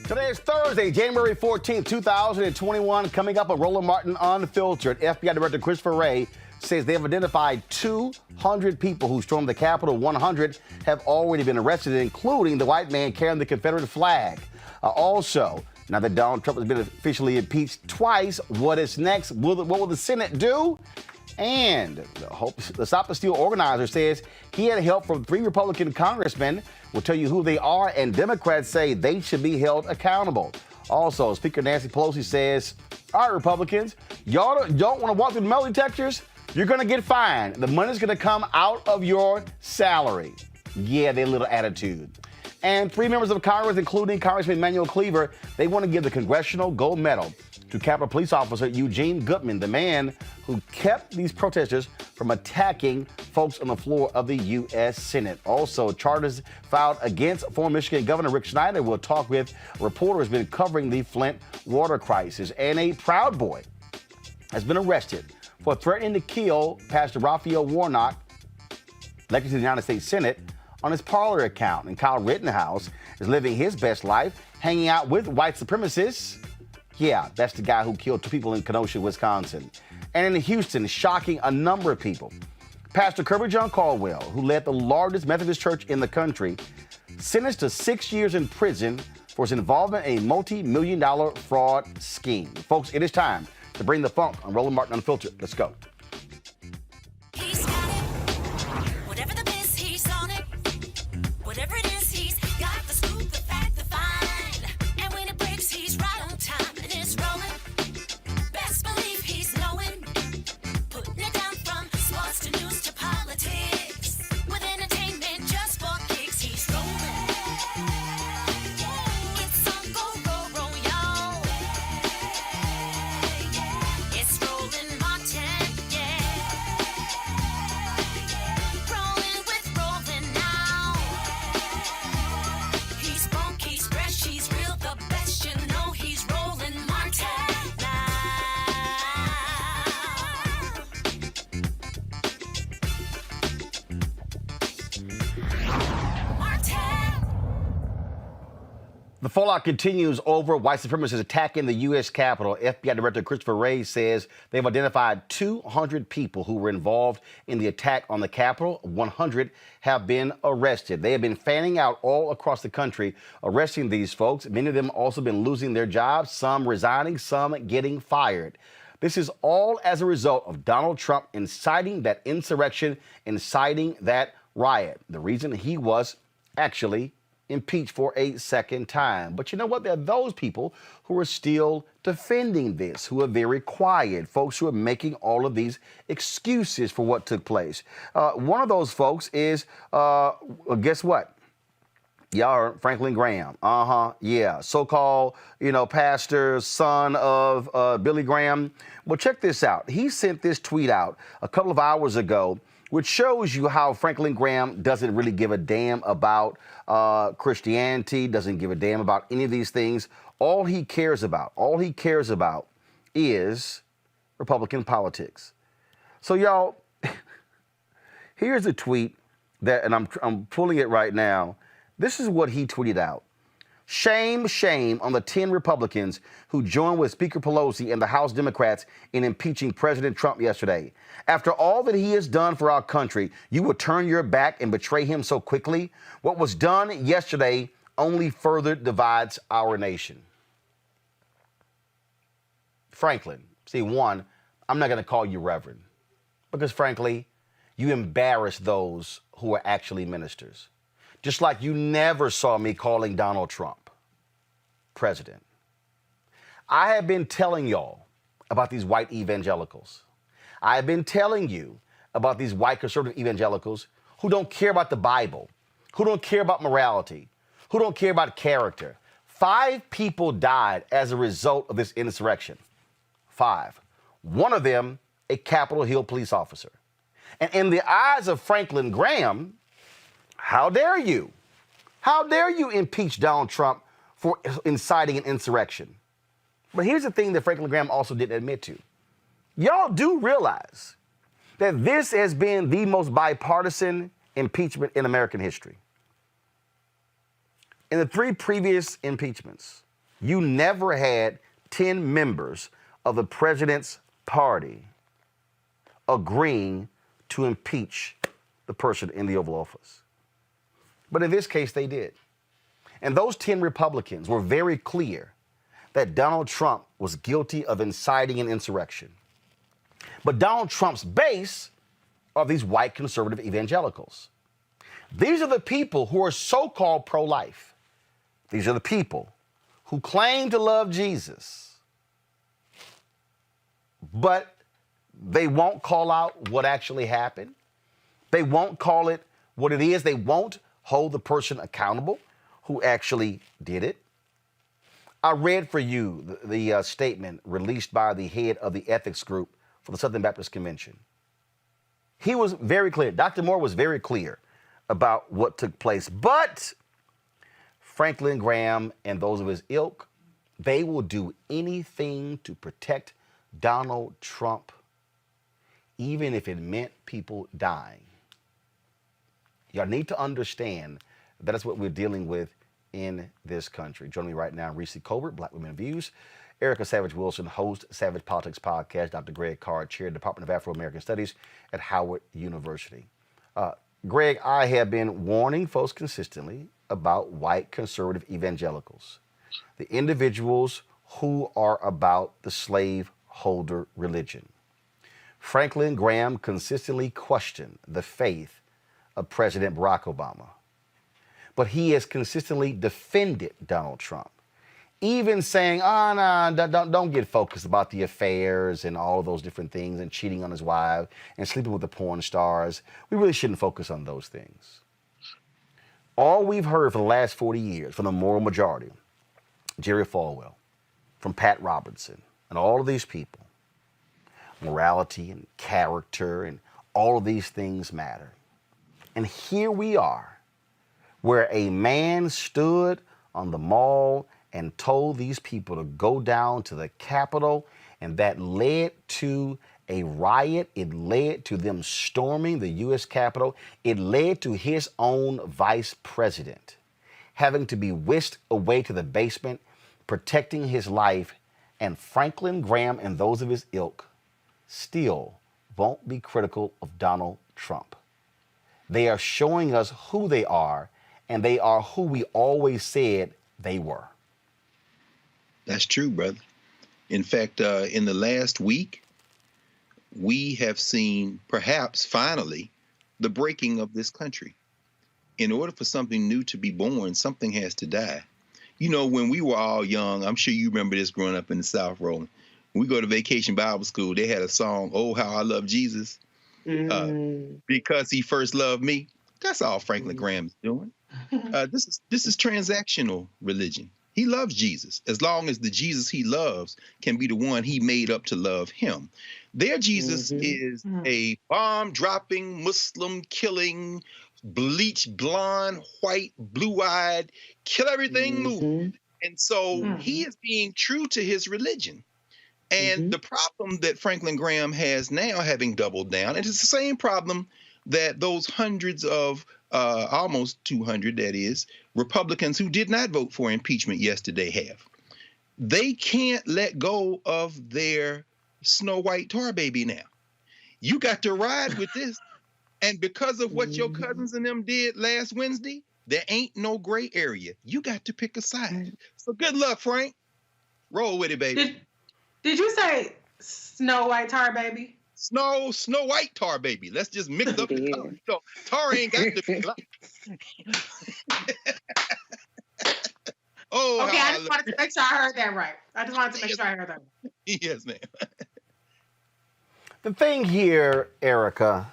Today is Thursday, January 14th, 2021. Coming up, a Roland Martin Unfiltered. FBI Director Christopher Wray says they have identified 200 people who stormed the Capitol. 100 have already been arrested, including the white man carrying the Confederate flag. Also, now that Donald Trump has been officially impeached twice, what is next? What will the Senate do? And the Stop the Steal organizer says he had help from 3 Republican congressmen. We'll tell you who they are, and Democrats say they should be held accountable. Also, Speaker Nancy Pelosi says, all right, Republicans, y'all don't want to walk through the metal detectors? You're going to get fined. The money's going to come out of your salary. Yeah, their little attitude. And 3 members of Congress, including Congressman Emanuel Cleaver, they want to give the Congressional Gold Medal to Capitol Police Officer Eugene Goodman, the man who kept these protesters from attacking folks on the floor of the U.S. Senate. Also, charges filed against former Michigan Governor Rick Snyder. We'll talk with reporters been covering the Flint water crisis. And a Proud Boy has been arrested for threatening to kill Pastor Raphael Warnock, elected to the United States Senate, on his Parler account. And Kyle Rittenhouse is living his best life, hanging out with white supremacists. Yeah, that's the guy who killed 2 people in Kenosha, Wisconsin. And in Houston, shocking a number of people. Pastor Kirby John Caldwell, who led the largest Methodist church in the country, sentenced to 6 years in prison for his involvement in a multi-million-dollar fraud scheme. Folks, it is time to bring the funk on Roland Martin Unfiltered. Let's go. He's got it. Whatever the biz, he's on it. Whatever it is, he's got the scoop, the fact, the find. And when it breaks, he's right on time and it's rolling. Best believe he's knowing. Putting it down from sports to news to politics. With entertainment just for kicks, he's rolling. It's on go, y'all. It's Roland Martin, yeah. Rolling with Roland now. He's funk, he's fresh, he's real, the best, you know he's Roland Martin now. Martin. The fallout continues over white supremacists attacking the U.S. Capitol. FBI Director Christopher Wray says they've identified 200 people who were involved in the attack on the Capitol. 100 have been arrested. They have been fanning out all across the country, arresting these folks. Many of them also been losing their jobs, some resigning, some getting fired. This is all as a result of Donald Trump inciting that insurrection, inciting that riot. The reason he was actually impeached for a second time. But you know what? There are those people who are still defending this, who are very quiet, folks who are making all of these excuses for what took place. One of those folks is, guess what? Y'all heard Franklin Graham. Yeah. So-called, pastor, son of Billy Graham. Well, check this out. He sent this tweet out a couple of hours ago, which shows you how Franklin Graham doesn't really give a damn about Christianity, doesn't give a damn about any of these things. All he cares about is Republican politics. So y'all, here's a tweet that, and I'm pulling it right now. This is what he tweeted out. Shame, shame on the 10 Republicans who joined with Speaker Pelosi and the House Democrats in impeaching President Trump yesterday. After all that he has done for our country, you will turn your back and betray him so quickly? What was done yesterday only further divides our nation. Franklin, see, one, I'm not going to call you Reverend because, frankly, you embarrass those who are actually ministers. Just like you never saw me calling Donald Trump president. I have been telling y'all about these white evangelicals. I have been telling you about these white conservative evangelicals who don't care about the Bible, who don't care about morality, who don't care about character. 5 people died as a result of this insurrection. 5. One of them, a Capitol Hill police officer. And in the eyes of Franklin Graham, how dare you? How dare you impeach Donald Trump for inciting an insurrection? But here's the thing that Franklin Graham also didn't admit to. Y'all do realize that this has been the most bipartisan impeachment in American history. In the 3 previous impeachments, You never had 10 members of the president's party agreeing to impeach the person in the Oval Office. But in this case, they did. And those 10 Republicans were very clear that Donald Trump was guilty of inciting an insurrection. But Donald Trump's base are these white conservative evangelicals. These are the people who are so-called pro-life. These are the people who claim to love Jesus, but they won't call out what actually happened. They won't call it what it is. They won't hold the person accountable who actually did it. I read for you the statement released by the head of the ethics group for the Southern Baptist Convention. He was very clear. Dr. Moore was very clear about what took place. But Franklin Graham and those of his ilk, they will do anything to protect Donald Trump, even if it meant people dying. Y'all need to understand that's what we're dealing with in this country. Joining me right now, Reese Colbert, Black Women Views, Erica Savage Wilson, host Savage Politics Podcast, Dr. Greg Carr, Chair, Department of Afro-American Studies at Howard University. Greg, I have been warning folks consistently about white conservative evangelicals, the individuals who are about the slaveholder religion. Franklin Graham consistently questioned the faith of President Barack Obama, but he has consistently defended Donald Trump, even saying, don't get focused about the affairs and all of those different things and cheating on his wife and sleeping with the porn stars. We really shouldn't focus on those things. All we've heard for the last 40 years from the moral majority, Jerry Falwell, from Pat Robertson, and all of these people, morality and character and all of these things matter. And here we are, where a man stood on the mall and told these people to go down to the Capitol, and that led to a riot. It led to them storming the U.S. Capitol. It led to his own vice president having to be whisked away to the basement, protecting his life, and Franklin Graham and those of his ilk still won't be critical of Donald Trump. They are showing us who they are, and they are who we always said they were. That's true, brother. In fact, in the last week, we have seen perhaps finally the breaking of this country. In order for something new to be born, something has to die. You know, when we were all young, I'm sure you remember this growing up in the South, Roland. When we go to Vacation Bible School, they had a song, "Oh, How I Love Jesus," because he first loved me. That's all Franklin Graham is doing. This is transactional religion. He loves Jesus, as long as the Jesus he loves can be the one he made up to love him. Their Jesus is a bomb-dropping, Muslim-killing, bleached, blonde, white, blue-eyed, kill everything moving. And so he is being true to his religion. And the problem that Franklin Graham has now, having doubled down, and it's the same problem that those hundreds of, almost 200, that is, Republicans who did not vote for impeachment yesterday have. They can't let go of their Snow White tar baby now. You got to ride with this. And because of what your cousins and them did last Wednesday, there ain't no gray area. You got to pick a side. So good luck, Frank. Roll with it, baby. Did you say Snow White tar baby? Snow White tar baby. Let's just mix up the colors. So tar ain't got to be black. Oh, okay, I just wanted to make sure I heard that right. Yes, ma'am. The thing here, Erica,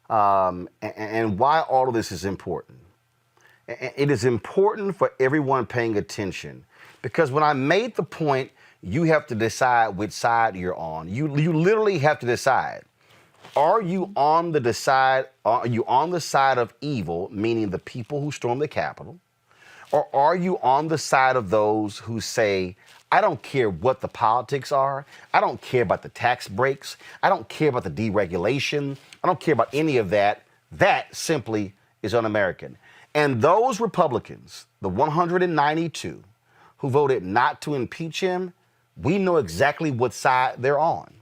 and why all of this is important. It is important for everyone paying attention, because when I made the point, you have to decide which side you're on. You literally have to decide. Are you on the side of evil, meaning the people who stormed the Capitol? Or are you on the side of those who say, I don't care what the politics are. I don't care about the tax breaks. I don't care about the deregulation. I don't care about any of that. That simply is un-American. And those Republicans, the 192, who voted not to impeach him, we know exactly what side they're on.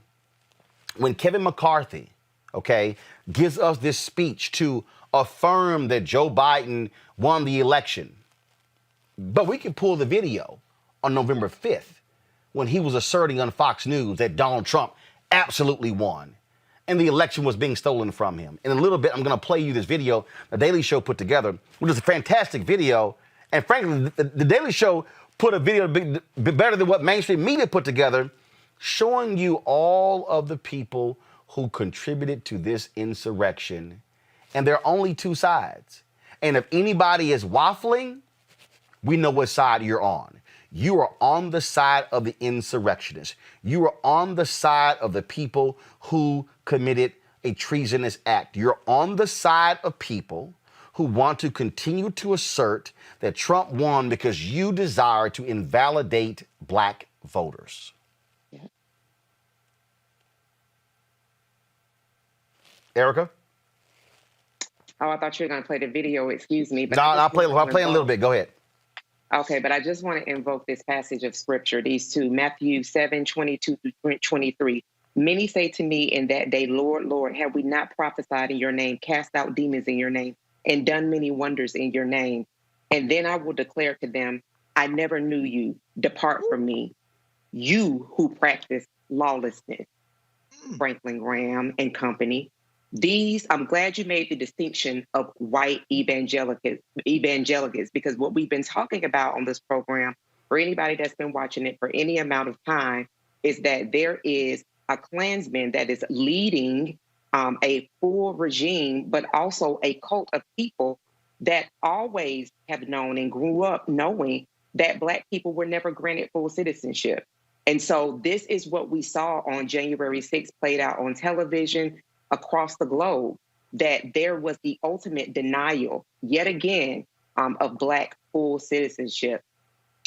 When Kevin McCarthy, okay, gives us this speech to affirm that Joe Biden won the election, but we can pull the video on November 5th when he was asserting on Fox News that Donald Trump absolutely won and the election was being stolen from him. In a little bit, I'm going to play you this video the Daily Show put together, which is a fantastic video. And frankly, the Daily Show put a video better than what mainstream media put together, showing you all of the people who contributed to this insurrection. And there are only two sides. And if anybody is waffling, we know what side you're on. You are on the side of the insurrectionists. You are on the side of the people who committed a treasonous act. You're on the side of people who want to continue to assert that Trump won because you desire to invalidate black voters. Yeah. Erica? Oh, I thought you were going to play the video. Excuse me. But No, I'll play a little bit. Go ahead. Okay, but I just want to invoke this passage of scripture, these two, Matthew 7:22-23. Many say to me in that day, Lord, Lord, have we not prophesied in your name, cast out demons in your name, and done many wonders in your name? And then I will declare to them, I never knew you. Depart from me, you who practice lawlessness. Franklin Graham and company. These, I'm glad you made the distinction of white evangelicals, because what we've been talking about on this program, for anybody that's been watching it for any amount of time, is that there is a Klansman that is leading a full regime, but also a cult of people that always have known and grew up knowing that Black people were never granted full citizenship. And so this is what we saw on January 6th played out on television across the globe, that there was the ultimate denial, yet again, of Black full citizenship.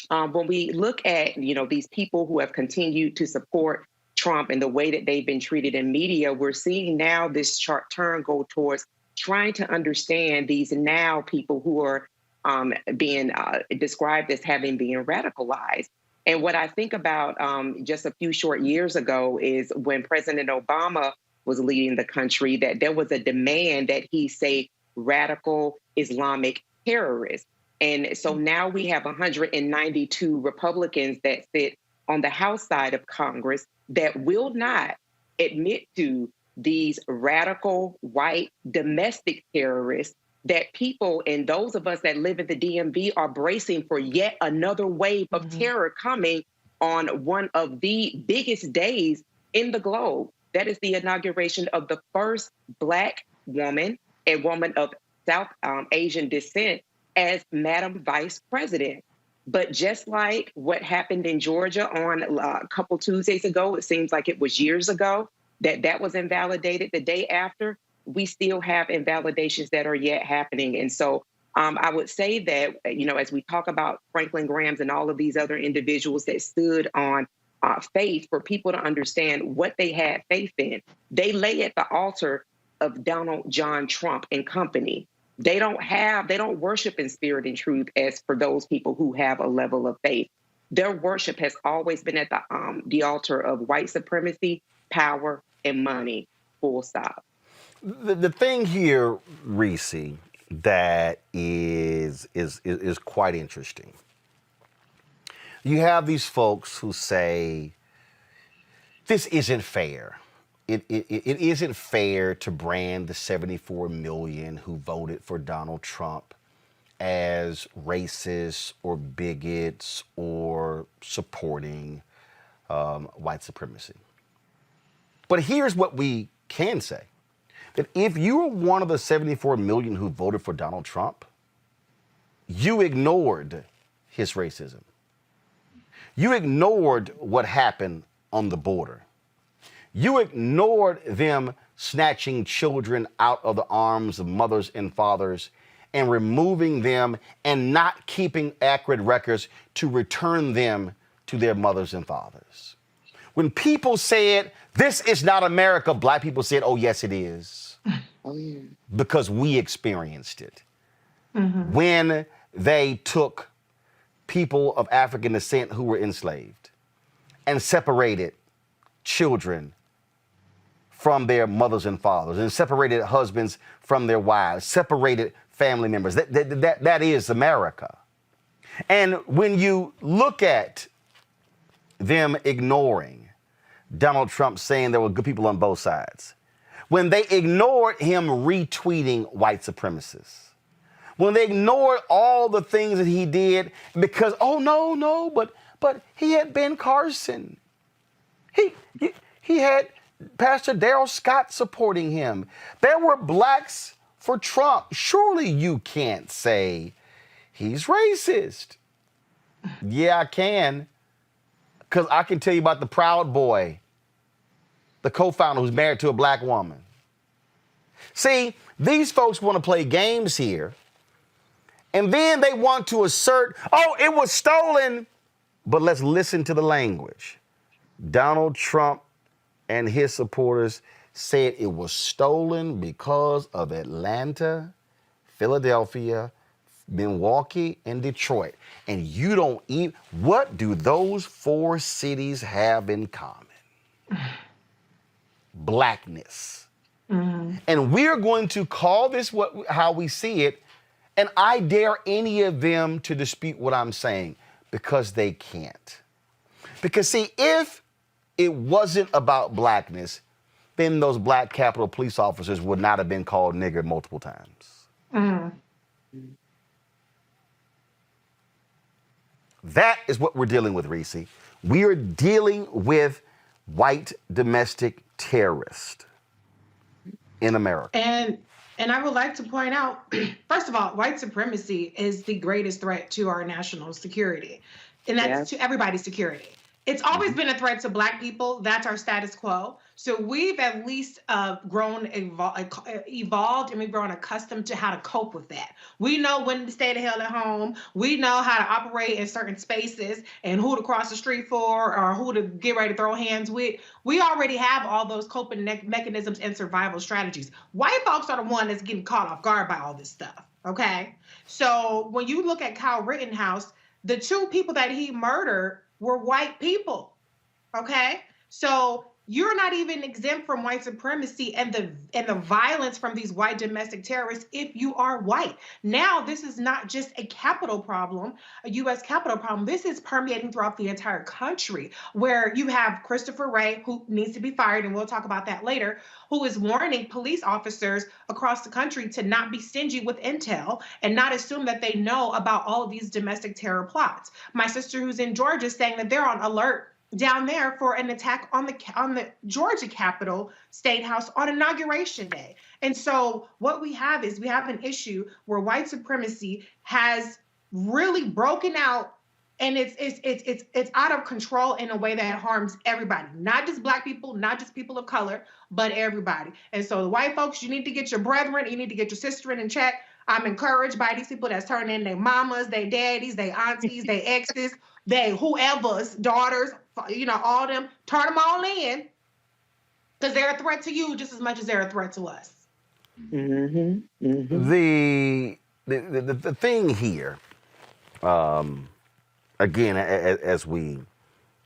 When we look at, these people who have continued to support Trump and the way that they've been treated in media, we're seeing now this turn go towards trying to understand these now people who are being described as having been radicalized. And what I think about just a few short years ago is when President Obama was leading the country, that there was a demand that he say radical Islamic terrorists. And so now we have 192 Republicans that sit on the House side of Congress that will not admit to these radical white domestic terrorists, that people and those of us that live in the DMV are bracing for yet another wave of terror coming on one of the biggest days in the globe. That is the inauguration of the first Black woman, a woman of South Asian descent, as Madam Vice President. But just like what happened in Georgia on a couple Tuesdays ago, it seems like it was years ago, that was invalidated the day after, we still have invalidations that are yet happening. And so I would say that, as we talk about Franklin Graham's and all of these other individuals that stood on faith, for people to understand what they had faith in, they lay at the altar of Donald John Trump and company. They don't worship in spirit and truth as for those people who have a level of faith. Their worship has always been at the altar of white supremacy, power, and money, full stop. The thing here, Reese, that is quite interesting. You have these folks who say, this isn't fair. It isn't fair to brand the 74 million who voted for Donald Trump as racist or bigots or supporting white supremacy. But here's what we can say. That if you were one of the 74 million who voted for Donald Trump, you ignored his racism. You ignored what happened on the border. You ignored them snatching children out of the arms of mothers and fathers and removing them and not keeping accurate records to return them to their mothers and fathers. When people said, this is not America, Black people said, oh, yes, it is. Oh, yeah. Because we experienced it. When they took people of African descent who were enslaved and separated children from their mothers and fathers, and separated husbands from their wives, separated family members. That is America. And when you look at them ignoring Donald Trump saying there were good people on both sides, when they ignored him retweeting white supremacists, when they ignored all the things that he did because, oh, no, but he had Ben Carson. He had Pastor Darrell Scott supporting him. There were blacks for Trump. Surely you can't say he's racist. Yeah, I can. Because I can tell you about the Proud Boy, the co-founder who's married to a black woman. See, these folks want to play games here. And then they want to assert, oh, it was stolen. But let's listen to the language. Donald Trump and his supporters said it was stolen because of Atlanta, Philadelphia, Milwaukee, and Detroit. And you don't even, what do those four cities have in common? Blackness. Mm-hmm. And we're going to call this how we see it, and I dare any of them to dispute what I'm saying, because they can't. Because see, if it wasn't about blackness, then those black Capitol police officers would not have been called nigger multiple times. Mm-hmm. That is what we're dealing with, Reese. We are dealing with white domestic terrorists in America. And I would like to point out, first of all, white supremacy is the greatest threat to our national security. And that's to everybody's security. It's always been a threat to black people. That's our status quo. So we've at least evolved, and we've grown accustomed to how to cope with that. We know when to stay the hell at home. We know how to operate in certain spaces and who to cross the street for or who to get ready to throw hands with. We already have all those coping mechanisms and survival strategies. White folks are the one that's getting caught off guard by all this stuff, okay? So when you look at Kyle Rittenhouse, the two people that he murdered were white people, okay? So you're not even exempt from white supremacy and the violence from these white domestic terrorists if you are white. Now, this is not just a Capitol problem, a U.S. Capitol problem. This is permeating throughout the entire country, where you have Christopher Wray, who needs to be fired, and we'll talk about that later, who is warning police officers across the country to not be stingy with intel and not assume that they know about all of these domestic terror plots. My sister, who's in Georgia, is saying that they're on alert down there for an attack on the Georgia Capitol State House on Inauguration Day. And so what we have is we have an issue where white supremacy has really broken out, and it's out of control in a way that harms everybody, not just black people, not just people of color, but everybody. And so the white folks, you need to get your brethren, you need to get your sister in check. I'm encouraged by these people that's turning in their mamas, their daddies, their aunties, their exes, they whoever's daughters, you know, all them, turn them all in, because they're a threat to you just as much as they're a threat to us. Mm-hmm. Mm-hmm. The thing here, again, as we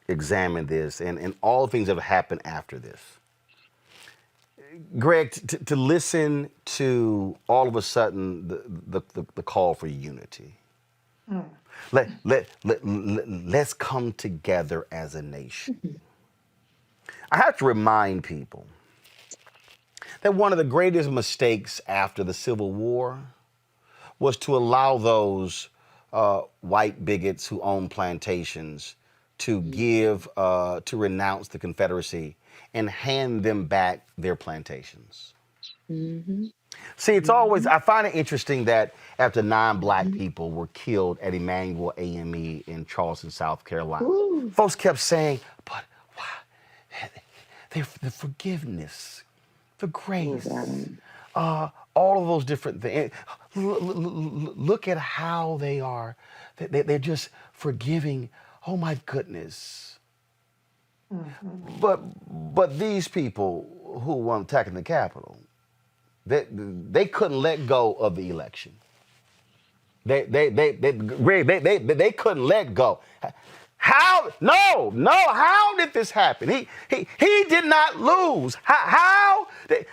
examine this and all the things that have happened after this, Greg, to listen to all of a sudden the call for unity. Mm. Let's come together as a nation. I have to remind people that one of the greatest mistakes after the Civil War was to allow those white bigots who own plantations to renounce the Confederacy and hand them back their plantations. Mm-hmm. See, it's always, I find it interesting that after 9 black people were killed at Emmanuel AME in Charleston, South Carolina, folks kept saying, but why? The forgiveness, the grace, all of those different things. Look at how they are. They're just forgiving. Oh my goodness. Mm-hmm. But these people who were attacking the Capitol, they couldn't let go of the election. They couldn't let go. How? No. How did this happen? He did not lose. How? They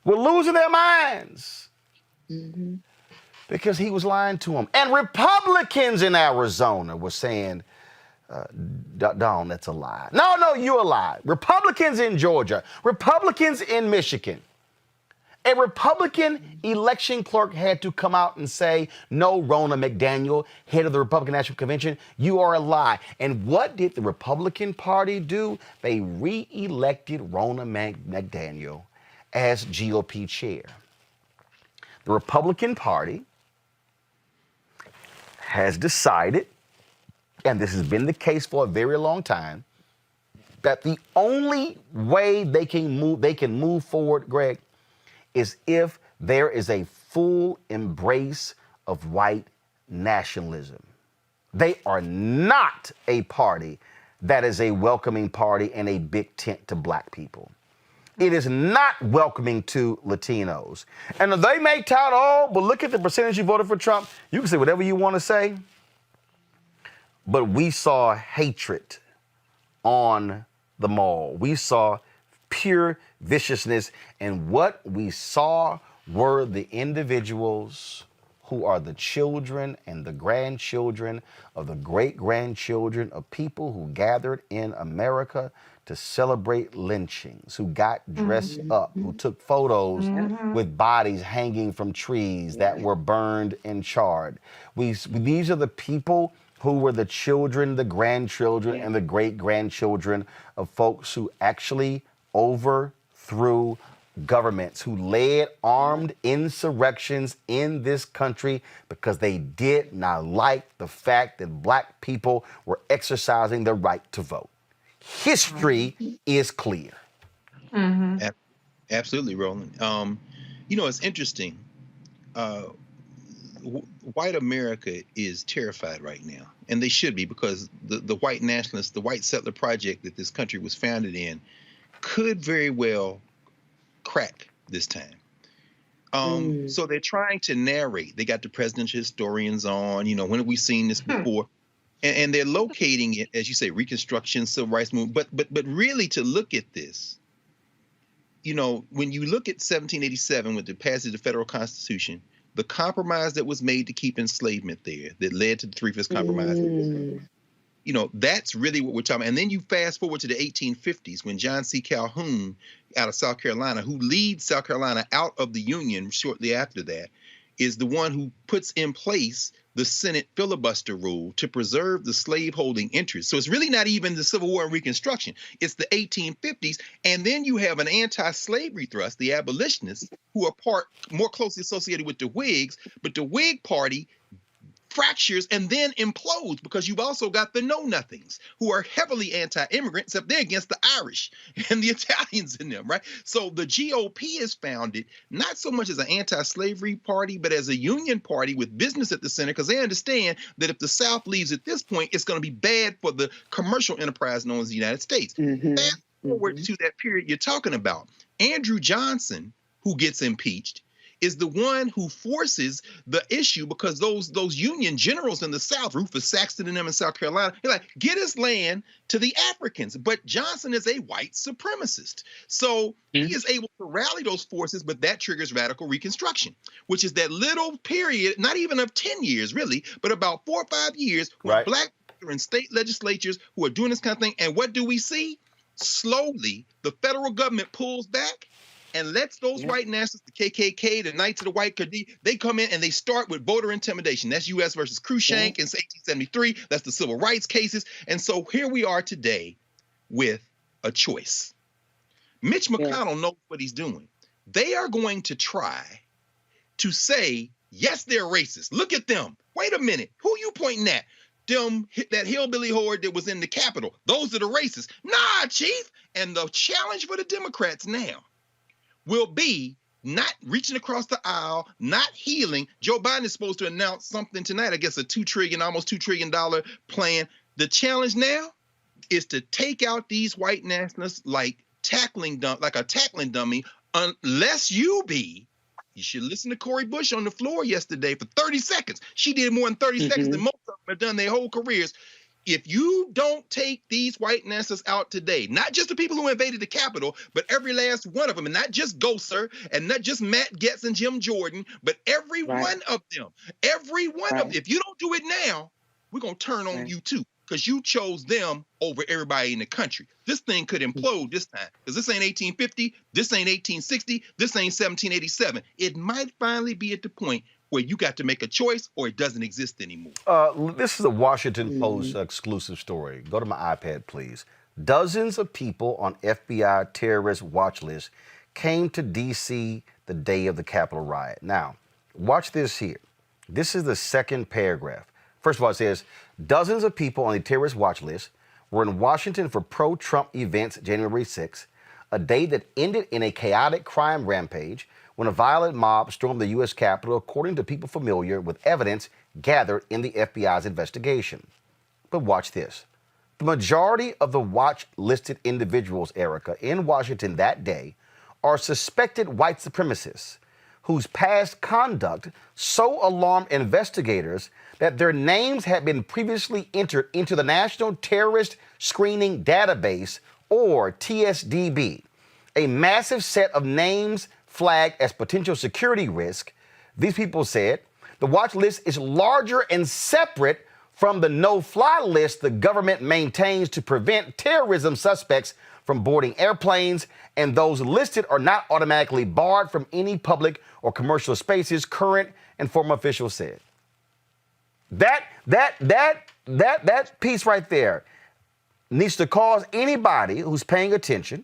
were losing their minds because he was lying to them. And Republicans in Arizona were saying, Dawn, that's a lie. No, you're a lie. Republicans in Georgia, Republicans in Michigan. A Republican election clerk had to come out and say, no, Ronna McDaniel, head of the Republican National Convention, you are a lie. And what did the Republican Party do? They re-elected Ronna McDaniel as GOP chair. The Republican Party has decided, and this has been the case for a very long time, that the only way they can move forward, Greg, is if there is a full embrace of white nationalism. They are not a party that is a welcoming party and a big tent to black people. It is not welcoming to Latinos. And they may tout, but look at the percentage you voted for Trump. You can say whatever you want to say, but we saw hatred on the mall. We saw pure viciousness, and what we saw were the individuals who are the children and the grandchildren of the great-grandchildren of people who gathered in America to celebrate lynchings, who got dressed up, who took photos with bodies hanging from trees that were burned and charred. These are the people who were the children, the grandchildren, and the great-grandchildren of folks who actually overthrew governments, who led armed insurrections in this country because they did not like the fact that black people were exercising their right to vote. History is clear. Absolutely, Roland. It's interesting. White America is terrified right now, and they should be, because the white nationalists, the white settler project that this country was founded in, could very well crack this time. So they're trying to narrate. They got the presidential historians on, when have we seen this before? And they're locating it, as you say, Reconstruction, Civil Rights Movement. But really, to look at this, when you look at 1787 with the passage of the federal Constitution, the compromise that was made to keep enslavement there, that led to the Three-Fifths Compromise, that's really what we're talking about. And then you fast forward to the 1850s when John C. Calhoun out of South Carolina, who leads South Carolina out of the Union shortly after that, is the one who puts in place the Senate filibuster rule to preserve the slaveholding interest. So it's really not even the Civil War and Reconstruction. It's the 1850s. And then you have an anti-slavery thrust, the abolitionists, who are more closely associated with the Whigs, but the Whig Party fractures and then implodes because you've also got the know-nothings who are heavily anti-immigrant, except they're against the Irish and the Italians in them, right? So the GOP is founded not so much as an anti-slavery party, but as a union party with business at the center, because they understand that if the South leaves at this point, it's going to be bad for the commercial enterprise known as the United States. Fast forward to that period you're talking about. Andrew Johnson, who gets impeached, is the one who forces the issue, because those Union generals in the South, Rufus Saxton and them in South Carolina, they're like, get us land to the Africans. But Johnson is a white supremacist. So he is able to rally those forces, but that triggers radical Reconstruction, which is that little period, not even of 10 years really, but about 4 or 5 years, where black people are in state legislatures who are doing this kind of thing. And what do we see? Slowly, the federal government pulls back and lets those white nationalists, the KKK, the Knights of the White Khadi, they come in and they start with voter intimidation. That's U.S. versus Cruikshank in 1873. That's the civil rights cases. And so here we are today with a choice. Mitch McConnell knows what he's doing. They are going to try to say, yes, they're racist. Look at them. Wait a minute. Who are you pointing at? That hillbilly horde that was in the Capitol. Those are the racists. Nah, Chief. And the challenge for the Democrats now will be not reaching across the aisle, not healing. Joe Biden is supposed to announce something tonight, I guess almost $2 trillion plan. The challenge now is to take out these white nationalists like a tackling dummy, unless you be You should listen to Cori Bush on the floor yesterday for 30 seconds. She did more than 30 seconds than most of them have done their whole careers. If you don't take these white nationalists out today, not just the people who invaded the Capitol, but every last one of them, and not just Gosar, and not just Matt Getz and Jim Jordan, but every one of them, every one of them. If you don't do it now, we're going to turn on you too, because you chose them over everybody in the country. This thing could implode this time, because this ain't 1850, this ain't 1860, this ain't 1787. It might finally be at the point where you got to make a choice or it doesn't exist anymore. This is a Washington Post exclusive story. Go to my iPad, please. Dozens of people on FBI terrorist watch list came to D.C. the day of the Capitol riot. Now, watch this here. This is the second paragraph. First of all, it says, dozens of people on the terrorist watch list were in Washington for pro-Trump events January 6th, a day that ended in a chaotic crime rampage when a violent mob stormed the U.S. Capitol, according to people familiar with evidence gathered in the FBI's investigation. But watch this. The majority of the watch-listed individuals, Erica, in Washington that day are suspected white supremacists whose past conduct so alarmed investigators that their names had been previously entered into the National Terrorist Screening Database, or TSDB, a massive set of names flagged as potential security risk. These people said the watch list is larger and separate from the no-fly list the government maintains to prevent terrorism suspects from boarding airplanes, and those listed are not automatically barred from any public or commercial spaces, current and former officials said. That piece right there needs to cause anybody who's paying attention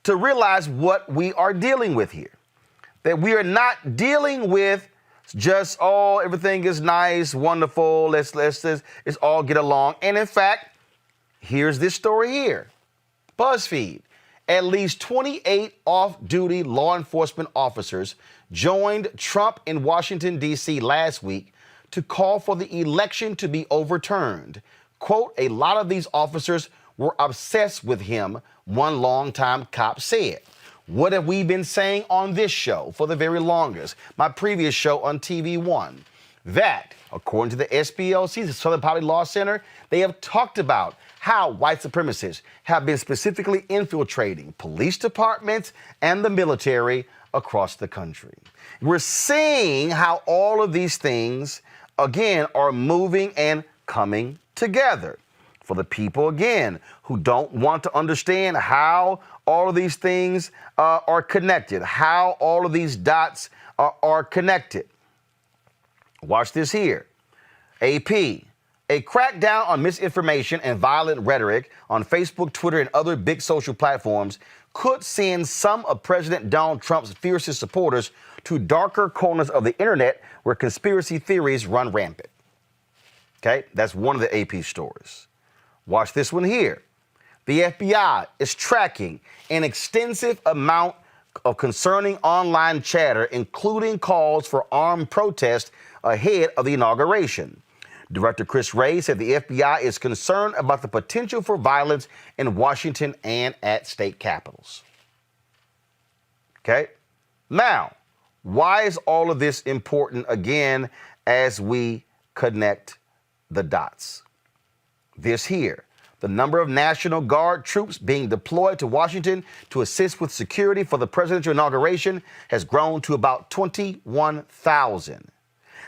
to realize what we are dealing with here. That we are not dealing with just, oh, everything is nice, wonderful, let's all get along. And in fact, here's this story here. BuzzFeed. At least 28 off-duty law enforcement officers joined Trump in Washington, D.C. last week to call for the election to be overturned. Quote, a lot of these officers were obsessed with him, one longtime cop said. What have we been saying on this show for the very longest? My previous show on TV One. That, according to the SPLC, the Southern Poverty Law Center, they have talked about how white supremacists have been specifically infiltrating police departments and the military across the country. We're seeing how all of these things, again, are moving and coming together. For the people, again, who don't want to understand how all of these things are connected, how all of these dots are connected. Watch this here. AP, a crackdown on misinformation and violent rhetoric on Facebook, Twitter, and other big social platforms could send some of President Donald Trump's fiercest supporters to darker corners of the internet where conspiracy theories run rampant. Okay, that's one of the AP stories. Watch this one here. The FBI is tracking an extensive amount of concerning online chatter, including calls for armed protest ahead of the inauguration. Director Chris Wray said the FBI is concerned about the potential for violence in Washington and at state capitals. Okay? Now, why is all of this important again as we connect the dots? This here. The number of National Guard troops being deployed to Washington to assist with security for the presidential inauguration has grown to about 21,000.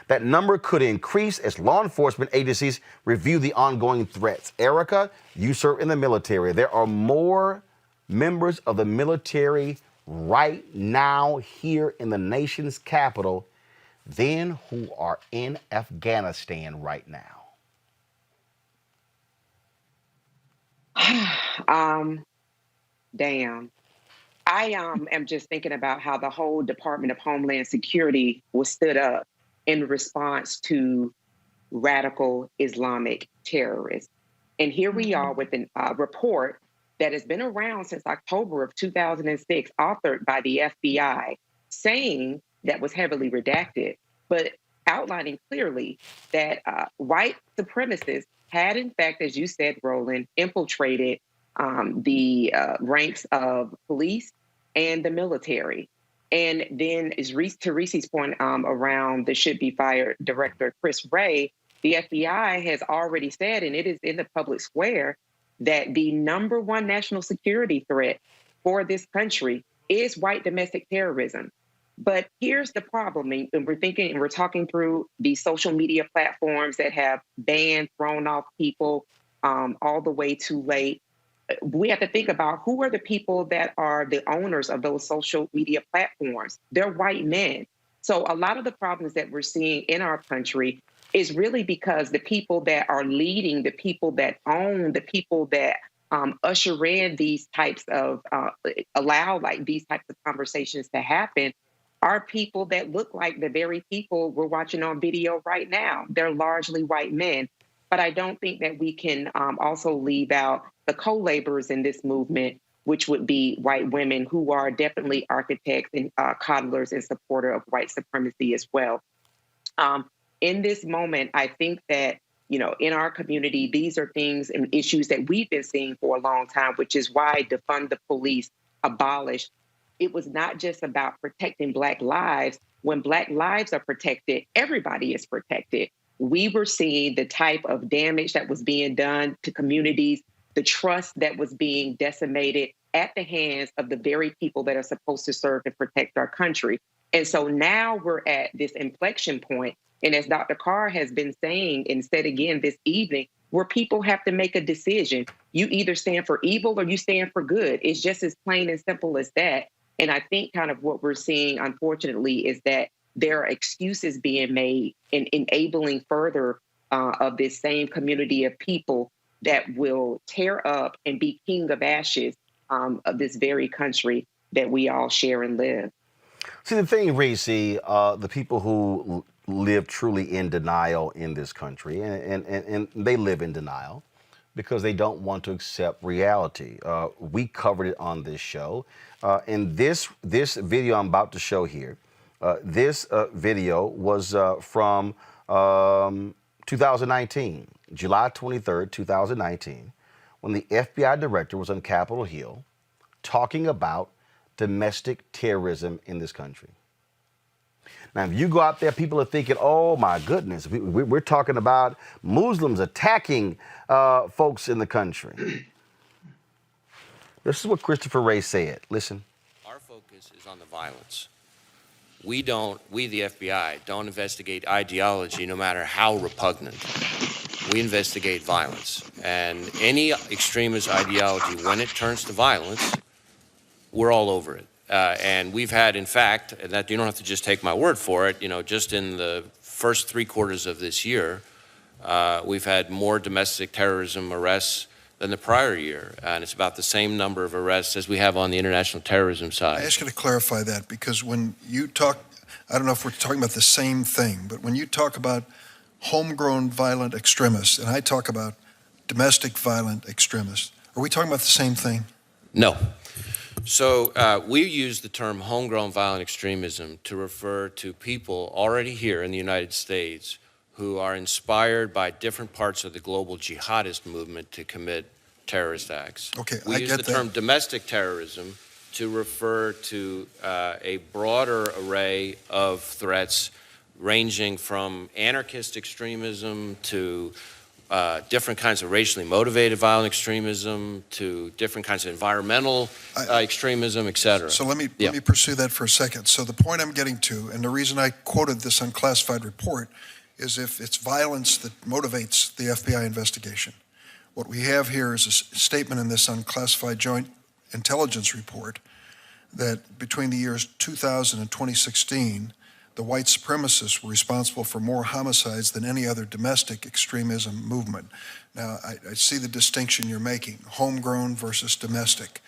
That number could increase as law enforcement agencies review the ongoing threats. Erica, you serve in the military. There are more members of the military right now here in the nation's capital than who are in Afghanistan right now. Damn. I am just thinking about how the whole Department of Homeland Security was stood up in response to radical Islamic terrorists. And here we are with a report that has been around since October of 2006, authored by the FBI, saying that was heavily redacted, but outlining clearly that white supremacists had, in fact, as you said, Roland, infiltrated the ranks of police and the military. And then, to Reese's point around the should-be-fired director, Chris Wray, the FBI has already said, and it is in the public square, that the number one national security threat for this country is white domestic terrorism. But here's the problem, and we're talking through these social media platforms that have banned, thrown off people all the way too late. We have to think about who are the people that are the owners of those social media platforms. They're white men. So a lot of the problems that we're seeing in our country is really because the people that are leading, the people that own, the people that usher in these types of, allow like these types of conversations to happen are people that look like the very people we're watching on video right now. They're largely white men. But I don't think that we can also leave out the co-laborers in this movement, which would be white women who are definitely architects and coddlers and supporter of white supremacy as well. In this moment, I think that, in our community, these are things and issues that we've been seeing for a long time, which is why defund the police, abolish. It was not just about protecting Black lives. When Black lives are protected, everybody is protected. We were seeing the type of damage that was being done to communities, the trust that was being decimated at the hands of the very people that are supposed to serve and protect our country. And so now we're at this inflection point. And as Dr. Carr has been saying and said again this evening, where people have to make a decision. You either stand for evil or you stand for good. It's just as plain and simple as that. And I think kind of what we're seeing, unfortunately, is that there are excuses being made in enabling further of this same community of people that will tear up and be king of ashes of this very country that we all share and live. See, the thing, Reese, the people who live truly in denial in this country, and they live in denial because they don't want to accept reality. We covered it on this show. And this video I'm about to show here, this video was from 2019, July 23rd, 2019, when the FBI director was on Capitol Hill talking about domestic terrorism in this country. Now, if you go out there, people are thinking, oh, my goodness, we're talking about Muslims attacking folks in the country. This is what Christopher Wray said. Listen. Our focus is on the violence. We, the FBI, don't investigate ideology no matter how repugnant. We investigate violence. And any extremist ideology, when it turns to violence, we're all over it. And we've had, in fact, and that you don't have to just take my word for it, just in the first 3 quarters of this year, we've had more domestic terrorism arrests than the prior year. And it's about the same number of arrests as we have on the international terrorism side. I ask you to clarify that, because when you talk, I don't know if we're talking about the same thing, but when you talk about homegrown violent extremists, and I talk about domestic violent extremists, are we talking about the same thing? No. So we use the term homegrown violent extremism to refer to people already here in the United States who are inspired by different parts of the global jihadist movement to commit terrorist acts. Okay, we I use get the that. term domestic terrorism to refer to a broader array of threats ranging from anarchist extremism to different kinds of racially motivated violent extremism to different kinds of environmental extremism, et cetera. So let me pursue that for a second. So the point I'm getting to, and the reason I quoted this unclassified report, is if it's violence that motivates the FBI investigation. What we have here is a statement in this unclassified joint intelligence report that between the years 2000 and 2016, the white supremacists were responsible for more homicides than any other domestic extremism movement. Now, I see the distinction you're making, homegrown versus domestic.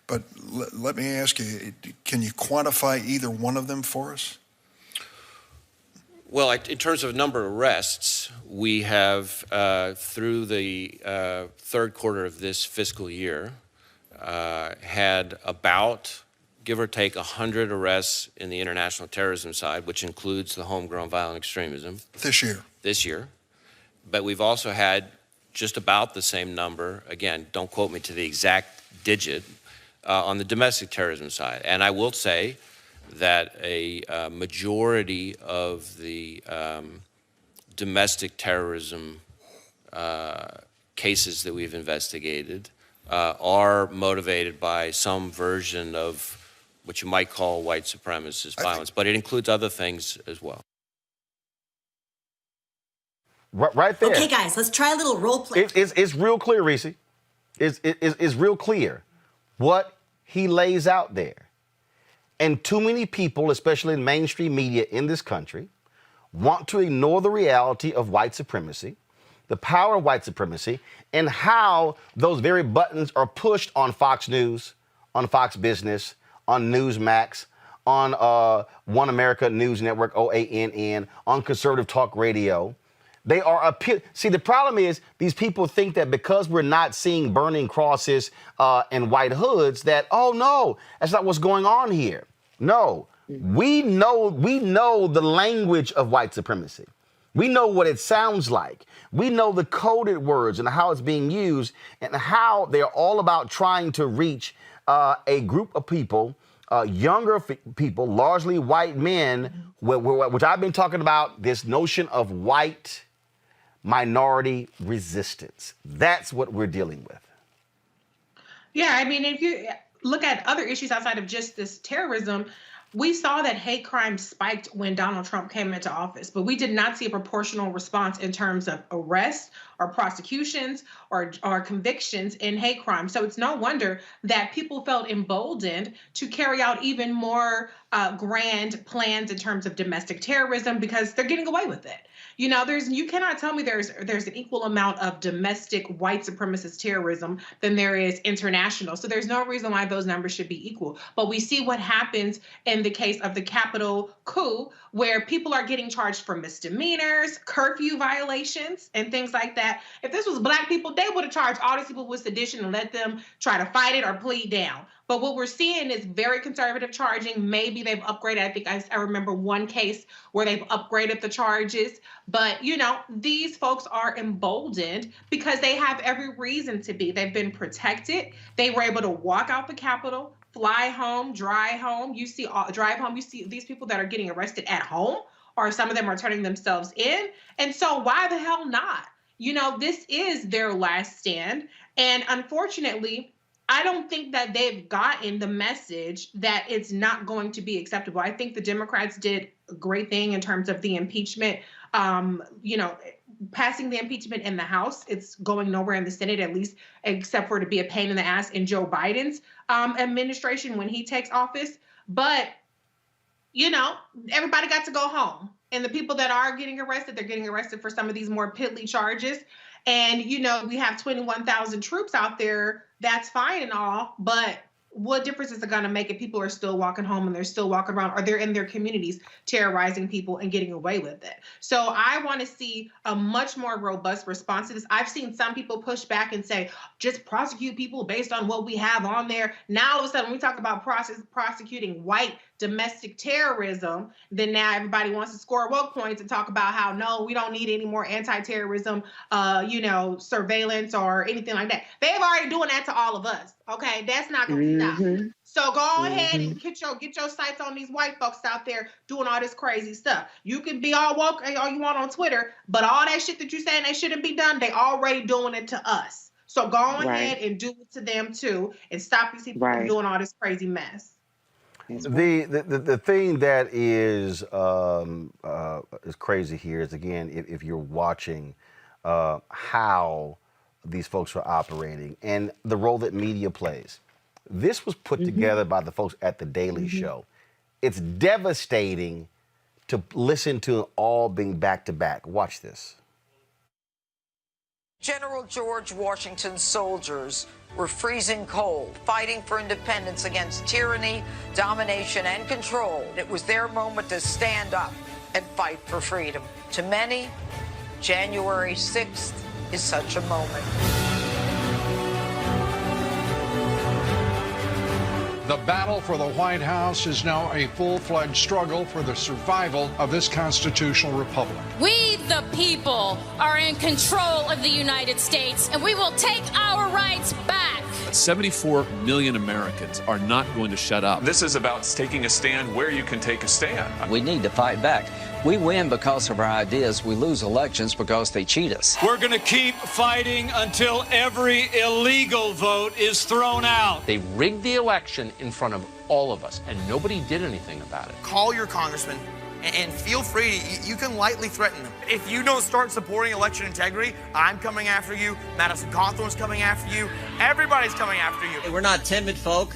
But let me ask you, can you quantify either one of them for us? Well, in terms of number of arrests, we have, through the third quarter of this fiscal year, had about, give or take, 100 arrests in the international terrorism side, which includes the homegrown violent extremism. This year? This year. But we've also had just about the same number, again, don't quote me to the exact digit, on the domestic terrorism side. And I will say, that a majority of the domestic terrorism cases that we've investigated are motivated by some version of what you might call white supremacist violence, but it includes other things as well. Right there. Okay, guys, let's try a little role play. It's real clear, Reese. It's real clear what he lays out there. And too many people, especially in mainstream media in this country, want to ignore the reality of white supremacy, the power of white supremacy, and how those very buttons are pushed on Fox News, on Fox Business, on Newsmax, on One America News Network, OANN, on Conservative Talk Radio. They are See, the problem is these people think that because we're not seeing burning crosses and white hoods that, oh no, that's not what's going on here. No, we know the language of white supremacy. We know what it sounds like. We know the coded words and how it's being used and how they're all about trying to reach a group of people, younger people, largely white men, which I've been talking about, this notion of white minority resistance. That's what we're dealing with. Yeah, I mean, if you look at other issues outside of just this terrorism, we saw that hate crime spiked when Donald Trump came into office, but we did not see a proportional response in terms of arrests or prosecutions or convictions in hate crime. So it's no wonder that people felt emboldened to carry out even more grand plans in terms of domestic terrorism because they're getting away with it. You know, you cannot tell me there's an equal amount of domestic white supremacist terrorism than there is international. So there's no reason why those numbers should be equal. But we see what happens in the case of the Capitol coup, where people are getting charged for misdemeanors, curfew violations, and things like that. If this was black people, they would have charged all these people with sedition and let them try to fight it or plead down. But what we're seeing is very conservative charging. Maybe they've upgraded. I think I remember one case where they've upgraded the charges. But, you know, these folks are emboldened because they have every reason to be. They've been protected. They were able to walk out the Capitol, fly home, drive home. You see these people that are getting arrested at home, or some of them are turning themselves in. And so why the hell not? You know, this is their last stand. And unfortunately, I don't think that they've gotten the message that it's not going to be acceptable. I think the Democrats did a great thing in terms of the impeachment, you know, passing the impeachment in the House. It's going nowhere in the Senate, at least, except for to be a pain in the ass in Joe Biden's administration when he takes office. But, you know, everybody got to go home. And the people that are getting arrested, they're getting arrested for some of these more piddly charges. And, you know, we have 21,000 troops out there. That's fine and all, but what difference is it going to make if people are still walking home and they're still walking around, or they're in their communities terrorizing people and getting away with it? So I want to see a much more robust response to this. I've seen some people push back and say, just prosecute people based on what we have on there. Now, all of a sudden, when we talk about prosecuting white domestic terrorism, then now everybody wants to score woke points and talk about how, no, we don't need any more anti-terrorism, you know, surveillance or anything like that. They've already doing that to all of us. Okay, that's not going to stop. So go ahead and get your sights on these white folks out there doing all this crazy stuff. You can be all woke all you want on Twitter, but all that shit that you're saying they shouldn't be done, they already doing it to us. So go ahead and do it to them too, and stop these people from doing all this crazy mess. The thing that is crazy here is, again, if you're watching how these folks are operating and the role that media plays. This was put together by the folks at The Daily Show. It's devastating to listen to all being back to back. Watch this. General George Washington's soldiers were freezing cold, fighting for independence against tyranny, domination, and control. It was their moment to stand up and fight for freedom. To many, January 6th is such a moment. The battle for the White House is now a full-fledged struggle for the survival of this constitutional republic. We, the people, are in control of the United States, and we will take our rights back. 74 million Americans are not going to shut up. This is about taking a stand where you can take a stand. We need to fight back. We win because of our ideas. We lose elections because they cheat us. We're going to keep fighting until every illegal vote is thrown out. They rigged the election in front of all of us, and nobody did anything about it. Call your congressman and feel free. You can lightly threaten them. If you don't start supporting election integrity, I'm coming after you. Madison Cawthorn's coming after you. Everybody's coming after you. We're not timid folk.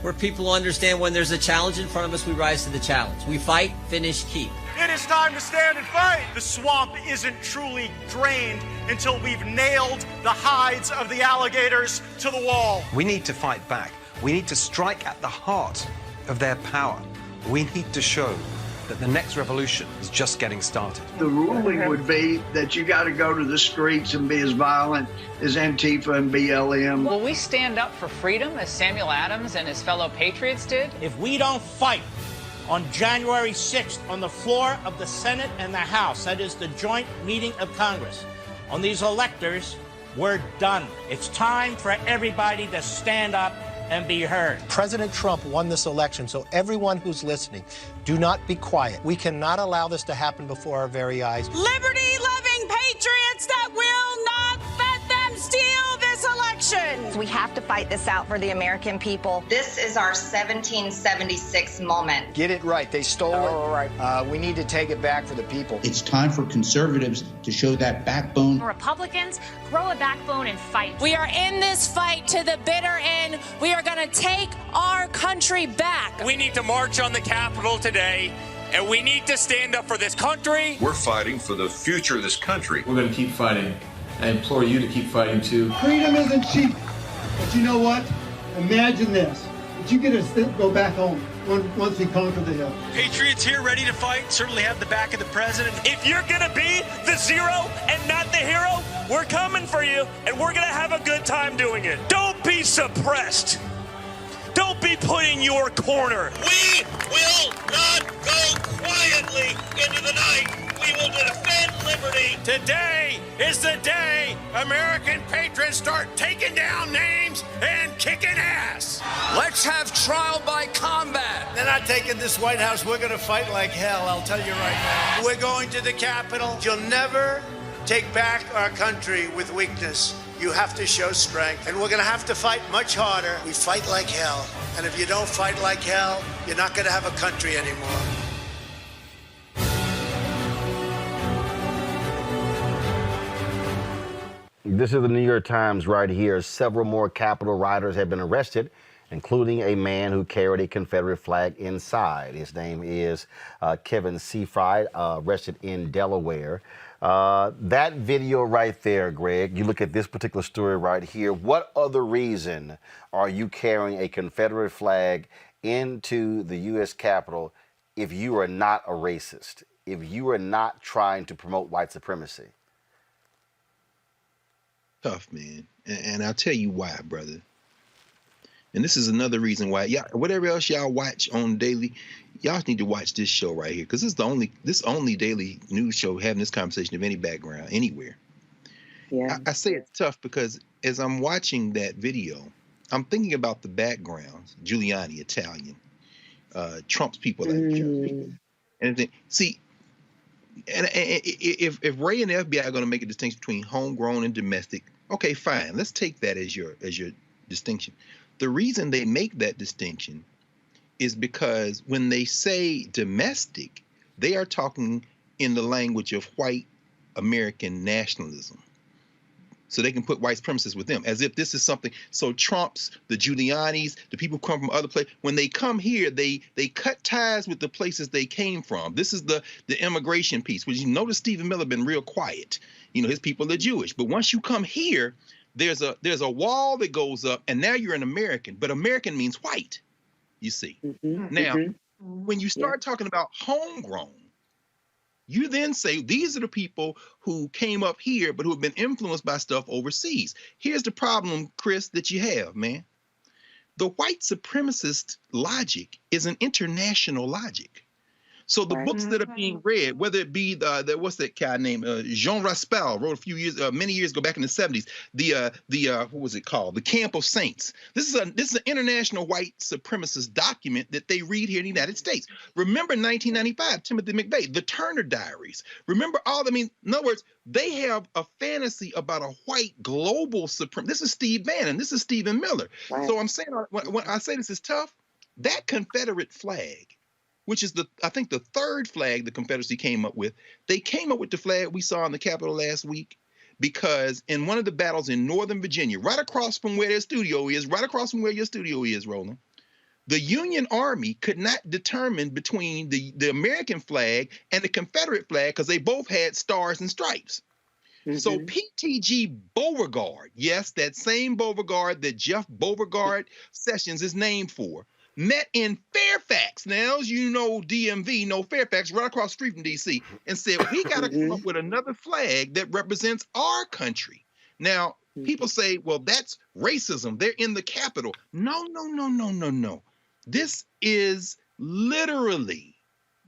We're people who understand when there's a challenge in front of us, we rise to the challenge. We fight, finish, keep. It is time to stand and fight. The swamp isn't truly drained until we've nailed the hides of the alligators to the wall. We need to fight back. We need to strike at the heart of their power. We need to show that the next revolution is just getting started. The ruling would be that you got to go to the streets and be as violent as Antifa and BLM. Will we stand up for freedom as Samuel Adams and his fellow patriots did? If we don't fight on January 6th on the floor of the Senate and the House, that is the joint meeting of Congress, on these electors, we're done. It's time for everybody to stand up and be heard. President Trump won this election, so everyone who's listening, do not be quiet. We cannot allow this to happen before our very eyes. Liberty-loving patriots that will not let them steal this election. We have to fight this out for the American people. This is our 1776 moment. Get it right. They stole it. Right. We need to take it back for the people. It's time for conservatives to show that backbone. Republicans, grow a backbone and fight. We are in this fight to the bitter end. We are going to take our country back. We need to march on the Capitol today, and we need to stand up for this country. We're fighting for the future of this country. We're going to keep fighting. I implore you to keep fighting too. Freedom isn't cheap, but you know what? Imagine this, that you get to go back home once we conquer the hill. Patriots here ready to fight, certainly have the back of the president. If you're going to be the zero and not the hero, we're coming for you, and we're going to have a good time doing it. Don't be suppressed. Don't be put in your corner. We will not go quietly into the night. We will defend liberty. Today is the day American patriots start taking down names and kicking ass. Let's have trial by combat. They're not taking this White House. We're going to fight like hell, I'll tell you right now. We're going to the Capitol. You'll never take back our country with weakness. You have to show strength, and we're going to have to fight much harder. We fight like hell, and if you don't fight like hell, you're not going to have a country anymore. This is the New York Times right here. Several more Capitol rioters have been arrested, including a man who carried a Confederate flag inside. His name is Kevin Seafried, arrested in Delaware. That video right there, Greg, you look at this particular story right here. What other reason are you carrying a Confederate flag into the U.S. Capitol if you are not a racist, if you are not trying to promote white supremacy? Tough, man. And I'll tell you why, brother. And this is another reason why, whatever else y'all watch on daily, y'all need to watch this show right here, because this is this only daily news show having this conversation of any background anywhere. Yeah. I say it's tough because as I'm watching that video, I'm thinking about the backgrounds. Giuliani, Italian, Trump's people, and see. And if Ray and the FBI are going to make a distinction between homegrown and domestic, okay, fine. Let's take that as your distinction. The reason they make that distinction is because when they say domestic, they are talking in the language of white American nationalism. So they can put white supremacists with them, as if this is something. So Trump's, the Giulianis, the people who come from other places, when they come here, they cut ties with the places they came from. This is the immigration piece, which you notice Stephen Miller been real quiet. You know, his people are Jewish. But once you come here, there's a wall that goes up, and now you're an American. But American means white, you see. Now, when you start talking about homegrown, you then say, these are the people who came up here, but who have been influenced by stuff overseas. Here's the problem, Chris, that you have, man. The white supremacist logic is an international logic. So the books that are being read, whether it be what's that guy named Jean Raspail, wrote many years ago back in the 70s, what was it called? The Camp of Saints. This is an international white supremacist document that they read here in the United States. Remember 1995, Timothy McVeigh, the Turner Diaries. Remember in other words, they have a fantasy about a white global supreme. This is Steve Bannon. This is Stephen Miller. Right. So I'm saying, when I say this is tough, that Confederate flag, which is I think the third flag the Confederacy came up with. They came up with the flag we saw in the Capitol last week because in one of the battles in Northern Virginia, right across from where their studio is, right across from where your studio is, Roland, the Union Army could not determine between the American flag and the Confederate flag because they both had stars and stripes. So PTG Beauregard, yes, that same Beauregard that Jeff Beauregard Sessions is named for, met in Fairfax. Now, as you know, DMV, Fairfax, right across the street from D.C., and said, we got to come up with another flag that represents our country. Now, people say, well, that's racism. They're in the Capitol. No. This is literally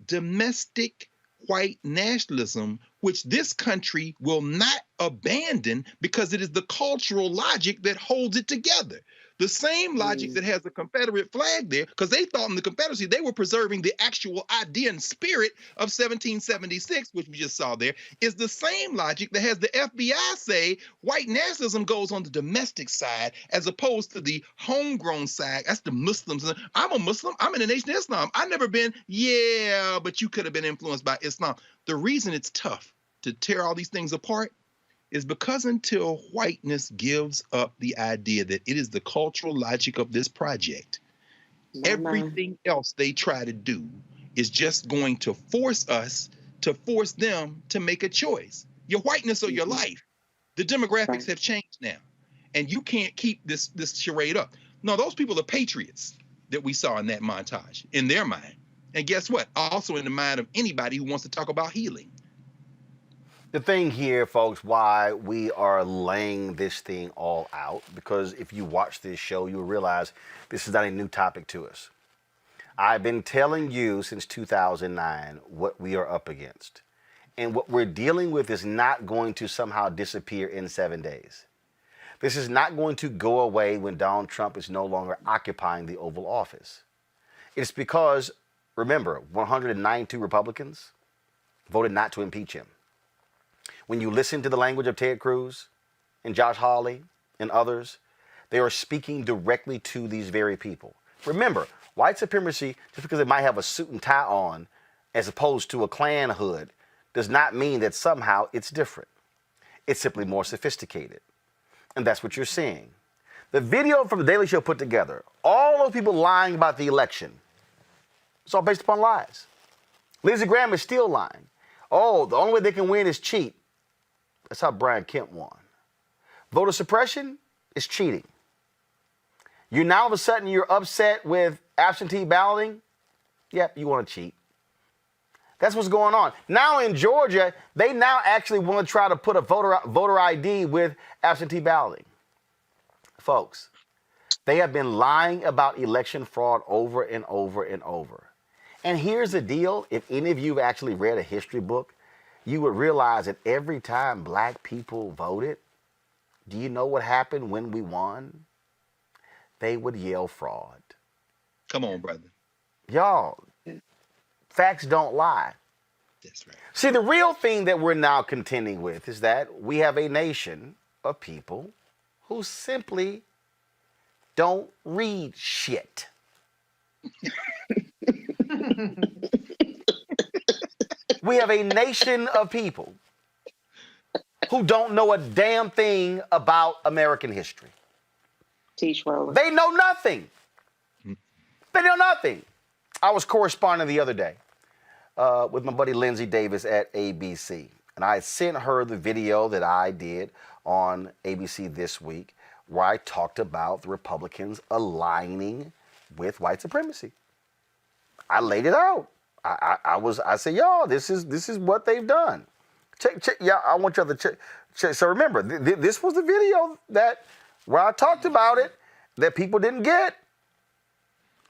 domestic white nationalism, which this country will not abandon because it is the cultural logic that holds it together. The same logic that has the Confederate flag there, because they thought in the Confederacy they were preserving the actual idea and spirit of 1776, which we just saw there, is the same logic that has the FBI say white nationalism goes on the domestic side as opposed to the homegrown side. That's the Muslims. I'm a Muslim. I'm in the Nation of Islam. I've never been, yeah, but you could have been influenced by Islam. The reason it's tough to tear all these things apart is because until whiteness gives up the idea that it is the cultural logic of this project, everything else they try to do is just going to force them to make a choice. Your whiteness or your life. The demographics have changed now, and you can't keep this charade up. No, those people are patriots that we saw in that montage, in their mind. And guess what? Also in the mind of anybody who wants to talk about healing. The thing here, folks, why we are laying this thing all out, because if you watch this show, you'll realize this is not a new topic to us. I've been telling you since 2009 what we are up against. And what we're dealing with is not going to somehow disappear in 7 days. This is not going to go away when Donald Trump is no longer occupying the Oval Office. It's because, remember, 192 Republicans voted not to impeach him. When you listen to the language of Ted Cruz and Josh Hawley and others, they are speaking directly to these very people. Remember, white supremacy, just because it might have a suit and tie on as opposed to a Klan hood, does not mean that somehow it's different. It's simply more sophisticated. And that's what you're seeing. The video from The Daily Show put together, all those people lying about the election, it's all based upon lies. Lindsey Graham is still lying. Oh, the only way they can win is cheat. That's how Brian Kemp won. Voter suppression is cheating. You now all of a sudden you're upset with absentee balloting? Yep, you want to cheat. That's what's going on. Now in Georgia, they now actually want to try to put a voter ID with absentee balloting. Folks, they have been lying about election fraud over and over and over. And here's the deal. If any of you have actually read a history book, you would realize that every time black people voted, do you know what happened when we won? They would yell fraud. Come on, brother. Y'all, facts don't lie. That's right. See, the real thing that we're now contending with is that we have a nation of people who simply don't read shit. We have a nation of people who don't know a damn thing about American history. Teach Roland. They know nothing. They know nothing. I was corresponding the other day with my buddy Lindsay Davis at ABC. And I sent her the video that I did on ABC This Week where I talked about the Republicans aligning with white supremacy. I laid it out. I said, y'all, this is what they've done. Check, yeah, I want y'all to check. So remember, this was the video where I talked about it that people didn't get.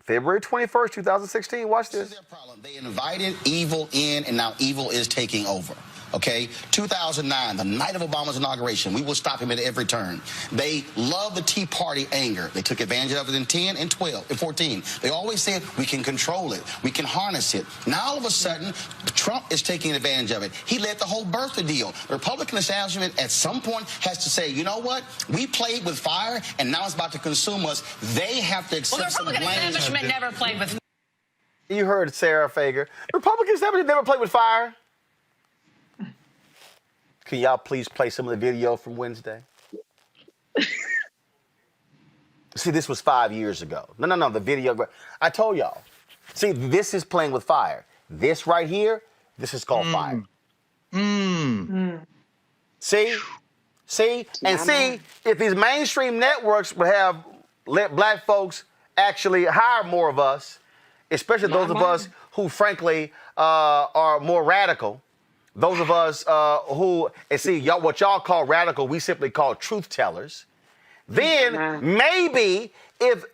February 21st, 2016. Watch this. This is their problem. They invited evil in, and now evil is taking over. Okay, 2009, the night of Obama's inauguration, we will stop him at every turn. They love the Tea Party anger. They took advantage of it in 10 and 12 and 14. They always said, we can control it. We can harness it. Now, all of a sudden, Trump is taking advantage of it. He led the whole birther deal. The Republican establishment at some point has to say, you know what? We played with fire, and now it's about to consume us. They have to accept some blame. The Republican establishment never played with. You heard Sarah Fager. The Republican establishment never played with fire. Can y'all please play some of the video from Wednesday? See, this was 5 years ago. No, the video. I told y'all. See, this is playing with fire. This right here, this is called fire. See? And see, if these mainstream networks would have let black folks actually hire more of us, especially those of us who, frankly, are more radical, those of us who, and see, y'all, what y'all call radical, we simply call truth tellers. Then maybe if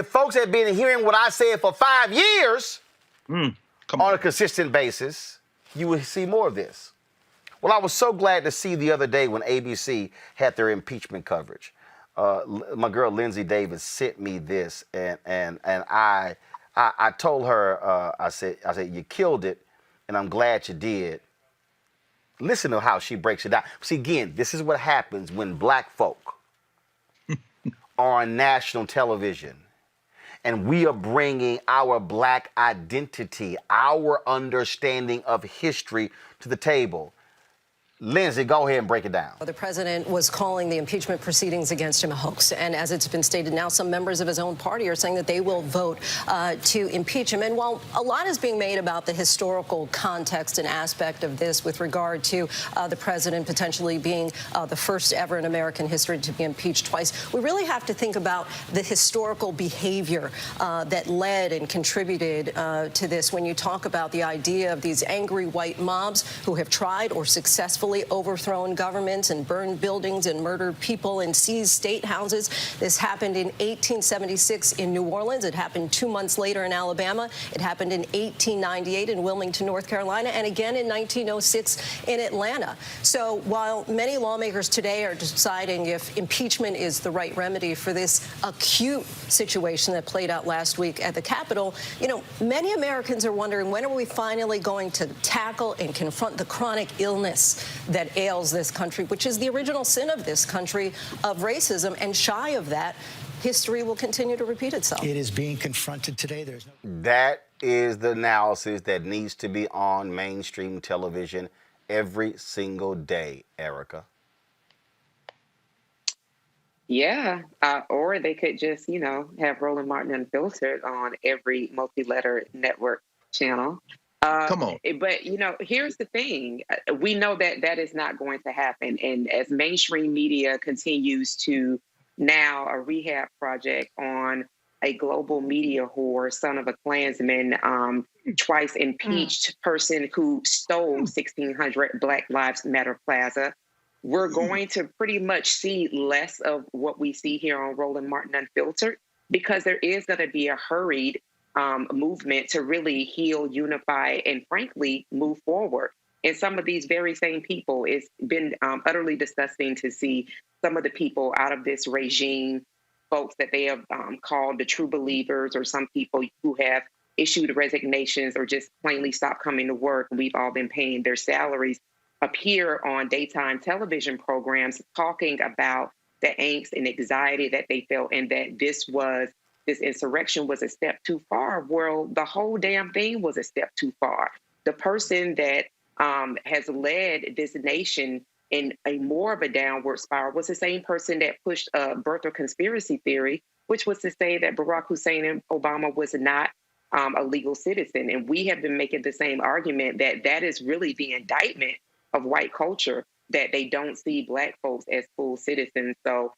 folks had been hearing what I said for 5 years on a consistent basis, you would see more of this. Well, I was so glad to see the other day when ABC had their impeachment coverage. My girl Lindsay Davis sent me this, and I told her, I said, you killed it, and I'm glad you did. Listen to how she breaks it down. See, again, this is what happens when black folk are on national television and we are bringing our black identity, our understanding of history to the table. Lindsay, go ahead and break it down. The president was calling the impeachment proceedings against him a hoax. And as it's been stated now, some members of his own party are saying that they will vote to impeach him. And while a lot is being made about the historical context and aspect of this with regard to the president potentially being the first ever in American history to be impeached twice, we really have to think about the historical behavior that led and contributed to this when you talk about the idea of these angry white mobs who have tried or successfully overthrown governments and burned buildings and murdered people and seized state houses. This happened in 1876 in New Orleans. It happened 2 months later in Alabama. It happened in 1898 in Wilmington, North Carolina, and again in 1906 in Atlanta. So while many lawmakers today are deciding if impeachment is the right remedy for this acute situation that played out last week at the Capitol, you know, many Americans are wondering, when are we finally going to tackle and confront the chronic illness that ails this country, which is the original sin of this country, of racism, and shy of that, history will continue to repeat itself. It is being confronted today. That is the analysis that needs to be on mainstream television every single day, Erica. Yeah, or they could just, you know, have Roland Martin Unfiltered on every multi-letter network channel. Come on. But, you know, here's the thing. We know that that is not going to happen. And as mainstream media continues to now a rehab project on a global media whore, son of a Klansman, twice impeached person who stole 1,600 Black Lives Matter Plaza, we're going to pretty much see less of what we see here on Roland Martin Unfiltered, because there is going to be a hurried movement to really heal, unify, and frankly, move forward. And some of these very same people, it's been utterly disgusting to see some of the people out of this regime, folks that they have called the true believers, or some people who have issued resignations or just plainly stopped coming to work. We've all been paying their salaries, appear on daytime television programs talking about the angst and anxiety that they felt, and that this insurrection was a step too far. Well, the whole damn thing was a step too far. The person that has led this nation in a more of a downward spiral was the same person that pushed a birther conspiracy theory, which was to say that Barack Hussein Obama was not a legal citizen. And we have been making the same argument that that is really the indictment of white culture, that they don't see Black folks as full citizens. So,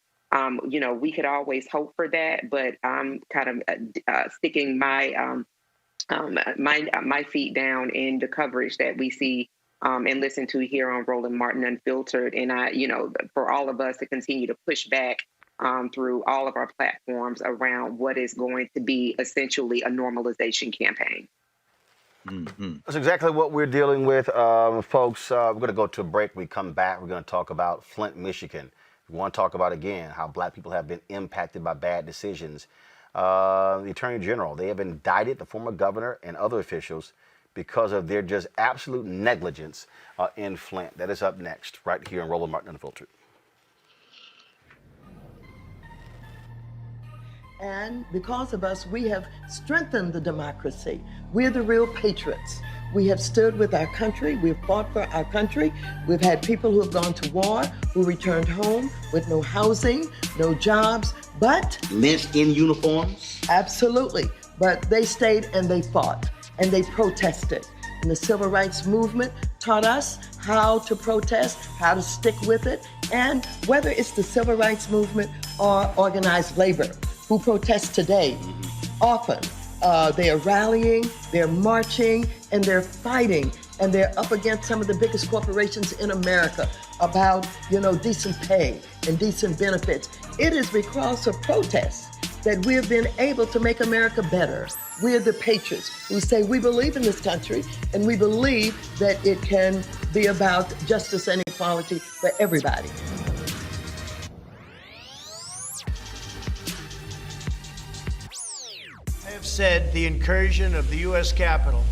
you know, we could always hope for that, but I'm kind of sticking my my feet down in the coverage that we see and listen to here on Roland Martin Unfiltered. And you know, for all of us to continue to push back through all of our platforms around what is going to be essentially a normalization campaign. That's exactly what we're dealing with, folks. We're going to go to a break. When we come back, we're going to talk about Flint, Michigan. We want to talk about, again, how black people have been impacted by bad decisions. The Attorney General, they have indicted the former governor and other officials because of their just absolute negligence in Flint. That is up next, right here on Roland Martin Unfiltered. And because of us, we have strengthened the democracy. We're the real patriots. We have stood with our country. We've fought for our country. We've had people who have gone to war, who returned home with no housing, no jobs, but... lynched in uniforms? Absolutely. But they stayed and they fought and they protested. And the civil rights movement taught us how to protest, how to stick with it, and whether it's the civil rights movement or organized labor who protest today, often they are rallying, they're marching, and they're fighting, and they're up against some of the biggest corporations in America about, decent pay and decent benefits. It is because of protests that we've been able to make America better. We're the patriots who say we believe in this country, and we believe that it can be about justice and equality for everybody. I have said the incursion of the U.S. Capitol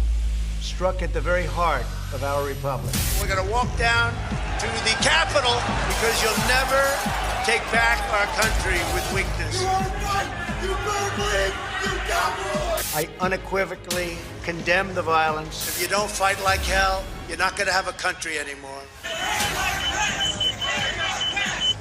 struck at the very heart of our republic. We're going to walk down to the Capitol because you'll never take back our country with weakness. I unequivocally condemn the violence. If you don't fight like hell, you're not going to have a country anymore.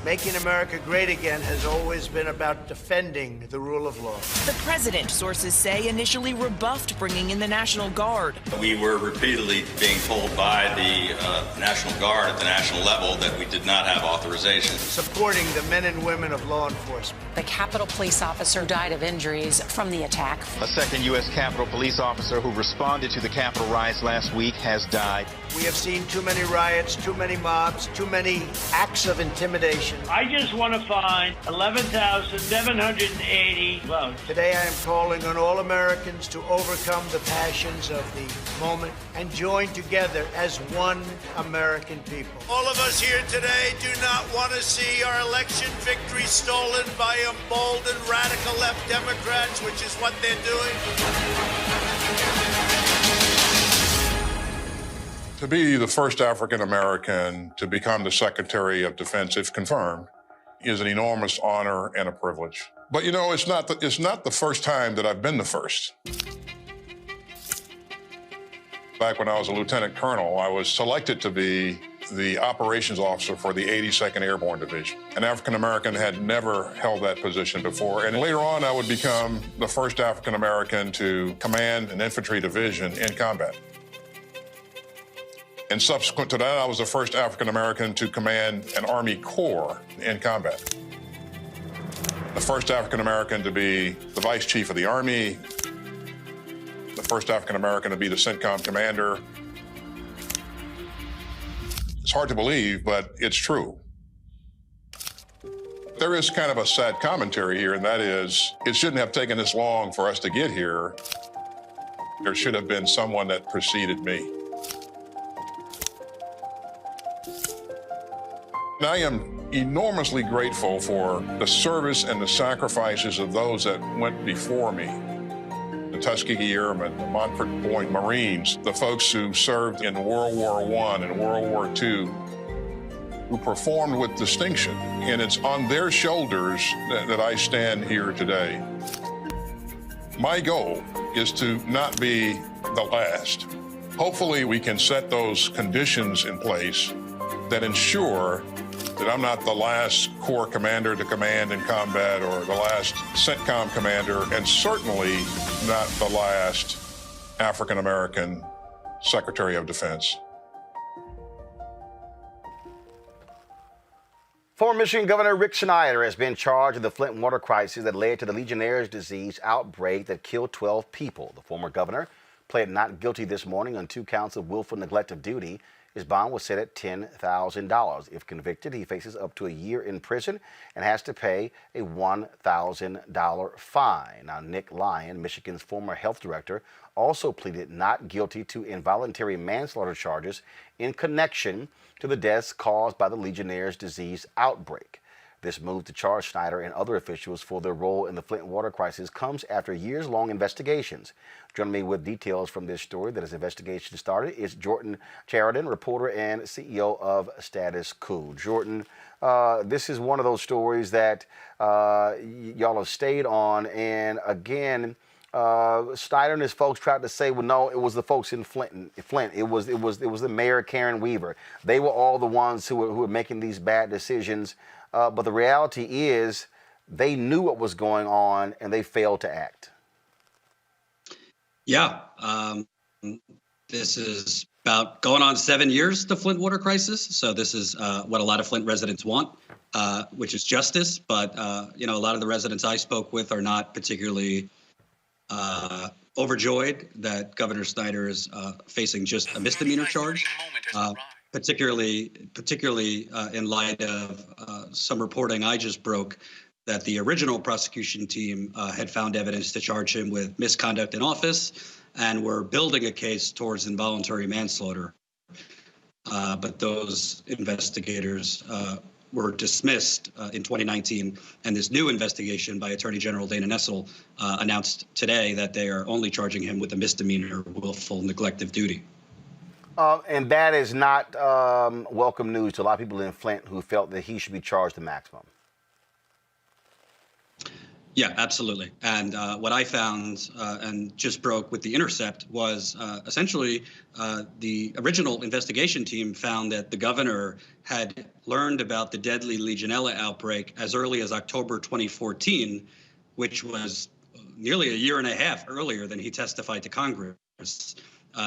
Making America great again has always been about defending the rule of law. The president, sources say, initially rebuffed bringing in the National Guard. We were repeatedly being told by the National Guard at the national level that we did not have authorization. Supporting the men and women of law enforcement. The Capitol police officer died of injuries from the attack. A second U.S. Capitol police officer who responded to the Capitol riots last week has died. We have seen too many riots, too many mobs, too many acts of intimidation. I just want to find 11,780 votes. Today I am calling on all Americans to overcome the passions of the moment and join together as one American people. All of us here today do not want to see our election victory stolen by emboldened radical left Democrats, which is what they're doing. To be the first African American to become the Secretary of Defense, if confirmed, is an enormous honor and a privilege. But it's not the first time that I've been the first. Back when I was a lieutenant colonel, I was selected to be the operations officer for the 82nd Airborne Division. An African American had never held that position before. And later on, I would become the first African American to command an infantry division in combat. And subsequent to that, I was the first African American to command an Army Corps in combat. The first African American to be the Vice Chief of the Army, the first African American to be the CENTCOM commander. It's hard to believe, but it's true. There is kind of a sad commentary here, and that is, it shouldn't have taken this long for us to get here. There should have been someone that preceded me. And I am enormously grateful for the service and the sacrifices of those that went before me. The Tuskegee Airmen, the Montford Point Marines, the folks who served in World War I and World War II, who performed with distinction. And it's on their shoulders that I stand here today. My goal is to not be the last. Hopefully we can set those conditions in place that ensure that I'm not the last Corps commander to command in combat or the last CENTCOM commander, and certainly not the last African American Secretary of Defense. Former Michigan Governor Rick Snyder has been charged in the Flint water crisis that led to the Legionnaire's disease outbreak that killed 12 people. The former governor pled not guilty this morning on 2 counts of willful neglect of duty. His bond was set at $10,000. If convicted, he faces up to a year in prison and has to pay a $1,000 fine. Now, Nick Lyon, Michigan's former health director, also pleaded not guilty to involuntary manslaughter charges in connection to the deaths caused by the Legionnaire's disease outbreak. This move to charge Snyder and other officials for their role in the Flint water crisis comes after years-long investigations. Joining me with details from this story that his investigation started is Jordan Sheridan, reporter and CEO of Status Quo. Jordan, this is one of those stories that y'all have stayed on, and again, Snyder and his folks tried to say, well, no, it was the folks in Flint. It was the mayor, Karen Weaver. They were all the ones who were making these bad decisions. But the reality is they knew what was going on and they failed to act. Yeah. This is about going on 7 years, the Flint water crisis. So this is what a lot of Flint residents want, which is justice. But, a lot of the residents I spoke with are not particularly overjoyed that Governor Snyder is facing just a misdemeanor charge. Particularly in light of some reporting I just broke that the original prosecution team had found evidence to charge him with misconduct in office and were building a case towards involuntary manslaughter. But those investigators were dismissed in 2019, and this new investigation by Attorney General Dana Nessel announced today that they are only charging him with a misdemeanor willful neglect of duty. And that is not welcome news to a lot of people in Flint who felt that he should be charged the maximum. Yeah, absolutely. And what I found and just broke with The Intercept was essentially the original investigation team found that the governor had learned about the deadly Legionella outbreak as early as October 2014, which was nearly a year and a half earlier than he testified to Congress.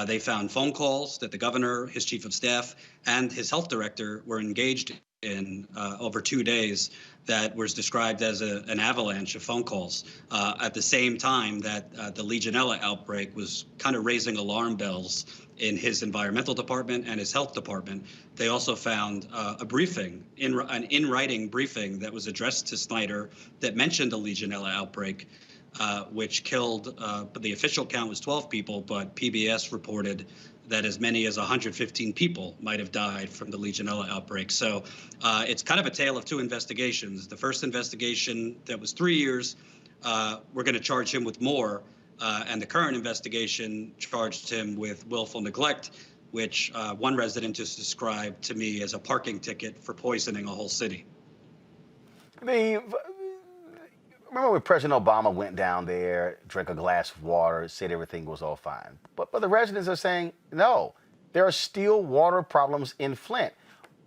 They found phone calls that the governor, his chief of staff, and his health director were engaged in over 2 days that was described as an avalanche of phone calls at the same time that the Legionella outbreak was kind of raising alarm bells in his environmental department and his health department. They also found a briefing, an in-writing briefing that was addressed to Snyder that mentioned the Legionella outbreak, which killed, the official count was 12 people, but PBS reported that as many as 115 people might have died from the Legionella outbreak. So it's kind of a tale of two investigations. The first investigation that was 3 years, we're going to charge him with more. And the current investigation charged him with willful neglect, which one resident just described to me as a parking ticket for poisoning a whole city. Remember when President Obama went down there, drank a glass of water, said everything was all fine. But the residents are saying, no, there are still water problems in Flint.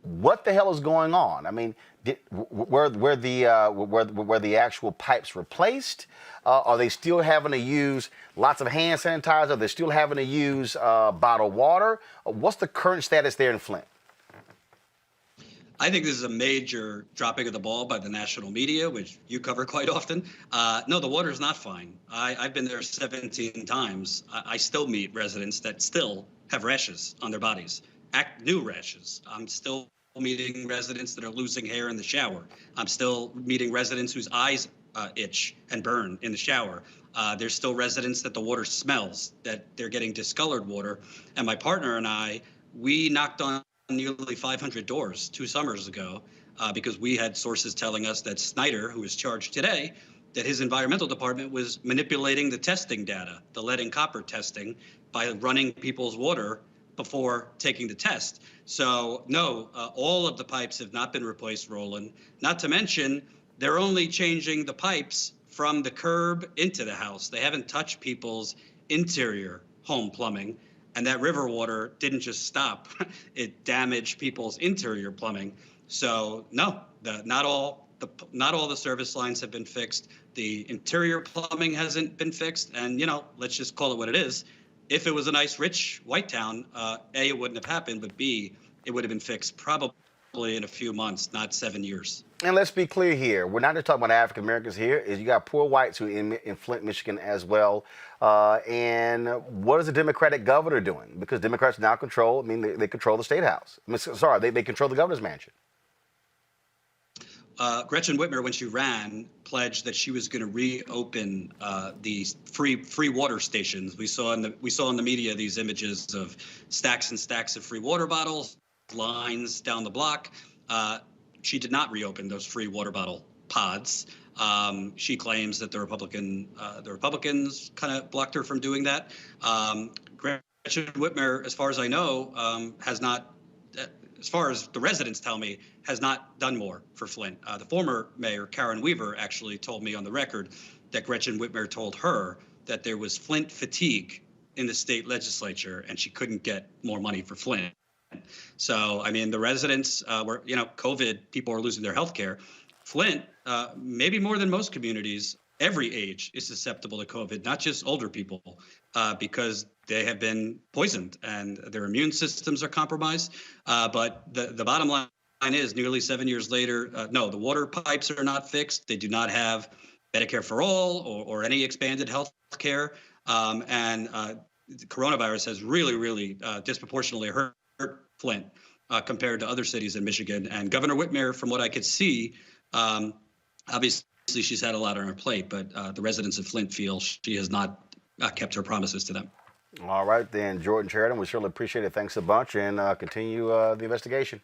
What the hell is going on? I mean, were the actual pipes replaced? Are they still having to use lots of hand sanitizer? Are they still having to use bottled water? What's the current status there in Flint? I think this is a major dropping of the ball by the national media, which you cover quite often. No, the water is not fine. I've been there 17 times. I still meet residents that still have rashes on their bodies, new rashes. I'm still meeting residents that are losing hair in the shower. I'm still meeting residents whose eyes itch and burn in the shower. There's still residents that the water smells, that they're getting discolored water. And my partner and I, we knocked on nearly 500 doors 2 summers ago because we had sources telling us that Snyder, who is charged today, that his environmental department was manipulating the testing data, the lead and copper testing, by running people's water before taking the test. So no, all of the pipes have not been replaced, Roland. Not to mention, they're only changing the pipes from the curb into the house. They haven't touched people's interior home plumbing. And that river water didn't just stop. It damaged people's interior plumbing. So no, not all the service lines have been fixed. The interior plumbing hasn't been fixed. And, let's just call it what it is. If it was a nice, rich, white town, A, it wouldn't have happened. But B, it would have been fixed probably in a few months, not 7 years. And let's be clear here. We're not just talking about African Americans here. Is you got poor whites who in Flint, Michigan as well. And what is the Democratic governor doing? Because Democrats now control, they control the State House. They control the governor's mansion. Gretchen Whitmer, when she ran, pledged that she was going to reopen these free water stations. We saw in the media these images of stacks and stacks of free water bottles, lines down the block. She did not reopen those free water bottle pods. She claims that the Republicans kind of blocked her from doing that. Gretchen Whitmer, as far as I know, has not. As far as the residents tell me, has not done more for Flint. The former mayor, Karen Weaver, actually told me on the record that Gretchen Whitmer told her that there was Flint fatigue in the state legislature and she couldn't get more money for Flint. So, the residents were, COVID, people are losing their health care. Flint, maybe more than most communities, every age is susceptible to COVID, not just older people, because they have been poisoned and their immune systems are compromised. But the bottom line is nearly 7 years later, no, the water pipes are not fixed. They do not have Medicare for all or any expanded health care. And the coronavirus has really disproportionately hurt Flint compared to other cities in Michigan. And Governor Whitmer, from what I could see, obviously she's had a lot on her plate, but the residents of Flint feel she has not kept her promises to them. All right, then, Jordan Sheridan, we surely appreciate it. Thanks a bunch, and continue the investigation.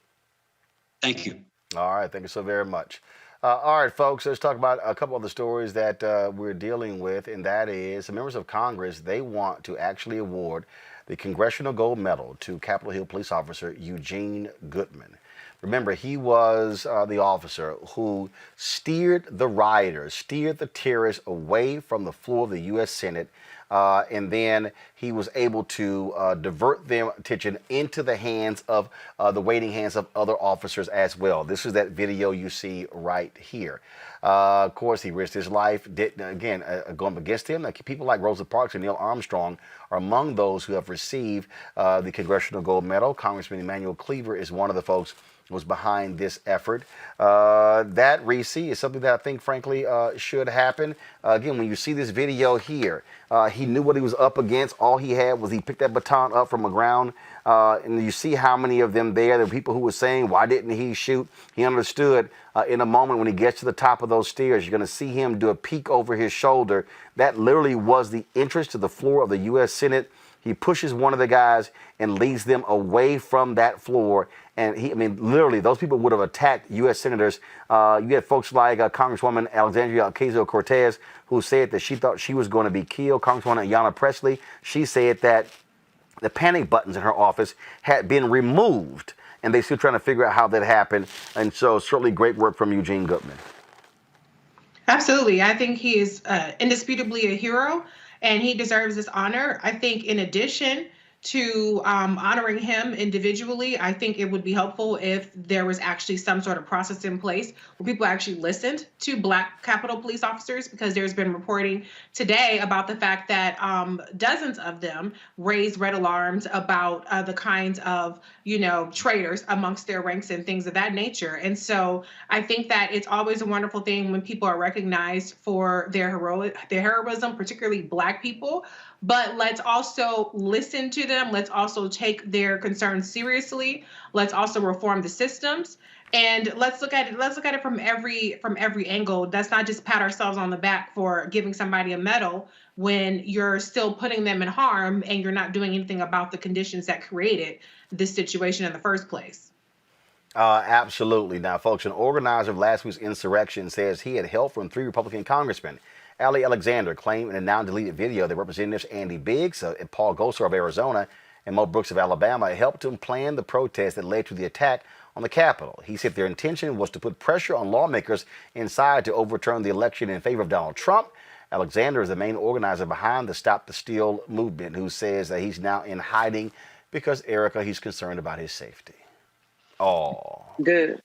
Thank you. All right, thank you so very much. All right, folks, let's talk about a couple of the stories that we're dealing with, and that is the members of Congress, they want to actually award the Congressional Gold Medal to Capitol Hill Police Officer Eugene Goodman. Remember, he was the officer who steered the rioters, steered the terrorists away from the floor of the U.S. Senate, and then he was able to divert their attention into the hands of the waiting hands of other officers as well. This is that video you see right here. Of course, he risked his life, going up against him. Like people like Rosa Parks and Neil Armstrong are among those who have received the Congressional Gold Medal. Congressman Emanuel Cleaver is one of the folks was behind this effort. That, Reese, is something that I think, frankly, should happen. Again, when you see this video here, he knew what he was up against. All he had was he picked that baton up from the ground, and you see how many of them there. There were people who were saying, why didn't he shoot? He understood in a moment when he gets to the top of those stairs, you're going to see him do a peek over his shoulder. That literally was the entrance to the floor of the U.S. Senate. He pushes one of the guys and leads them away from that floor. And literally, those people would have attacked U.S. senators. You had folks like Congresswoman Alexandria Ocasio-Cortez, who said that she thought she was going to be killed. Congresswoman Ayanna Pressley, she said that the panic buttons in her office had been removed, and they're still trying to figure out how that happened. And so certainly great work from Eugene Goodman. Absolutely. I think he is indisputably a hero, and he deserves this honor. I think in addition to honoring him individually, I think it would be helpful if there was actually some sort of process in place where people actually listened to Black Capitol Police officers, because there's been reporting today about the fact that dozens of them raised red alarms about the kinds of, traitors amongst their ranks and things of that nature. And so I think that it's always a wonderful thing when people are recognized for their heroism, particularly Black people. But let's also listen to them. Let's also take their concerns seriously. Let's also reform the systems. And let's look at it from every angle. Let's not just pat ourselves on the back for giving somebody a medal when you're still putting them in harm and you're not doing anything about the conditions that created this situation in the first place. Absolutely. Now, folks, an organizer of last week's insurrection says he had help from 3 Republican congressmen. Ali Alexander claimed in a now-deleted video that Representatives Andy Biggs and Paul Gosar of Arizona and Mo Brooks of Alabama helped him plan the protest that led to the attack on the Capitol. He said their intention was to put pressure on lawmakers inside to overturn the election in favor of Donald Trump. Alexander is the main organizer behind the Stop the Steal movement, who says that he's now in hiding because, Erica, he's concerned about his safety. Oh. Good.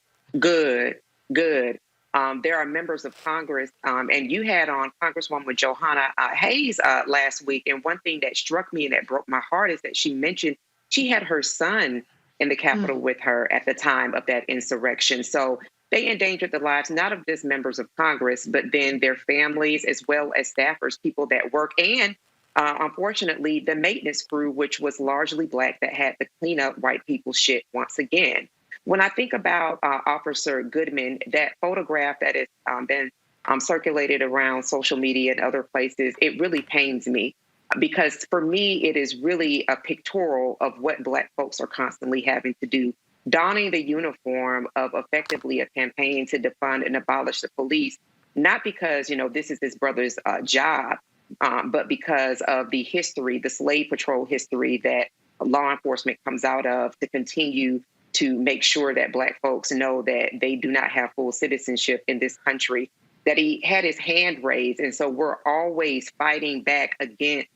There are members of Congress, and you had on Congresswoman Johanna Hayes last week. And one thing that struck me and that broke my heart is that she mentioned she had her son in the Capitol with her at the time of that insurrection. So they endangered the lives not of just members of Congress, but then their families as well as staffers, people that work, and unfortunately, the maintenance crew, which was largely Black, that had to clean up white people's shit once again. When I think about Officer Goodman, that photograph that has been circulated around social media and other places, it really pains me. Because for me, it is really a pictorial of what Black folks are constantly having to do, donning the uniform of effectively a campaign to defund and abolish the police, not because, this is his brother's job, but because of the history, the slave patrol history that law enforcement comes out of to continue to make sure that Black folks know that they do not have full citizenship in this country, that he had his hand raised. And so we're always fighting back against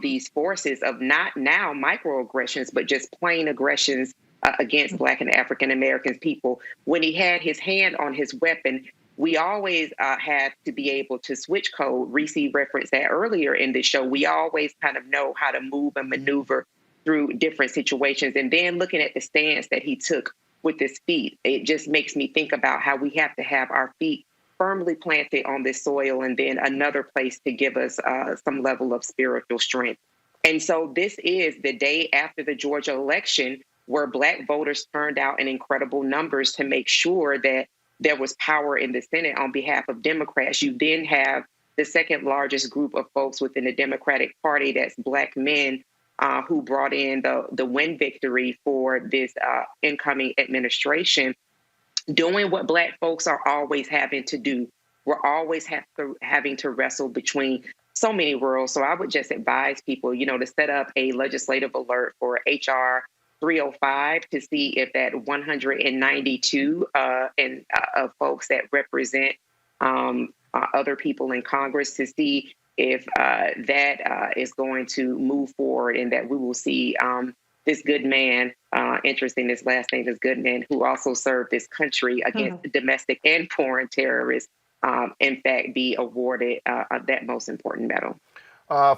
these forces of not now microaggressions, but just plain aggressions against Black and African American people. When he had his hand on his weapon, we always have to be able to switch code. Reese referenced that earlier in the show. We always kind of know how to move and maneuver through different situations. And then looking at the stance that he took with his feet, it just makes me think about how we have to have our feet firmly planted on this soil, and then another place to give us some level of spiritual strength. And so this is the day after the Georgia election where Black voters turned out in incredible numbers to make sure that there was power in the Senate on behalf of Democrats. You then have the second largest group of folks within the Democratic Party, that's Black men who brought in the win victory for this incoming administration, doing what Black folks are always having to do. We're always having to wrestle between so many worlds. So I would just advise people, to set up a legislative alert for HR 305 to see if that 192 of folks that represent other people in Congress, to see if that is going to move forward, and that we will see this good man, interesting, his last name is Goodman, who also served this country against domestic and foreign terrorists, in fact, be awarded that most important medal.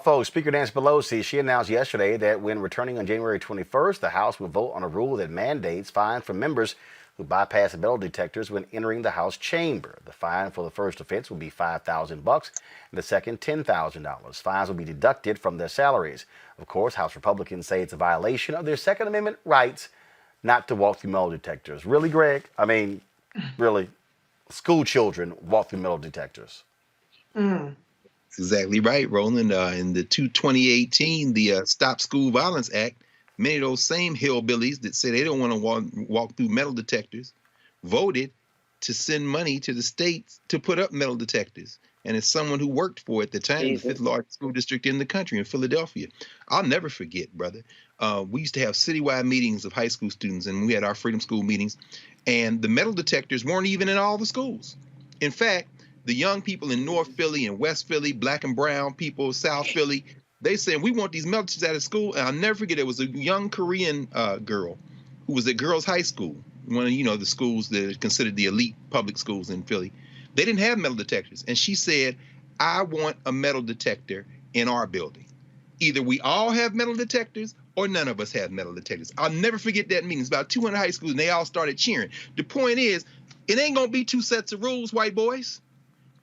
Folks, Speaker Nancy Pelosi, she announced yesterday that when returning on January 21st, the House will vote on a rule that mandates fines for members who bypass metal detectors when entering the House chamber. The fine for the first offense will be $5,000 and the second $10,000. Fines will be deducted from their salaries. Of course, House Republicans say it's a violation of their Second Amendment rights not to walk through metal detectors. Really, Greg? I mean, really? School children walk through metal detectors. That's exactly right, Roland. In the 2018, the Stop School Violence Act, many of those same hillbillies that say they don't want to walk through metal detectors voted to send money to the states to put up metal detectors. And as someone who worked for it at the time, the fifth largest school district in the country, in Philadelphia, I'll never forget, brother. We used to have citywide meetings of high school students, and we had our Freedom School meetings, and the metal detectors weren't even in all the schools. In fact, the young people in North Philly and West Philly, Black and brown people, South Philly, they said, we want these metal detectors out of school. And I'll never forget, it was a young Korean girl who was at Girls High School, one of the schools that are considered the elite public schools in Philly. They didn't have metal detectors. And she said, I want a metal detector in our building. Either we all have metal detectors or none of us have metal detectors. I'll never forget that meeting. It's about 200 high schools, and they all started cheering. The point is, it ain't going to be two sets of rules, white boys.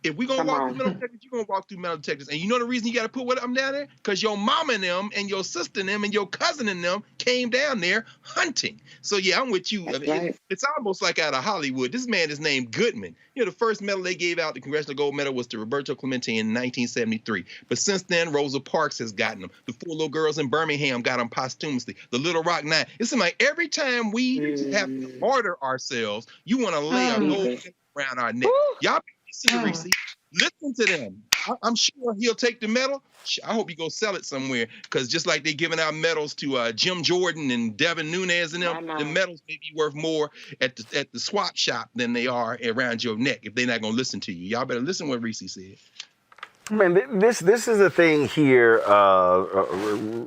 If we're going to walk through metal detectors, you're going to walk through metal detectors. And you know the reason you got to put them down there? Because your mama and them and your sister and them and your cousin and them came down there hunting. So, yeah, I'm with you. It's almost like out of Hollywood. This man is named Goodman. The first medal they gave out, the Congressional Gold Medal, was to Roberto Clemente in 1973. But since then, Rosa Parks has gotten them. The 4 little girls in Birmingham got them posthumously. The Little Rock Nine. It seems like every time we have to order ourselves, you want to lay a gold around our neck. Y'all listen to Reese. Listen to them. I'm sure he'll take the medal. I hope he go sell it somewhere, because just like they're giving out medals to Jim Jordan and Devin Nunes and them, the medals may be worth more at the swap shop than they are around your neck if they're not going to listen to you. Y'all better listen to what Reese said. Man, this is a thing here,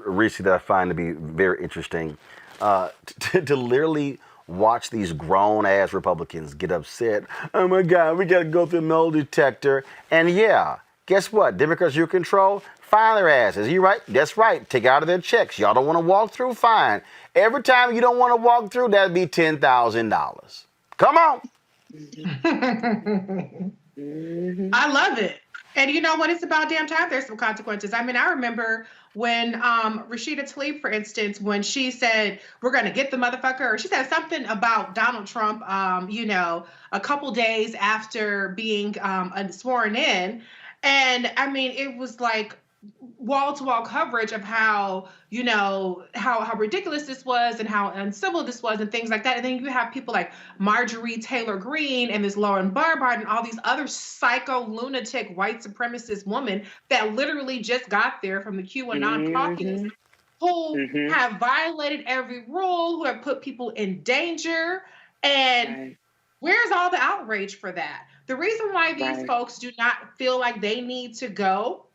Reese, that I find to be very interesting. To literally watch these grown-ass Republicans get upset. Oh, my God, we got to go through a metal detector. And, yeah, guess what? Democrats, you control, fine their asses. You right? That's right. Take out of their checks. Y'all don't want to walk through? Fine. Every time you don't want to walk through, that'd be $10,000. Come on. I love it. And you know what? It's about damn time there's some consequences. I mean, I remember when Rashida Tlaib, for instance, when she said, we're going to get the motherfucker, or she said something about Donald Trump, you know, a couple days after being sworn in. And I mean, it was like wall-to-wall coverage of how, you know, how ridiculous this was and how uncivil this was and things like that. And then you have people like Marjorie Taylor Greene and this Lauren Boebert and all these other psycho lunatic white supremacist women that literally just got there from the QAnon caucus, who have violated every rule, who have put people in danger. And where's all the outrage for that? The reason why these folks do not feel like they need to go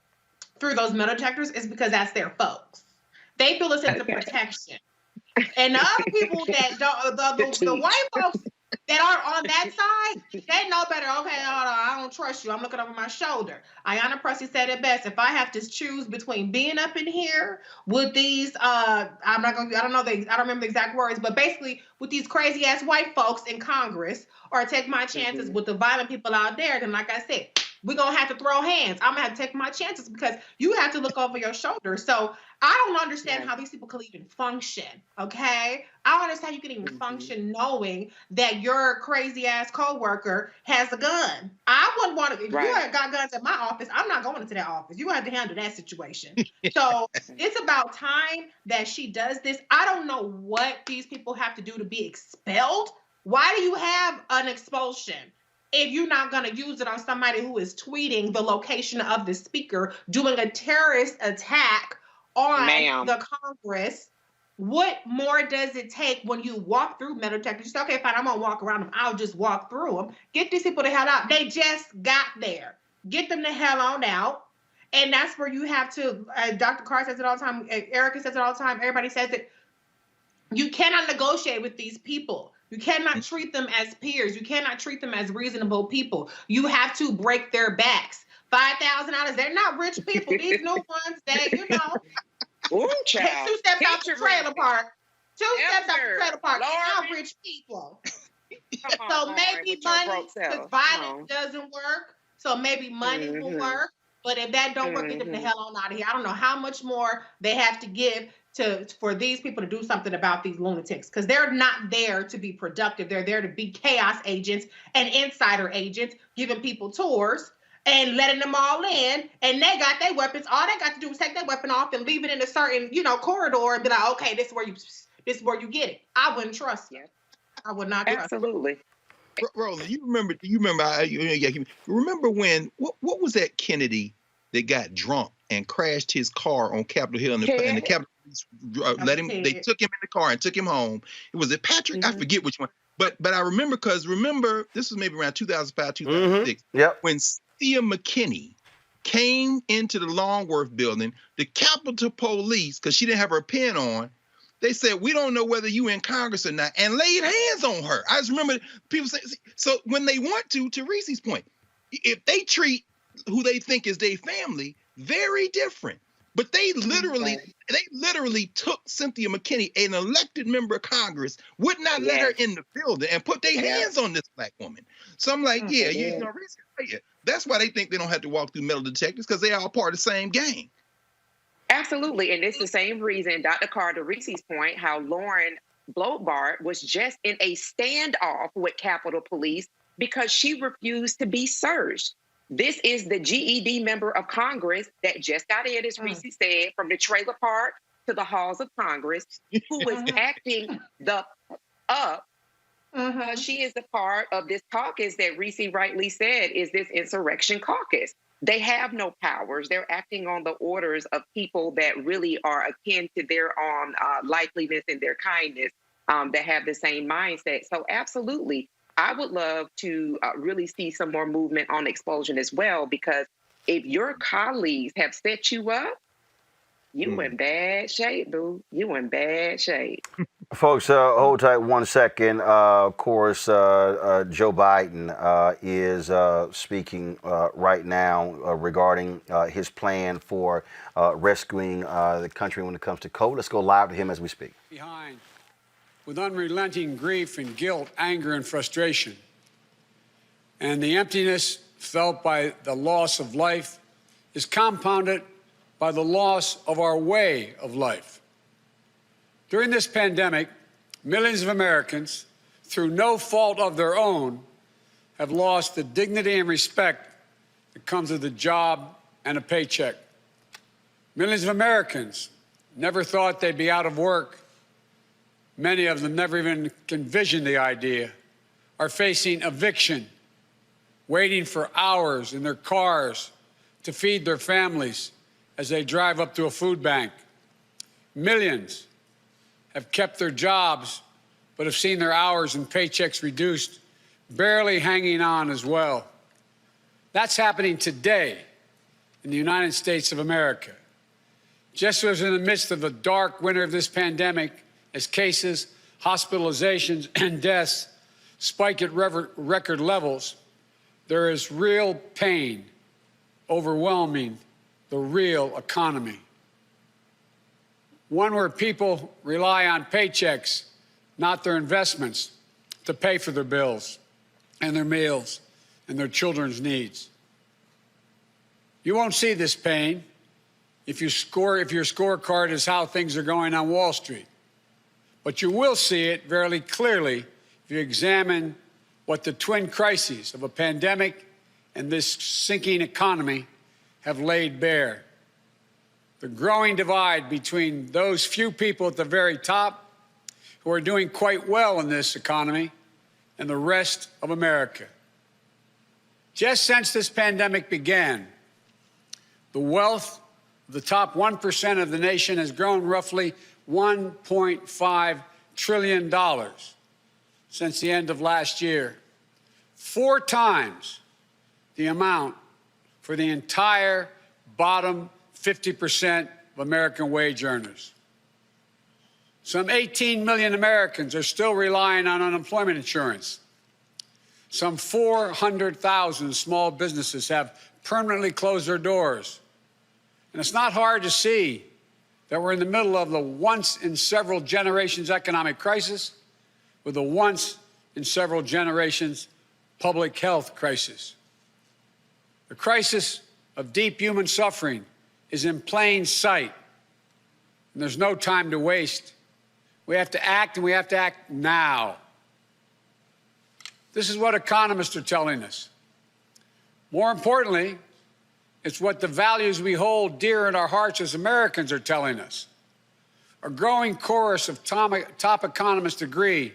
through those metal detectors is because that's their folks. They feel a sense of protection. And the other people that don't, the white folks that are on that side, they know better. Okay, I don't trust you. I'm looking over my shoulder. Ayanna Pressley said it best. If I have to choose between being up in here with these, I don't remember the exact words, but basically with these crazy ass white folks in Congress, or take my chances with the violent people out there, then like I said, we're going to have to throw hands. I'm going to have to take my chances because you have to look over your shoulder. So I don't understand how these people can even function, okay? I don't understand how you can even function knowing that your crazy-ass coworker has a gun. I wouldn't want to, if you had got guns at my office, I'm not going into that office. You have to handle that situation. So it's about time that she does this. I don't know what these people have to do to be expelled. Why do you have an expulsion if you're not going to use it on somebody who is tweeting the location of the speaker, doing a terrorist attack on the Congress? What more does it take when you walk through metal detectors? You say, okay, fine, I'm going to walk around them. I'll just walk through them. Get these people the hell out. They just got there. Get them the hell on out. And that's where you have to, Dr. Carr says it all the time, Erica says it all the time, everybody says it. You cannot negotiate with these people. You cannot treat them as peers. You cannot treat them as reasonable people. You have to break their backs. $5,000. They're not rich people. These new ones that, you know, Ooh, child. 2 steps out the trailer park. 2 steps out the trailer park. They're not rich people. So maybe money, because violence doesn't work. So maybe money will work. But if that don't work, get them the hell on out of here. I don't know how much more they have to give for these people to do something about these lunatics, because they're not there to be productive. They're there to be chaos agents and insider agents, giving people tours and letting them all in. And they got their weapons. All they got to do is take their weapon off and leave it in a certain, you know, corridor and be like, okay, this is where you get it. I wouldn't trust you. I would not trust. Absolutely. Roland, you remember when, what was that Kennedy that got drunk and crashed his car on Capitol Hill, and the Capitol Police they took him in the car and took him home. Was it Patrick? I forget which one. But I remember, this was maybe around 2005, 2006, when Cynthia McKinney came into the Longworth building, the Capitol Police, because she didn't have her pen on, they said, we don't know whether you in Congress or not, and laid hands on her. I just remember people saying, so when they want to Reese's point, if they treat who they think is their family very different. But they literally took Cynthia McKinney, an elected member of Congress, would not let her in the building and put their hands on this black woman. So I'm like, that's why they think they don't have to walk through metal detectors, because they are all part of the same gang. Absolutely. And it's the same reason, Dr. Carr, to Reese's point, how Lauren Boebert was just in a standoff with Capitol Police because she refused to be searched. This is the GED member of Congress that just got in, as Reese said, from the trailer park to the halls of Congress, who was acting up. She is a part of this caucus that Reese rightly said is this insurrection caucus. They have no powers. They're acting on the orders of people that really are akin to their own likeliness and their kindness, that have the same mindset. So absolutely, I would love to really see some more movement on expulsion as well, because if your colleagues have set you up, you in bad shape, boo. You in bad shape. Folks, hold tight 1 second. Of course, Joe Biden is speaking right now regarding his plan for rescuing the country when it comes to COVID. Let's go live to him as we speak. Behind, with unrelenting grief and guilt, anger and frustration, and the emptiness felt by the loss of life is compounded by the loss of our way of life. During this pandemic, millions of Americans, through no fault of their own, have lost the dignity and respect that comes with a job and a paycheck. Millions of Americans never thought they'd be out of work. Many of them never even envisioned the idea, are facing eviction, waiting for hours in their cars to feed their families as they drive up to a food bank. Millions have kept their jobs but have seen their hours and paychecks reduced, barely hanging on as well. That's happening today in the United States of America. Just as in the midst of the dark winter of this pandemic, as cases, hospitalizations, and deaths spike at record levels, there is real pain overwhelming the real economy. One where people rely on paychecks, not their investments, to pay for their bills and their meals and their children's needs. You won't see this pain if your scorecard is how things are going on Wall Street. But you will see it very clearly if you examine what the twin crises of a pandemic and this sinking economy have laid bare. The growing divide between those few people at the very top who are doing quite well in this economy and the rest of America. Just since this pandemic began, the wealth of the top 1% of the nation has grown roughly $1.5 trillion since the end of last year, 4 times the amount for the entire bottom 50% of American wage earners. Some 18 million Americans are still relying on unemployment insurance. Some 400,000 small businesses have permanently closed their doors. And it's not hard to see that we're in the middle of the once-in-several-generations economic crisis with a once-in-several-generations public health crisis. The crisis of deep human suffering is in plain sight, and there's no time to waste. We have to act, and we have to act now. This is what economists are telling us. More importantly, it's what the values we hold dear in our hearts as Americans are telling us. A growing chorus of top economists agree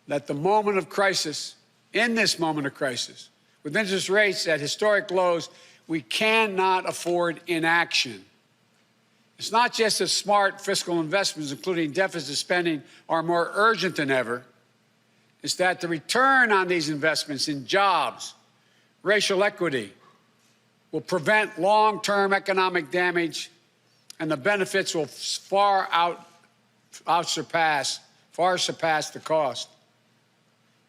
that the moment of crisis, in this moment of crisis, with interest rates at historic lows, we cannot afford inaction. It's not just that smart fiscal investments, including deficit spending, are more urgent than ever. It's that the return on these investments in jobs, racial equity, will prevent long-term economic damage, and the benefits will far surpass the cost.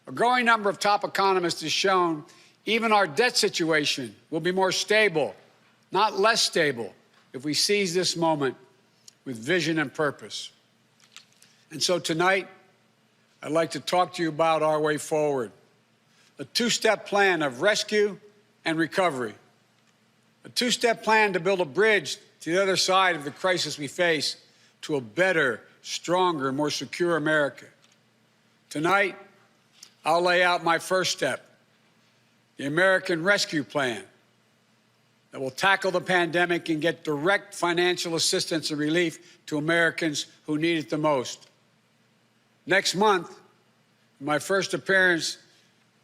A growing number of top economists has shown even our debt situation will be more stable, not less stable, if we seize this moment with vision and purpose. And so tonight, I'd like to talk to you about our way forward. A 2-step plan of rescue and recovery. A 2-step plan to build a bridge to the other side of the crisis we face to a better, stronger, more secure America. Tonight, I'll lay out my first step, the American Rescue Plan, that will tackle the pandemic and get direct financial assistance and relief to Americans who need it the most. Next month, in my first appearance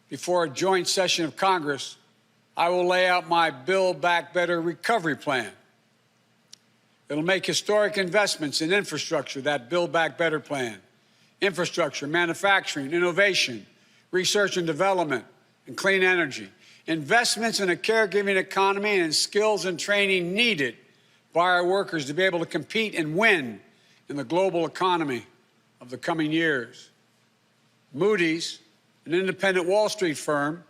before a joint session of Congress, I will lay out my Build Back Better recovery plan. It'll make historic investments in infrastructure, that Build Back Better plan. Infrastructure, manufacturing, innovation, research and development, and clean energy. Investments in a caregiving economy and in skills and training needed by our workers to be able to compete and win in the global economy. of the coming years. Moody's, an independent Wall Street firm,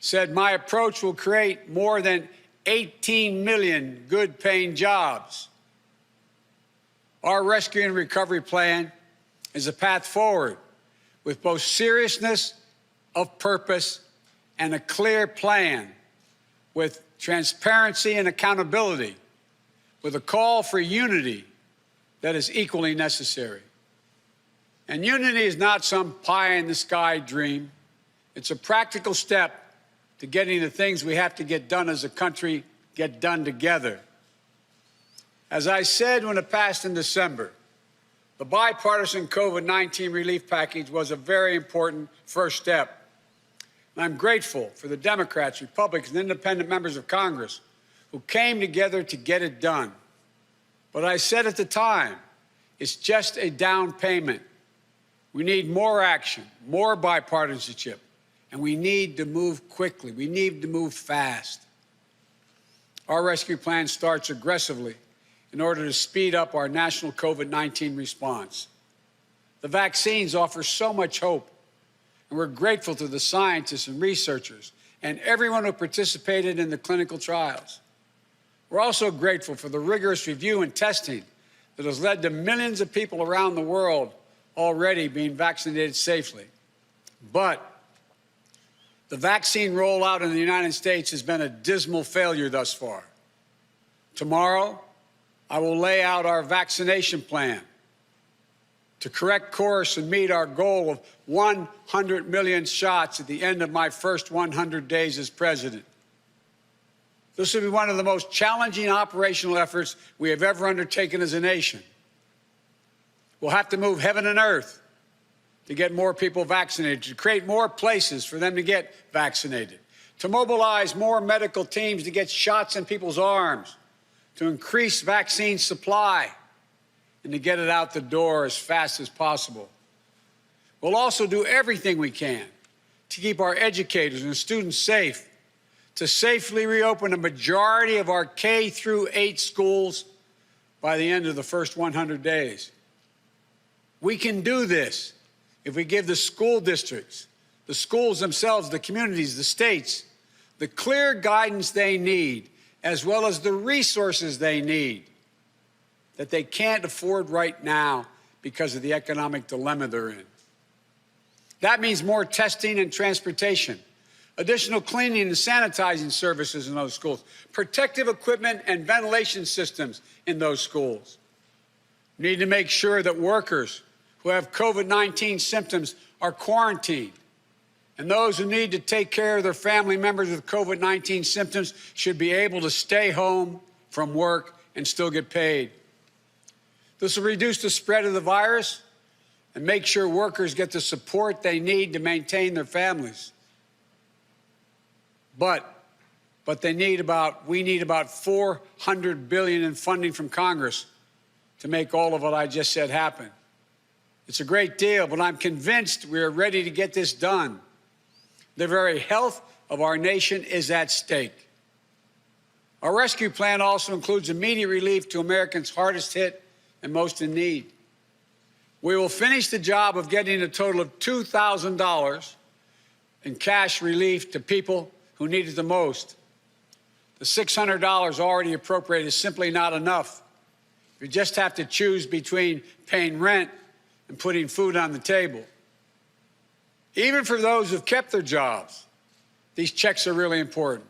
said my approach will create more than 18 million good-paying jobs. Our rescue and recovery plan is a path forward with both seriousness of purpose and a clear plan with transparency and accountability, with a call for unity that is equally necessary. And unity is not some pie-in-the-sky dream. It's a practical step to getting the things we have to get done as a country get done together. As I said when it passed in December, the bipartisan COVID-19 relief package was a very important first step. And I'm grateful for the Democrats, Republicans, and independent members of Congress who came together to get it done. But I said at the time, it's just a down payment. We need more action, more bipartisanship, and we need to move quickly. We need to move fast. Our rescue plan starts aggressively in order to speed up our national COVID-19 response. The vaccines offer so much hope, and we're grateful to the scientists and researchers and everyone who participated in the clinical trials. We're also grateful for the rigorous review and testing that has led to millions of people around the world already being vaccinated safely. But the vaccine rollout in the United States has been a dismal failure thus far. Tomorrow, I will lay out our vaccination plan to correct course and meet our goal of 100 million shots at the end of my first 100 days as president. This will be one of the most challenging operational efforts we have ever undertaken as a nation. We'll have to move heaven and earth to get more people vaccinated, to create more places for them to get vaccinated, to mobilize more medical teams to get shots in people's arms, to increase vaccine supply, and to get it out the door as fast as possible. We'll also do everything we can to keep our educators and students safe, to safely reopen a majority of our K-8 schools by the end of the first 100 days. We can do this if we give the school districts, the schools themselves, the communities, the states, the clear guidance they need, as well as the resources they need that they can't afford right now because of the economic dilemma they're in. That means more testing and transportation, additional cleaning and sanitizing services in those schools, protective equipment and ventilation systems in those schools. We need to make sure that workers who have COVID-19 symptoms are quarantined, and those who need to take care of their family members with COVID-19 symptoms should be able to stay home from work and still get paid. This will reduce the spread of the virus and make sure workers get the support they need to maintain their families. But we need about $400 billion in funding from Congress to make all of what I just said happen. It's a great deal, but I'm convinced we are ready to get this done. The very health of our nation is at stake. Our rescue plan also includes immediate relief to Americans hardest hit and most in need. We will finish the job of getting a total of $2,000 in cash relief to people who need it the most. The $600 already appropriated is simply not enough. You just have to choose between paying rent and putting food on the table. Even for those who've kept their jobs, these checks are really important.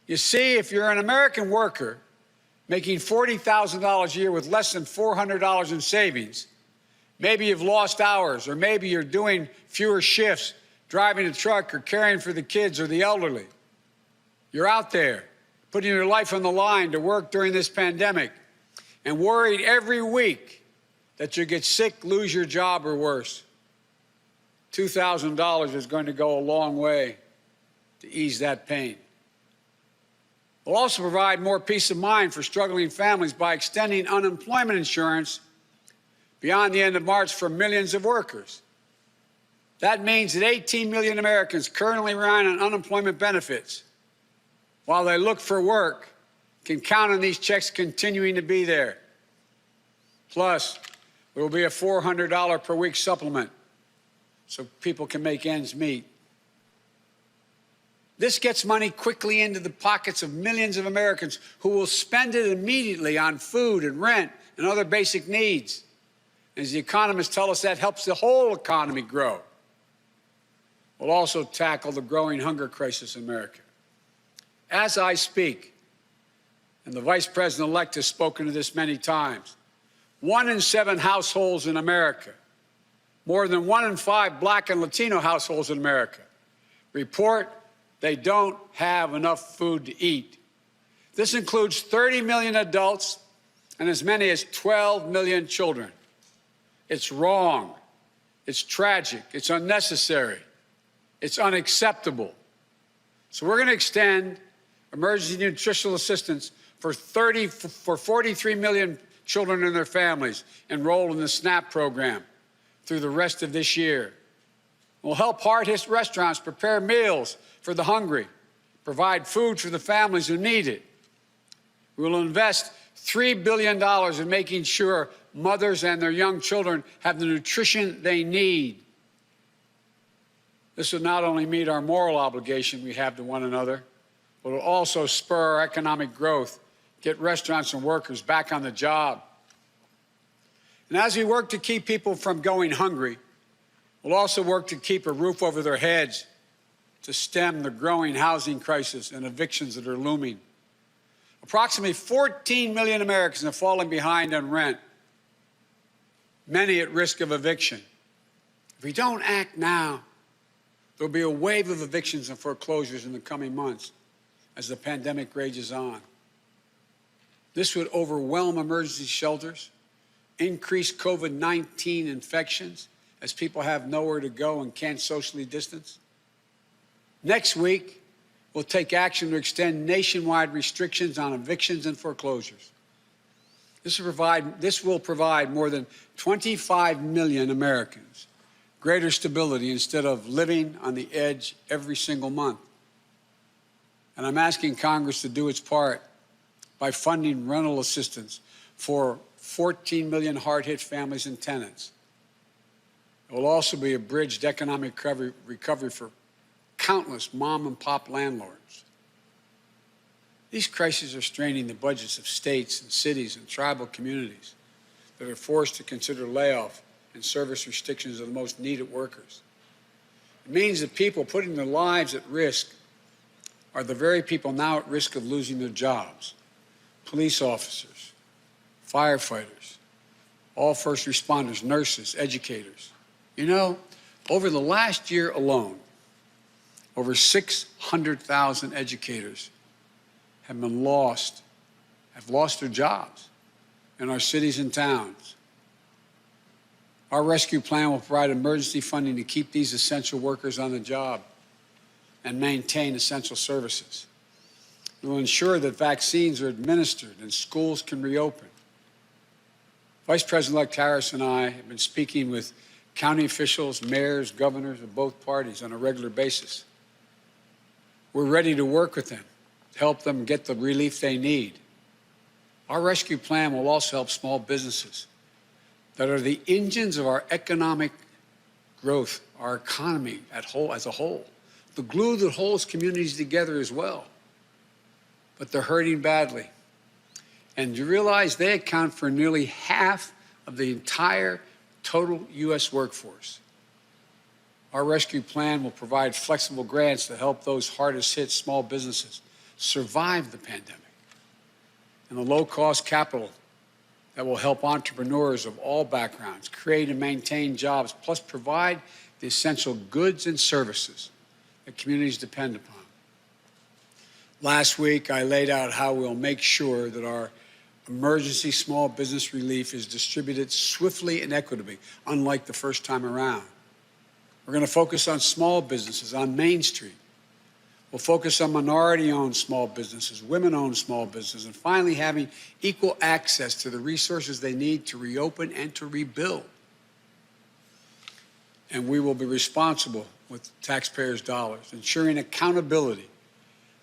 You see, if you're an American worker making $40,000 a year with less than $400 in savings, maybe you've lost hours, or maybe you're doing fewer shifts, driving a truck or caring for the kids or the elderly. You're out there putting your life on the line to work during this pandemic and worried every week that you get sick, lose your job, or worse. $2,000 is going to go a long way to ease that pain. We'll also provide more peace of mind for struggling families by extending unemployment insurance beyond the end of March for millions of workers. That means that 18 million Americans currently relying on unemployment benefits while they look for work can count on these checks continuing to be there. Plus, There will be a $400 per week supplement so people can make ends meet. This gets money quickly into the pockets of millions of Americans who will spend it immediately on food and rent and other basic needs. As the economists tell us, that helps the whole economy grow. We'll also tackle the growing hunger crisis in America. As I speak, and the Vice President-elect has spoken to this many times, 1 in 7 households in America, more than 1 in 5 Black and Latino households in America, report they don't have enough food to eat. This includes 30 million adults and as many as 12 million children. It's wrong. It's tragic. It's unnecessary. It's unacceptable. So we're going to extend emergency nutritional assistance for 43 million children and their families enrolled in the SNAP program through the rest of this year. We'll help hard-hit restaurants prepare meals for the hungry, provide food for the families who need it. We will invest $3 billion in making sure mothers and their young children have the nutrition they need. This will not only meet our moral obligation we have to one another, but it will also spur our economic growth, get restaurants and workers back on the job. And as we work to keep people from going hungry, we'll also work to keep a roof over their heads, to stem the growing housing crisis and evictions that are looming. Approximately 14 million Americans are falling behind on rent, many at risk of eviction. If we don't act now, there'll be a wave of evictions and foreclosures in the coming months as the pandemic rages on. This would overwhelm emergency shelters, increase COVID-19 infections as people have nowhere to go and can't socially distance. Next week, we'll take action to extend nationwide restrictions on evictions and foreclosures. This will provide more than 25 million Americans greater stability instead of living on the edge every single month. And I'm asking Congress to do its part by funding rental assistance for 14 million hard-hit families and tenants. It will also be a bridged economic recovery for countless mom-and-pop landlords. These crises are straining the budgets of states and cities and tribal communities that are forced to consider layoff and service restrictions of the most needed workers. It means that people putting their lives at risk are the very people now at risk of losing their jobs. Police officers, firefighters, all first responders, nurses, educators. You know, over the last year alone, over 600,000 educators have lost their jobs in our cities and towns. Our rescue plan will provide emergency funding to keep these essential workers on the job and maintain essential services. It will ensure that vaccines are administered and schools can reopen. Vice President-elect Harris and I have been speaking with county officials, mayors, governors of both parties on a regular basis. We're ready to work with them, to help them get the relief they need. Our rescue plan will also help small businesses that are the engines of our economic growth, our economy as a whole, the glue that holds communities together as well. But they're hurting badly. And you realize they account for nearly half of the entire total U.S. workforce. Our rescue plan will provide flexible grants to help those hardest hit small businesses survive the pandemic, and the low-cost capital that will help entrepreneurs of all backgrounds create and maintain jobs, plus provide the essential goods and services that communities depend upon. Last week, I laid out how we'll make sure that our emergency small business relief is distributed swiftly and equitably, unlike the first time around. We're going to focus on small businesses on Main Street. We'll focus on minority-owned small businesses, women-owned small businesses, and finally having equal access to the resources they need to reopen and to rebuild. And we will be responsible with taxpayers' dollars, ensuring accountability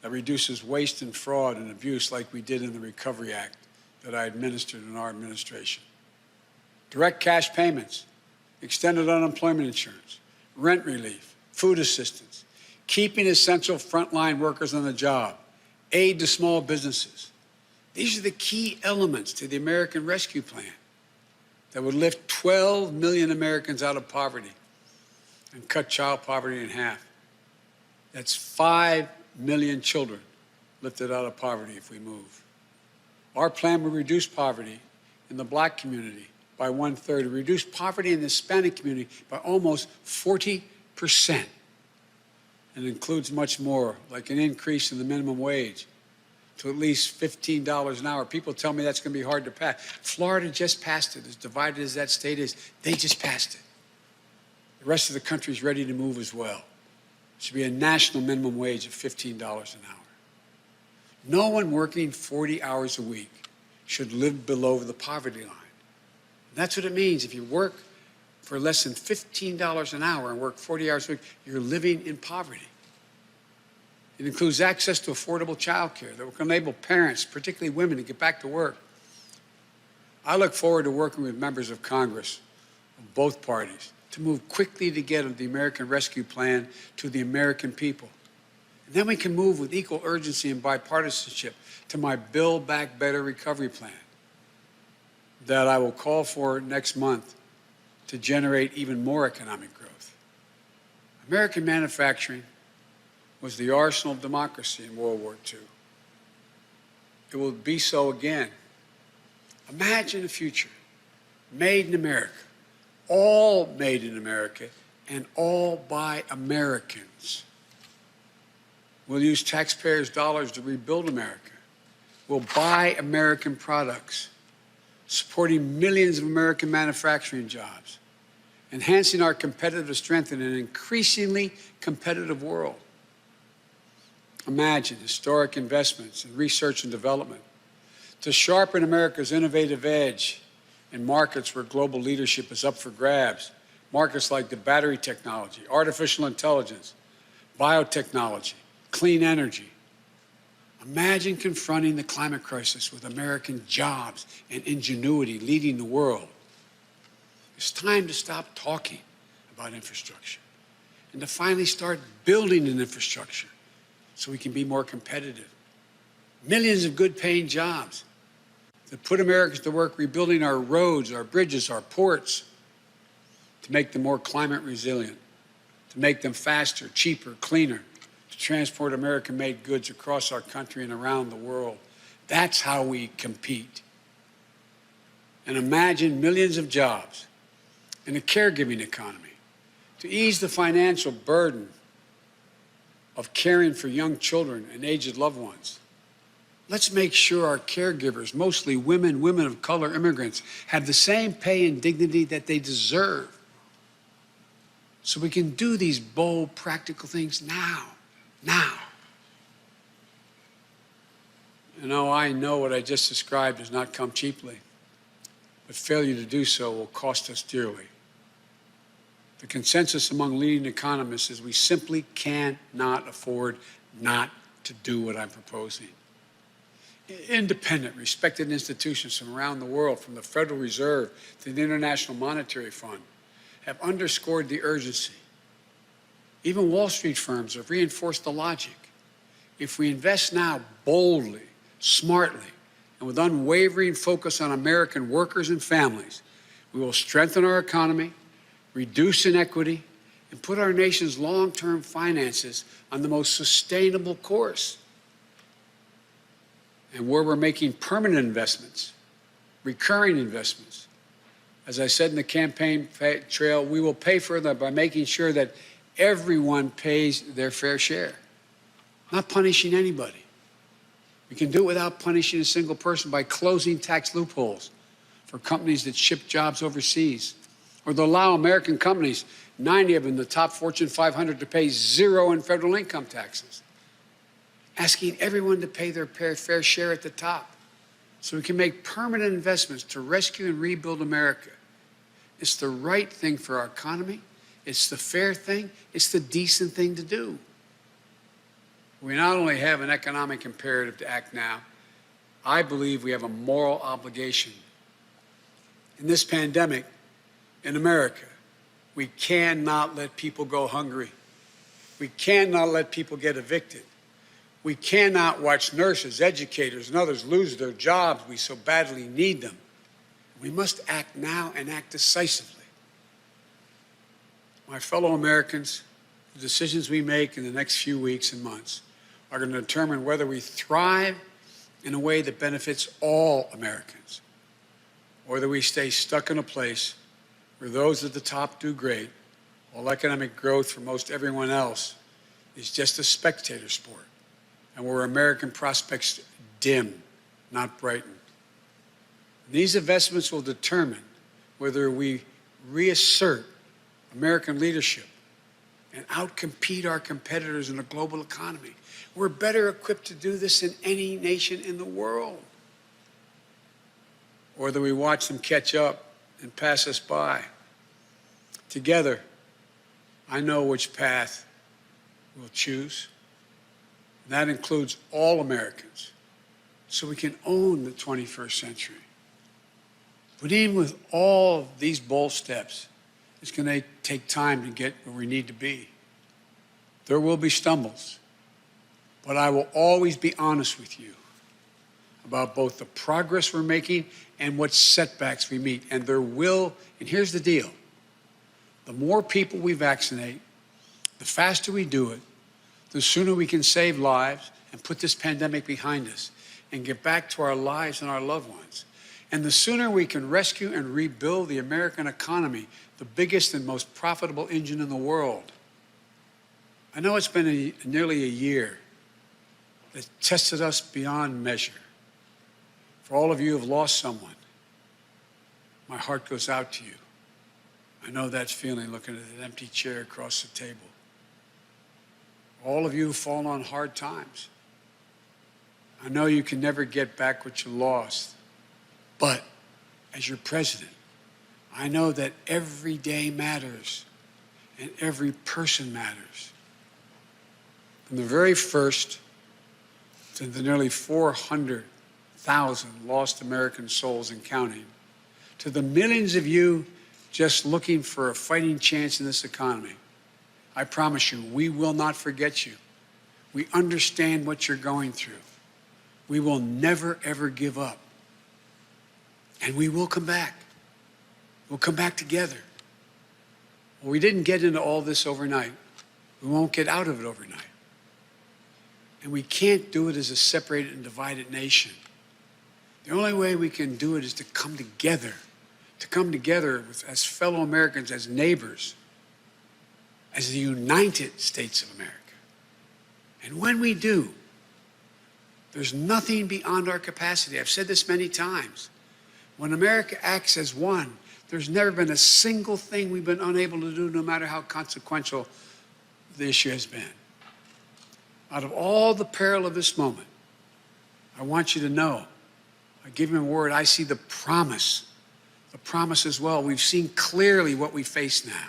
that reduces waste and fraud and abuse like we did in the Recovery Act that I administered in our administration. direct cash payments, extended unemployment insurance, rent relief, food assistance, keeping essential frontline workers on the job, aid to small businesses. These are the key elements to the American Rescue Plan that would lift 12 million Americans out of poverty and cut child poverty in half. That's 5 million children lifted out of poverty if we move. Our plan will reduce poverty in the Black community by 1/3, reduce poverty in the Hispanic community by almost 40%. And it includes much more, like an increase in the minimum wage to at least $15 an hour. People tell me that's going to be hard to pass. Florida just passed it. As divided as that state is, they just passed it. The rest of the country is ready to move as well. It should be a national minimum wage of $15 an hour. No one working 40 hours a week should live below the poverty line. That's what it means. If you work for less than $15 an hour and work 40 hours a week, you're living in poverty. It includes access to affordable child care that will enable parents, particularly women, to get back to work. I look forward to working with members of Congress of both parties to move quickly to get the American Rescue Plan to the American people. And then we can move with equal urgency and bipartisanship to my Build Back Better recovery plan that I will call for next month to generate even more economic growth. American manufacturing was the arsenal of democracy in World War II. It will be so again. Imagine a future made in America, all made in America, and all by Americans. We'll use taxpayers' dollars to rebuild America. We'll buy American products, supporting millions of American manufacturing jobs, enhancing our competitive strength in an increasingly competitive world. Imagine historic investments in research and development to sharpen America's innovative edge in markets where global leadership is up for grabs. Markets like the battery technology, artificial intelligence, biotechnology, clean energy. Imagine confronting the climate crisis with American jobs and ingenuity leading the world. It's time to stop talking about infrastructure and to finally start building an infrastructure so we can be more competitive. Millions of good-paying jobs that put Americans to work rebuilding our roads, our bridges, our ports, to make them more climate resilient, to make them faster, cheaper, cleaner, to transport American-made goods across our country and around the world. That's how we compete. And imagine millions of jobs in a caregiving economy to ease the financial burden of caring for young children and aged loved ones. Let's make sure our caregivers, mostly women, women of color, immigrants, have the same pay and dignity that they deserve. So we can do these bold, practical things now. You know, I know what I just described does not come cheaply, but failure to do so will cost us dearly. The consensus among leading economists is we simply cannot afford not to do what I'm proposing. Independent, respected institutions from around the world, from the Federal Reserve to the International Monetary Fund, have underscored the urgency. Even Wall Street firms have reinforced the logic. If we invest now boldly, smartly, and with unwavering focus on American workers and families, we will strengthen our economy, reduce inequity, and put our nation's long-term finances on the most sustainable course. And where we're making permanent investments, recurring investments, as I said in the campaign trail, we will pay for them by making sure that everyone pays their fair share, not punishing anybody. We can do it without punishing a single person by closing tax loopholes for companies that ship jobs overseas, or to allow American companies, 90 of them, the top Fortune 500, to pay zero in federal income taxes. Asking everyone to pay their fair share at the top so we can make permanent investments to rescue and rebuild America. It's the right thing for our economy. It's the fair thing. It's the decent thing to do. We not only have an economic imperative to act now, I believe we have a moral obligation in this pandemic in America. We cannot let people go hungry. We cannot let people get evicted. We cannot watch nurses, educators, and others lose their jobs. We so badly need them. We must act now and act decisively. My fellow Americans, the decisions we make in the next few weeks and months are going to determine whether we thrive in a way that benefits all Americans, or whether we stay stuck in a place where those at the top do great, while economic growth for most everyone else is just a spectator sport, and where American prospects dim, not brighten. These investments will determine whether we reassert American leadership and outcompete our competitors in the global economy. We're better equipped to do this than any nation in the world. Or whether we watch them catch up and pass us by. Together, I know which path we'll choose. And that includes all Americans, so we can own the 21st century. But even with all of these bold steps, it's going to take time to get where we need to be. There will be stumbles, but I will always be honest with you about both the progress we're making and what setbacks we meet. And there will, and here's the deal, the more people we vaccinate, the faster we do it, the sooner we can save lives and put this pandemic behind us and get back to our lives and our loved ones. And the sooner we can rescue and rebuild the American economy, the biggest and most profitable engine in the world. I know it's been nearly a year that tested us beyond measure. For all of you who have lost someone, my heart goes out to you. I know that feeling looking at an empty chair across the table. All of you who fall on hard times, I know you can never get back what you lost. But as your president, I know that every day matters and every person matters. From the very first to the nearly 400,000 lost American souls and counting, to the millions of you just looking for a fighting chance in this economy, I promise you, we will not forget you. We understand what you're going through. We will never, ever give up. And we will come back. We'll come back together. Well, we didn't get into all this overnight. We won't get out of it overnight. And we can't do it as a separated and divided nation. The only way we can do it is to come together as fellow Americans, as neighbors, as the United States of America. And when we do, there's nothing beyond our capacity. I've said this many times. When America acts as one, there's never been a single thing we've been unable to do, no matter how consequential the issue has been. Out of all the peril of this moment, I want you to know, I give him a word, I see the promise as well. We've seen clearly what we face now.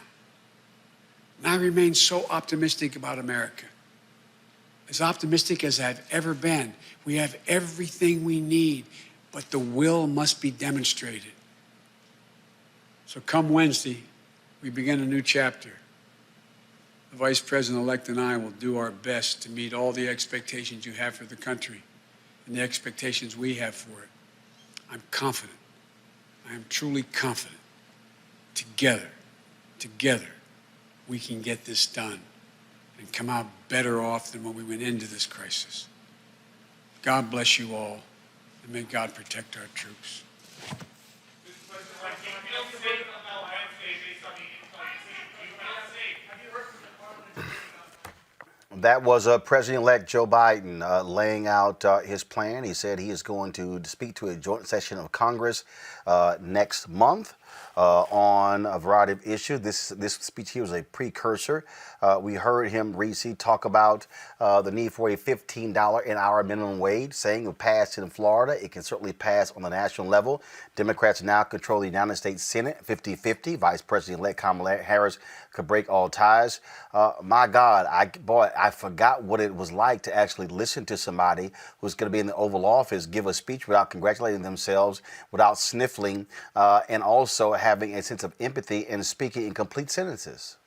And I remain so optimistic about America. As optimistic as I've ever been. We have everything we need, but the will must be demonstrated. So come Wednesday, we begin a new chapter. The Vice President-elect and I will do our best to meet all the expectations you have for the country and the expectations we have for it. I'm confident. I am truly confident. Together, we can get this done and come out better off than when we went into this crisis. God bless you all, and may God protect our troops. That was President-elect Joe Biden laying out his plan. He said he is going to speak to a joint session of Congress next month. on a variety of issues. This speech here was a precursor. We heard him recently talk about the need for a $15 an hour minimum wage, saying it will pass in Florida. It can certainly pass on the national level. Democrats now control the United States Senate 50-50. Vice President-elect Kamala Harris could break all ties. My God, I forgot what it was like to actually listen to somebody who's going to be in the Oval Office give a speech without congratulating themselves, without sniffling, and also having a sense of empathy and speaking in complete sentences.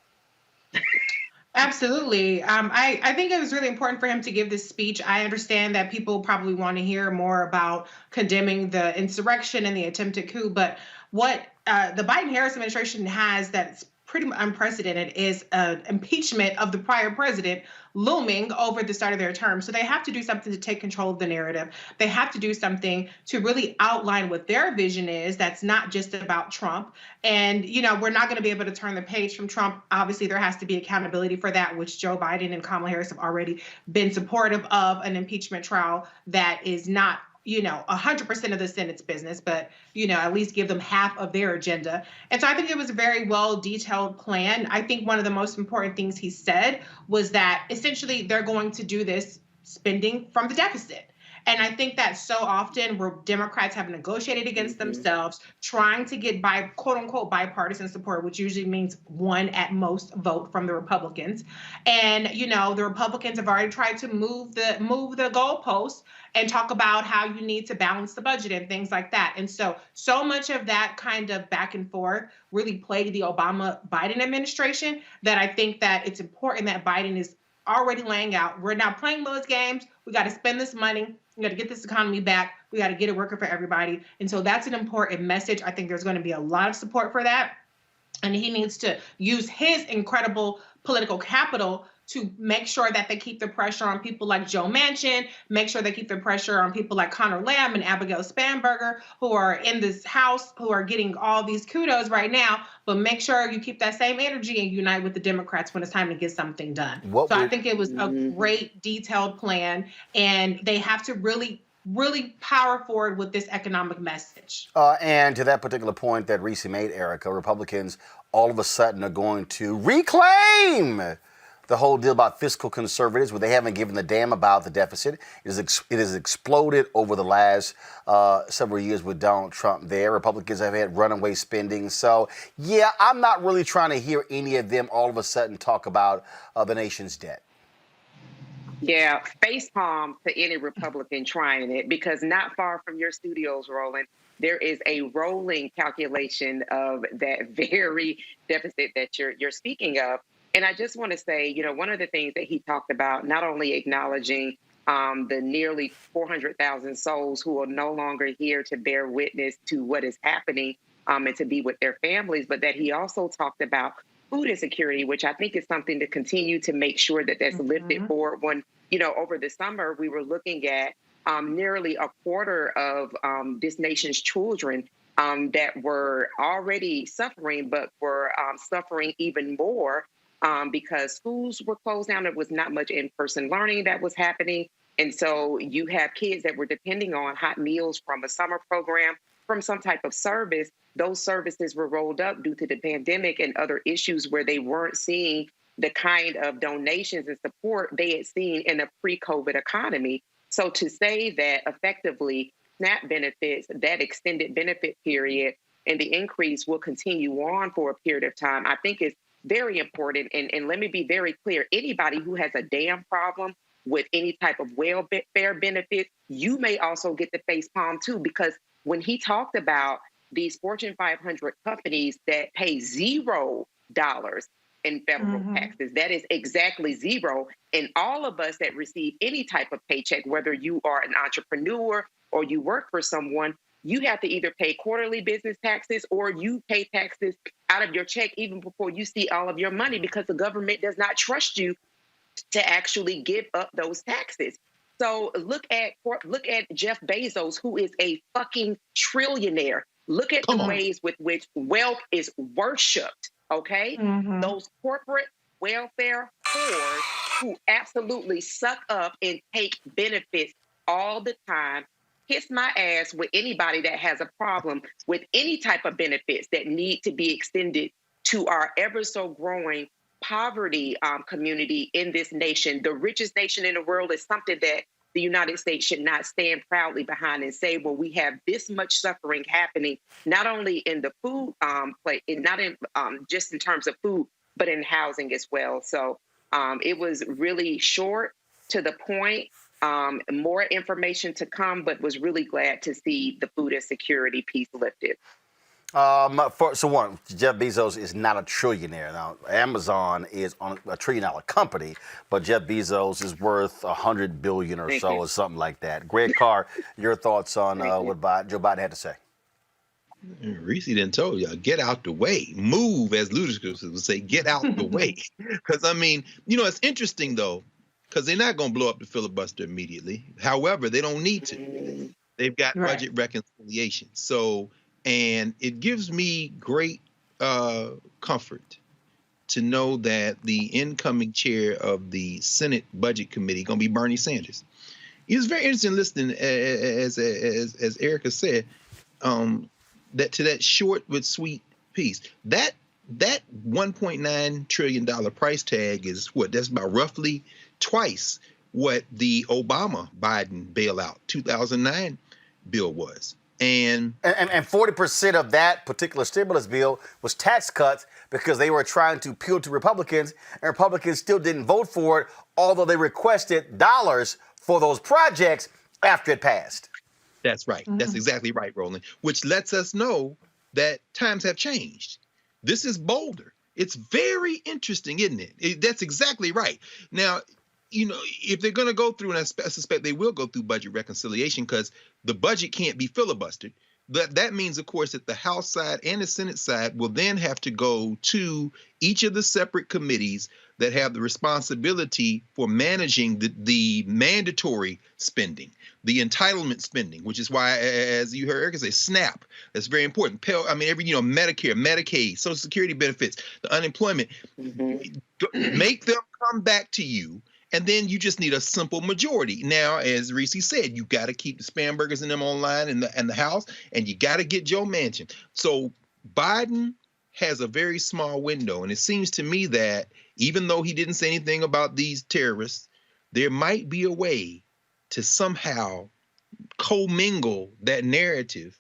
Absolutely. I think it was really important for him to give this speech. I understand that people probably want to hear more about condemning the insurrection and the attempted coup, but what the Biden-Harris administration has that's pretty unprecedented is an impeachment of the prior president looming over the start of their term. So they have to do something to take control of the narrative. They have to do something to really outline what their vision is that's not just about Trump. And, we're not going to be able to turn the page from Trump. Obviously, there has to be accountability for that, which Joe Biden and Kamala Harris have already been supportive of an impeachment trial that is not 100% of the Senate's business, but, at least give them half of their agenda. And so I think it was a very well detailed plan. I think one of the most important things he said was that essentially they're going to do this spending from the deficit. And I think that so often where Democrats have negotiated against themselves, trying to get quote unquote bipartisan support, which usually means one at most vote from the Republicans. And, the Republicans have already tried to move the goalposts and talk about how you need to balance the budget and things like that. And so much of that kind of back and forth really plagued the Obama-Biden administration that I think that it's important that Biden is already laying out. We're not playing those games. We got to spend this money. We got to get this economy back. We got to get it working for everybody. And so that's an important message. I think there's going to be a lot of support for that. And he needs to use his incredible political capital to make sure that they keep the pressure on people like Joe Manchin, make sure they keep the pressure on people like Connor Lamb and Abigail Spanberger, who are in this House, who are getting all these kudos right now, but make sure you keep that same energy and unite with the Democrats when it's time to get something done. I think it was a great detailed plan, and they have to really power forward with this economic message. And to that particular point that Reese made, Erica, Republicans all of a sudden are going to reclaim the whole deal about fiscal conservatives, where they haven't given a damn about the deficit. It has exploded over the last several years with Donald Trump there. Republicans have had runaway spending. So, yeah, I'm not really trying to hear any of them all of a sudden talk about the nation's debt. Yeah, facepalm to any Republican trying it, because not far from your studios, Roland, there is a rolling calculation of that very deficit that you're speaking of. And I just want to say, one of the things that he talked about, not only acknowledging the nearly 400,000 souls who are no longer here to bear witness to what is happening and to be with their families, but that he also talked about food insecurity, which I think is something to continue to make sure that that's lifted forward. When, over the summer, we were looking at nearly a quarter of this nation's children that were already suffering, but were suffering even more because schools were closed down. There was not much in-person learning that was happening. And so you have kids that were depending on hot meals from a summer program, from some type of service. Those services were rolled up due to the pandemic and other issues where they weren't seeing the kind of donations and support they had seen in a pre-COVID economy. So to say that effectively SNAP benefits, that extended benefit period, and the increase will continue on for a period of time, I think is very important. And let me be very clear. Anybody who has a damn problem with any type of welfare benefit, you may also get the facepalm too, because when he talked about these Fortune 500 companies that pay $0 in federal taxes, that is exactly zero. And all of us that receive any type of paycheck, whether you are an entrepreneur or you work for someone, you have to either pay quarterly business taxes or you pay taxes out of your check even before you see all of your money, because the government does not trust you to actually give up those taxes. So look at Jeff Bezos, who is a fucking trillionaire. Look at the ways with which wealth is worshipped, okay? Those corporate welfare whores who absolutely suck up and take benefits all the time kiss my ass with anybody that has a problem with any type of benefits that need to be extended to our ever so growing poverty community in this nation. The richest nation in the world is something that the United States should not stand proudly behind and say, well, we have this much suffering happening, not only in the food plate, not in just in terms of food, but in housing as well. So it was really short, to the point, more information to come, but was really glad to see the food insecurity piece lifted. So one, Jeff Bezos is not a trillionaire. Now, Amazon is on a $1 trillion company, but Jeff Bezos is worth $100 billion or so, or something like that. Greg Carr, your thoughts on what Joe Biden had to say? Reese done told you, get out the way. Move, as Ludacris would say, get out the way. Because, I mean, you know, it's interesting, though, because they're not going to blow up the filibuster immediately. However, they don't need to. They've got budget reconciliation. So, and it gives me great comfort to know that the incoming chair of the Senate Budget Committee going to be Bernie Sanders. It was very interesting listening, as Erica said, that short but sweet piece. That $1.9 trillion price tag is what? That's about roughly twice what the Obama-Biden bailout 2009 bill was. And 40% of that particular stimulus bill was tax cuts because they were trying to appeal to Republicans, and Republicans still didn't vote for it, although they requested dollars for those projects after it passed. That's right. That's exactly right, Roland, which lets us know that times have changed. This is bolder. It's very interesting, isn't it? That's exactly right. Now, you know, if they're going to go through, and I suspect they will go through budget reconciliation, because the budget can't be filibustered. That means, of course, that the House side and the Senate side will then have to go to each of the separate committees that have the responsibility for managing the mandatory spending, the entitlement spending, which is why, as you heard Erica say, SNAP, that's very important. Medicare, Medicaid, Social Security benefits, the unemployment, make them come back to you. And then you just need a simple majority. Now, as Reese said, you got to keep the Spanbergers and them online in the House, and you got to get Joe Manchin. So Biden has a very small window, and it seems to me that even though he didn't say anything about these terrorists, there might be a way to somehow commingle that narrative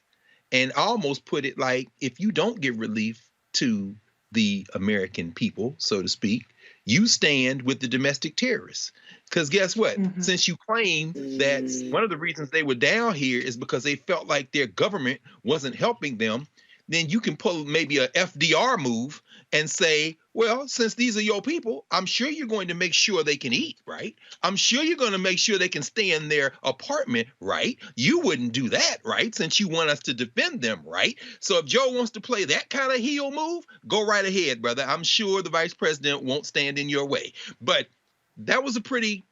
and almost put it like, if you don't give relief to the American people, so to speak, you stand with the domestic terrorists. Because guess what? Since you claim that one of the reasons they were down here is because they felt like their government wasn't helping them, then you can pull maybe a FDR move and say, well, since these are your people, I'm sure you're going to make sure they can eat, right? I'm sure you're going to make sure they can stay in their apartment, right? You wouldn't do that, right? Since you want us to defend them, right? So if Joe wants to play that kind of heel move, go right ahead, brother. I'm sure the vice president won't stand in your way. But that was a pretty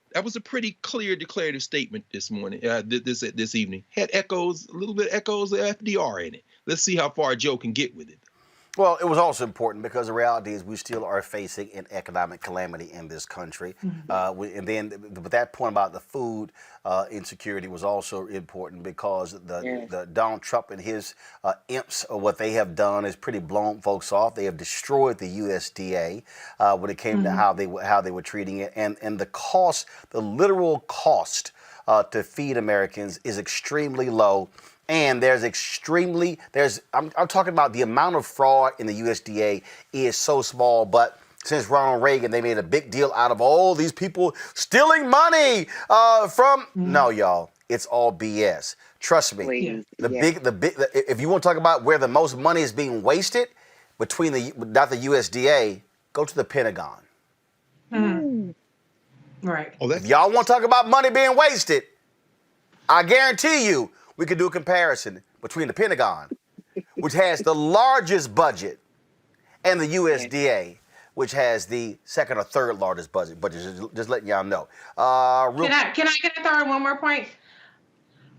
clear declarative statement this morning, this evening. Had a little bit echoes of FDR in it. Let's see how far Joe can get with it. Well, it was also important because the reality is we still are facing an economic calamity in this country. And then but that point about the food insecurity was also important because the Donald Trump and his imps, what they have done is pretty blown folks off. They have destroyed the USDA when it came to how they were treating it. And the cost, the literal cost to feed Americans is extremely low. And I'm talking about the amount of fraud in the USDA is so small, but since Ronald Reagan, they made a big deal out of all these people stealing money from, no, y'all, it's all BS. Trust me. If you want to talk about where the most money is being wasted between not the USDA, go to the Pentagon. Right. If y'all want to talk about money being wasted, I guarantee you, we could do a comparison between the Pentagon, which has the largest budget, and the USDA, which has the second or third largest budget. Just letting y'all know. Can I throw in one more point?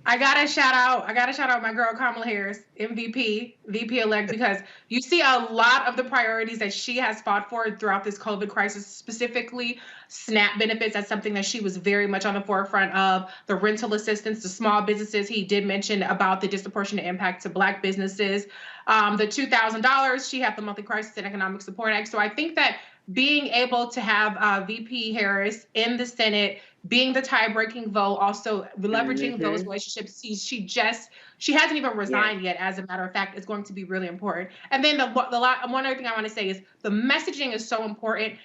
I gotta shout out my girl Kamala Harris, MVP, VP-elect, because you see a lot of the priorities that she has fought for throughout this COVID crisis, specifically SNAP benefits. That's something that she was very much on the forefront of. The rental assistance to small businesses. He did mention about the disproportionate impact to Black businesses. The $2,000, she had the monthly crisis and economic support act. So I think that being able to have VP Harris in the Senate, being the tie-breaking vote, also leveraging those relationships. She hasn't even resigned yet. As a matter of fact, it's going to be really important. And then one other thing I want to say is the messaging is so important.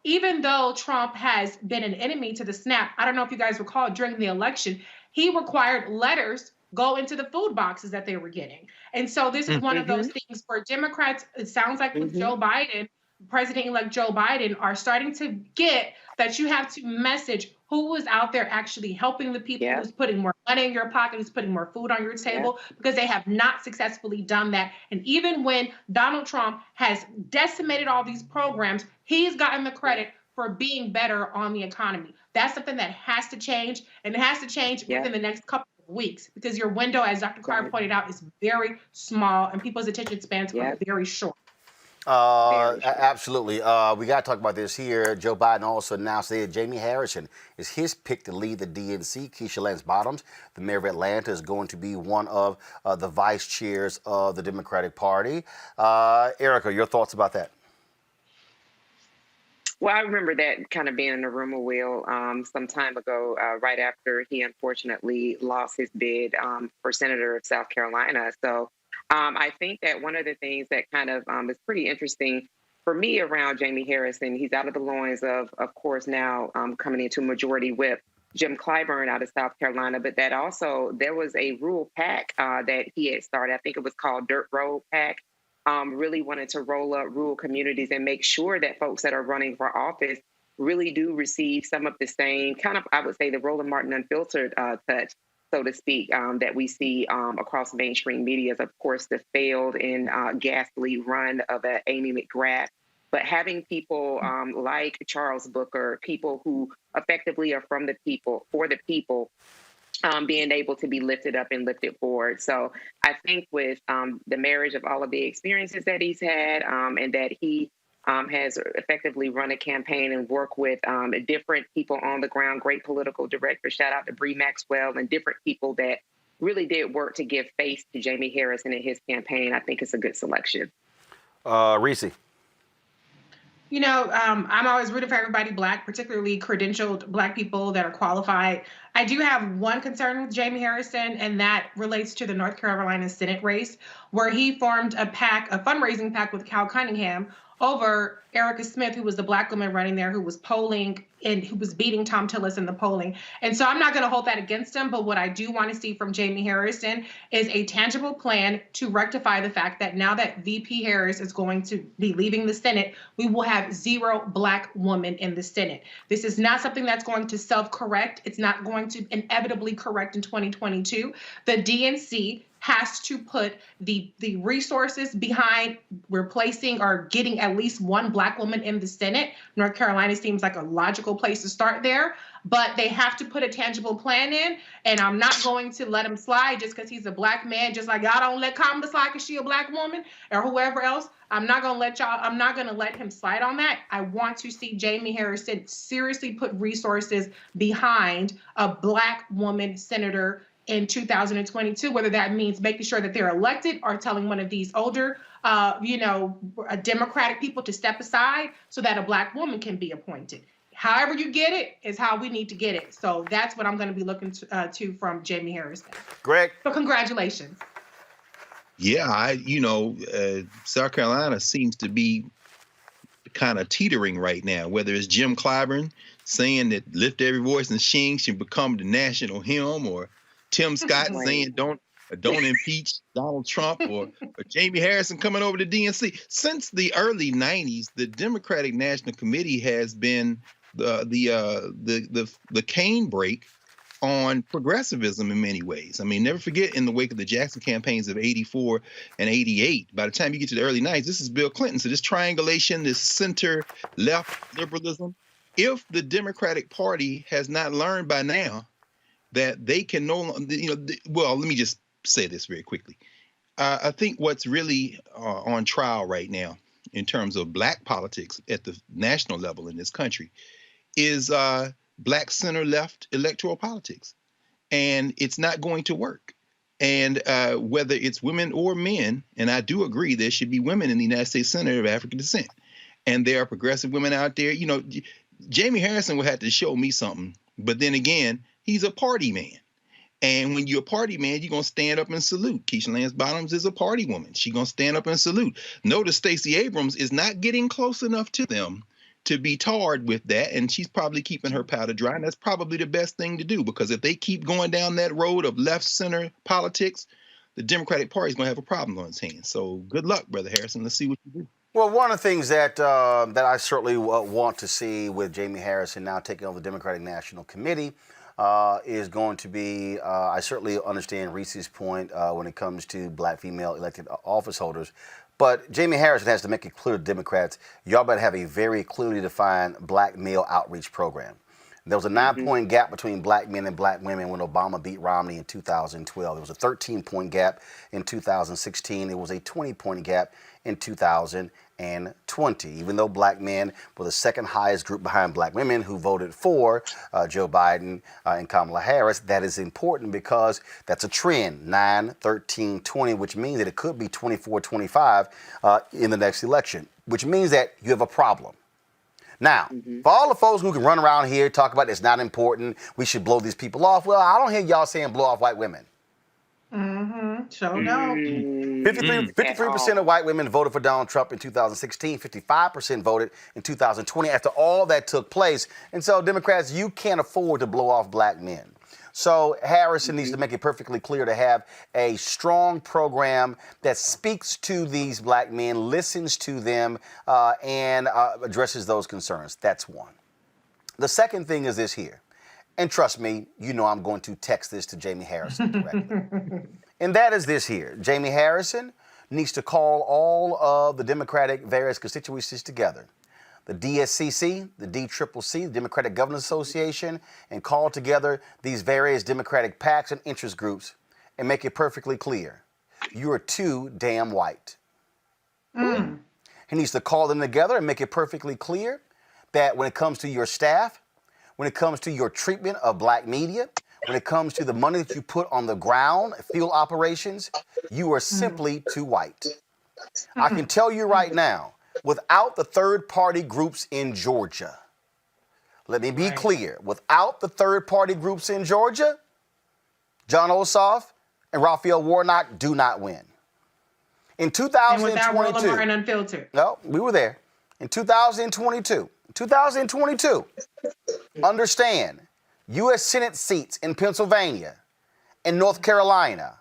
Even though Trump has been an enemy to the SNAP, I don't know if you guys recall during the election, he required letters go into the food boxes that they were getting. And so this is one of those things for Democrats. It sounds like with Joe Biden, President-elect Joe Biden, are starting to get that you have to message who is out there actually helping the people, who's putting more money in your pocket, who's putting more food on your table, because they have not successfully done that. And even when Donald Trump has decimated all these programs, he's gotten the credit for being better on the economy. That's something that has to change, and it has to change within the next couple of weeks, because your window, as Dr. Carr pointed out, is very small, and people's attention spans are very short. Absolutely. We got to talk about this here. Joe Biden also announced that Jamie Harrison is his pick to lead the DNC. Keisha Lance Bottoms, the mayor of Atlanta, is going to be one of the vice chairs of the Democratic Party. Erica, your thoughts about that? Well, I remember that kind of being in the rumor wheel some time ago, right after he unfortunately lost his bid for Senator of South Carolina. So I think that one of the things that kind of is pretty interesting for me around Jamie Harrison, he's out of the loins of course, now coming into Majority Whip Jim Clyburn out of South Carolina. But that also, there was a rural PAC that he had started. I think it was called Dirt Road PAC. Really wanted to roll up rural communities and make sure that folks that are running for office really do receive some of the same kind of, I would say, the Roland Martin unfiltered touch, so to speak, that we see across mainstream media. Of course, the failed and ghastly run of Amy McGrath. But having people like Charles Booker, people who effectively are from the people, for the people, being able to be lifted up and lifted forward. So I think with the marriage of all of the experiences that he's had and that he has effectively run a campaign and work with different people on the ground, great political directors, shout out to Bree Maxwell, and different people that really did work to give face to Jamie Harrison and his campaign. I think it's a good selection. Reese. You know, I'm always rooting for everybody Black, particularly credentialed Black people that are qualified. I do have one concern with Jamie Harrison, and that relates to the North Carolina Senate race, where he formed a fundraising pact with Cal Cunningham over Erica Smith, who was the Black woman running there, who was polling and who was beating Tom Tillis in the polling. And so I'm not going to hold that against him, but what I do want to see from Jamie Harrison is a tangible plan to rectify the fact that now that VP Harris is going to be leaving the Senate, we will have 0 Black women in the Senate. This is not something that's going to self-correct. It's not going to inevitably correct in 2022. The DNC has to put the resources behind replacing or getting at least 1 Black woman in the Senate. North Carolina seems like a logical place to start there, but they have to put a tangible plan in, and I'm not going to let him slide just because he's a Black man, just like y'all don't let Kamala slide because she a Black woman or whoever else. I'm not going to let him slide on that. I want to see Jamie Harrison seriously put resources behind a Black woman senator in 2022, whether that means making sure that they're elected or telling one of these older, Democratic people to step aside so that a Black woman can be appointed. However you get it is how we need to get it. So that's what I'm going to be looking to from Jamie Harrison. Greg. So congratulations. Yeah, South Carolina seems to be kind of teetering right now, whether it's Jim Clyburn saying that lift every voice and sing should become the national hymn, or Tim Scott saying don't impeach Donald Trump, or Jamie Harrison coming over to DNC. Since the early 90s, the Democratic National Committee has been the cane brake on progressivism in many ways. I mean, never forget, in the wake of the Jackson campaigns of 84 and 88, by the time you get to the early 90s, this is Bill Clinton. So this triangulation, this center-left liberalism, if the Democratic Party has not learned by now that they can no longer, well, let me just say this very quickly. I think what's really on trial right now in terms of black politics at the national level in this country is black center-left electoral politics. And it's not going to work. And whether it's women or men, and I do agree there should be women in the United States Senate of African descent. And there are progressive women out there. Jamie Harrison will have to show me something. But then again, he's a party man. And when you're a party man, you're going to stand up and salute. Keisha Lance Bottoms is a party woman. She's going to stand up and salute. Notice Stacey Abrams is not getting close enough to them to be tarred with that, and she's probably keeping her powder dry, and that's probably the best thing to do, because if they keep going down that road of left-center politics, the Democratic Party is going to have a problem on its hands. So good luck, Brother Harrison. Let's see what you do. Well, one of the things that I certainly want to see with Jamie Harrison now taking over the Democratic National Committee is going to be, I certainly understand Reese's point when it comes to black female elected office holders. But Jamie Harrison has to make it clear to Democrats, y'all better have a very clearly defined black male outreach program. There was a 9-point gap between black men and black women when Obama beat Romney in 2012. There was a 13-point gap in 2016. It was a 20-point gap in 2020. Even though black men were the second highest group behind black women who voted for Joe Biden and Kamala Harris, that is important because that's a trend, 9, 13, 20, which means that it could be 24, 25 in the next election, which means that you have a problem. Now, for all the folks who can run around here, talk about it's not important, we should blow these people off, well, I don't hear y'all saying blow off white women. So no. 53% of white women voted for Donald Trump in 2016. 55% voted in 2020 after all that took place. And so, Democrats, you can't afford to blow off black men. So Harrison needs to make it perfectly clear to have a strong program that speaks to these black men, listens to them, and addresses those concerns. That's one. The second thing is this here. And trust me, you know I'm going to text this to Jamie Harrison directly. And that is this here. Jamie Harrison needs to call all of the Democratic various constituencies together. The DSCC, the DCCC, the Democratic Governors Association, and call together these various Democratic PACs and interest groups and make it perfectly clear. You are too damn white. He needs to call them together and make it perfectly clear that when it comes to your staff, when it comes to your treatment of black media, when it comes to the money that you put on the ground, field operations, you are simply too white. I can tell you right now, without the third-party groups in Georgia, let me be clear, without the third-party groups in Georgia, John Ossoff and Raphael Warnock do not win. In 2022, and without Roland Martin Unfiltered. No, we were there. In 2022, understand, U.S. Senate seats in Pennsylvania, in North Carolina,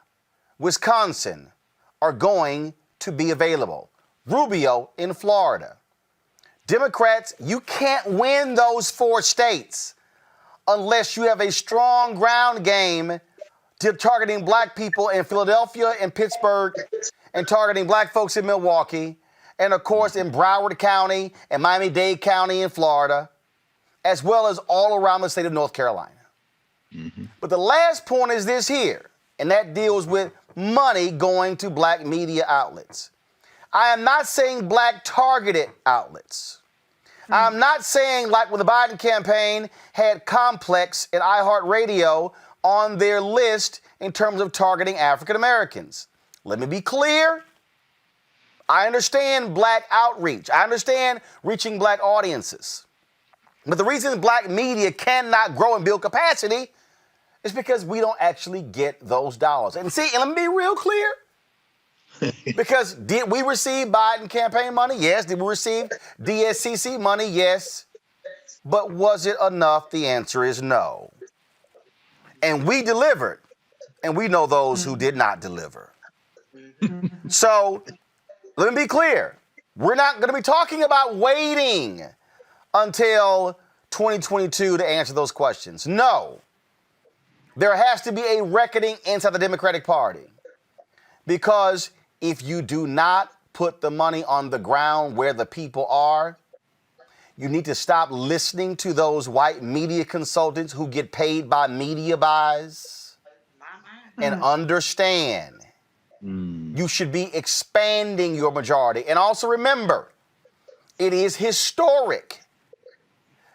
Wisconsin are going to be available. Rubio in Florida. Democrats, you can't win those 4 states unless you have a strong ground game targeting black people in Philadelphia and Pittsburgh and targeting black folks in Milwaukee and, of course, in Broward County and Miami-Dade County in Florida, as well as all around the state of North Carolina. But the last point is this here, and that deals with money going to black media outlets. I am not saying black targeted outlets. I'm not saying like when the Biden campaign had Complex and iHeartRadio on their list in terms of targeting African Americans. Let me be clear. I understand black outreach. I understand reaching black audiences. But the reason black media cannot grow and build capacity is because we don't actually get those dollars. And see, and let me be real clear. Because did we receive Biden campaign money? Yes. Did we receive DSCC money? Yes. But was it enough? The answer is no. And we delivered. And we know those who did not deliver. So let me be clear. We're not going to be talking about waiting until 2022 to answer those questions. No. There has to be a reckoning inside the Democratic Party. Because if you do not put the money on the ground where the people are, You need to stop listening to those white media consultants who get paid by media buys and understand you should be expanding your majority. And also remember, it is historic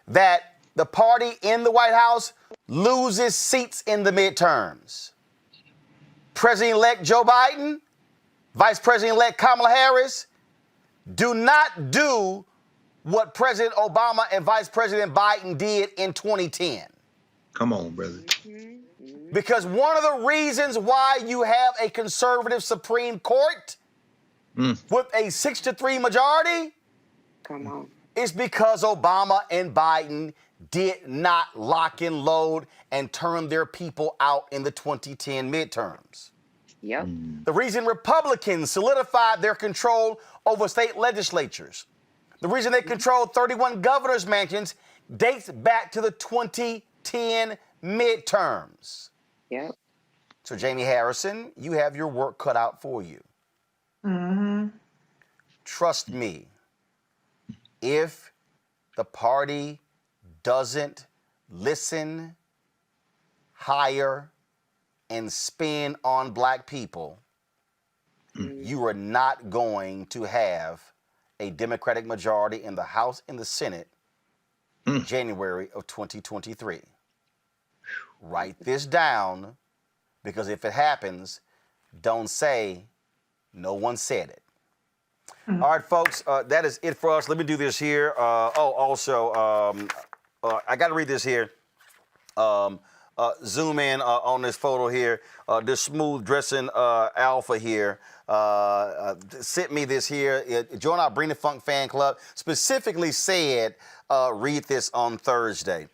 that the party in the White House loses seats in the midterms. President-elect Joe Biden, Vice President-elect Kamala Harris do not do what President Obama and Vice President Biden did in 2010. Come on, brother. Because one of the reasons why you have a conservative Supreme Court with a 6-3 majority is because Obama and Biden did not lock and load and turn their people out in the 2010 midterms. Yep. The reason Republicans solidified their control over state legislatures, the reason they controlled 31 governor's mansions dates back to the 2010 midterms. Yep. So, Jamie Harrison, you have your work cut out for you. Trust me, if the party doesn't listen, hire, and spend on black people, you are not going to have a Democratic majority in the House and the Senate in January of 2023. Write this down, because if it happens, don't say no one said it. All right, folks, that is it for us. Let me do this here. I got to read this here. Zoom in on this photo here. This smooth dressing alpha here sent me this here. Join our Bring the Funk fan club. Specifically said, read this on Thursday.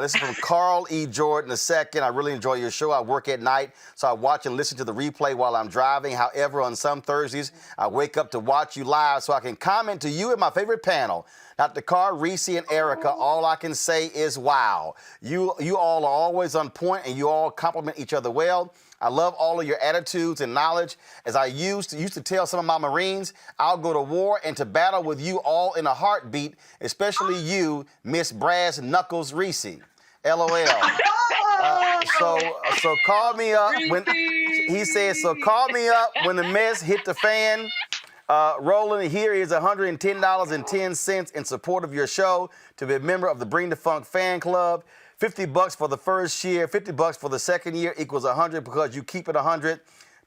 This is from Carl E. Jordan II. I really enjoy your show. I work at night, so I watch and listen to the replay while I'm driving. However, on some Thursdays, I wake up to watch you live so I can comment to you and my favorite panel, Dr. Carr, Reese, and Erica. All I can say is wow. You all are always on point, and you all compliment each other well. I love all of your attitudes and knowledge. As I used to tell some of my Marines, I'll go to war and to battle with you all in a heartbeat, especially you, Miss Brass Knuckles Reese. LOL. So call me up when he says. So call me up when the mess hit the fan. Roland, here is $110.10 in support of your show to be a member of the Bring the Funk fan club. $50 for the first year, $50 for the second year equals $100 because you keep it $100.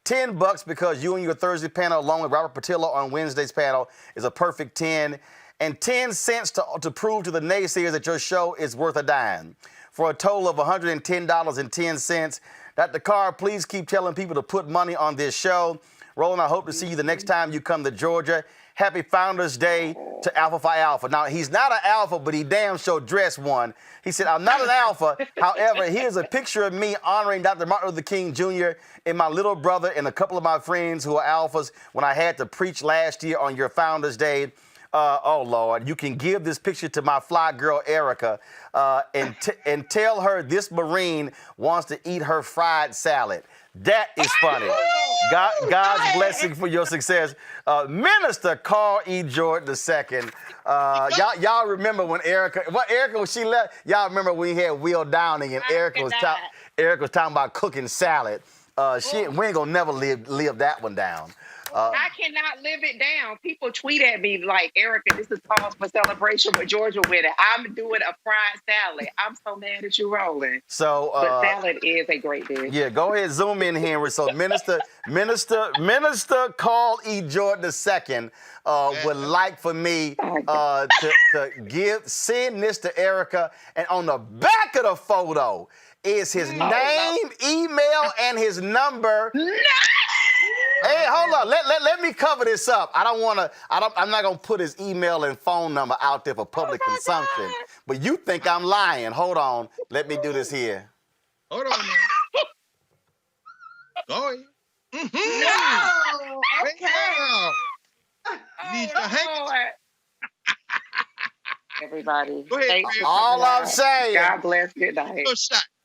$10 because you and your Thursday panel, along with Robert Patillo on Wednesday's panel, is a perfect 10. And 10 cents to prove to the naysayers that your show is worth a dime. For a total of $110.10. Dr. Carr, please keep telling people to put money on this show. Roland, I hope to see you the next time you come to Georgia. Happy Founders Day to Alpha Phi Alpha. Now, he's not an alpha, but he damn sure dressed one. He said, I'm not an alpha. However, here's a picture of me honoring Dr. Martin Luther King Jr. and my little brother and a couple of my friends who are alphas when I had to preach last year on your Founders Day. Oh, Lord, you can give this picture to my fly girl, Erica, and tell her this Marine wants to eat her fried salad. That is funny. God's blessing for your success. Minister Carl E. Jordan II. Y'all remember when Erica, when she left, y'all remember when we had Will Downing and Erica was talking about cooking salad. We ain't gonna never live that one down. I cannot live it down. People tweet at me like, Erica, this is cause for celebration with Georgia with it. I'm doing a fried salad. I'm so mad at you, Roland. So, but salad is a great dish. Yeah, go ahead, zoom in, Henry. So Minister Carl E. Jordan II would like for me to send this to Erica, and on the back of the photo is his name, email, and his number. Hey, hold on. Let me cover this up. I'm not gonna put his email and phone number out there for public consumption. God. But you think I'm lying. Hold on. Let me do this here. Hold on now. Go ahead. No! Okay. Everybody. Go ahead. All I'm saying. God bless. Good night.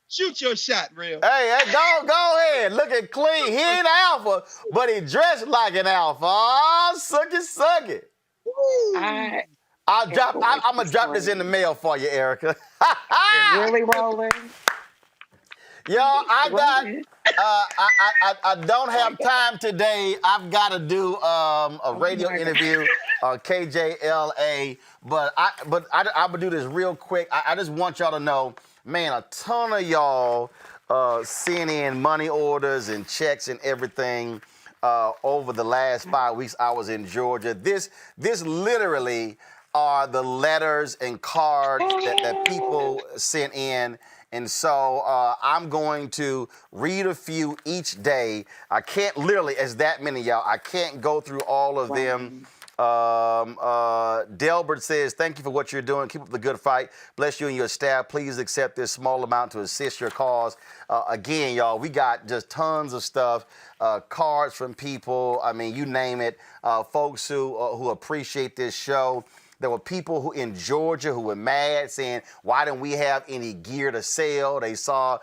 Shoot your shot, real. Hey, go ahead. Look at clean. He ain't alpha, but he dressed like an alpha. Oh, suck it. I I'm gonna drop this in the mail for you, Erica. Really, Roland? Y'all, I don't have time today. I've got to do a radio interview on KJLA, but I'm gonna do this real quick. I just want y'all to know, man, a ton of y'all sent in money orders and checks and everything over the last 5 weeks I was in Georgia. This literally are the letters and cards that people sent in. And so I'm going to read a few each day. I can't literally, as that many, y'all, I can't go through all of them. Delbert says, thank you for what you're doing. Keep up the good fight. Bless you and your staff. Please accept this small amount to assist your cause. Again, y'all, we got just tons of stuff, cards from people. I mean, you name it. Folks who appreciate this show. There were people who in Georgia who were mad, saying, why didn't we have any gear to sell? They saw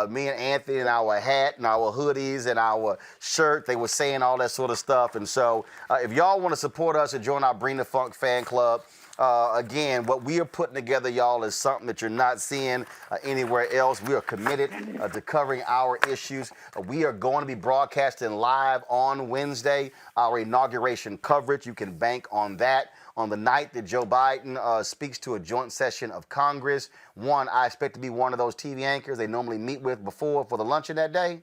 me and Anthony in our hat and our hoodies and our shirt. They were saying all that sort of stuff. And so if y'all want to support us and join our Bring the Funk fan club, again, what we are putting together, y'all, is something that you're not seeing anywhere else. We are committed to covering our issues. We are going to be broadcasting live on Wednesday, our inauguration coverage. You can bank on that. On the night that Joe Biden speaks to a joint session of Congress, I expect to be one of those TV anchors they normally meet with before for the luncheon that day.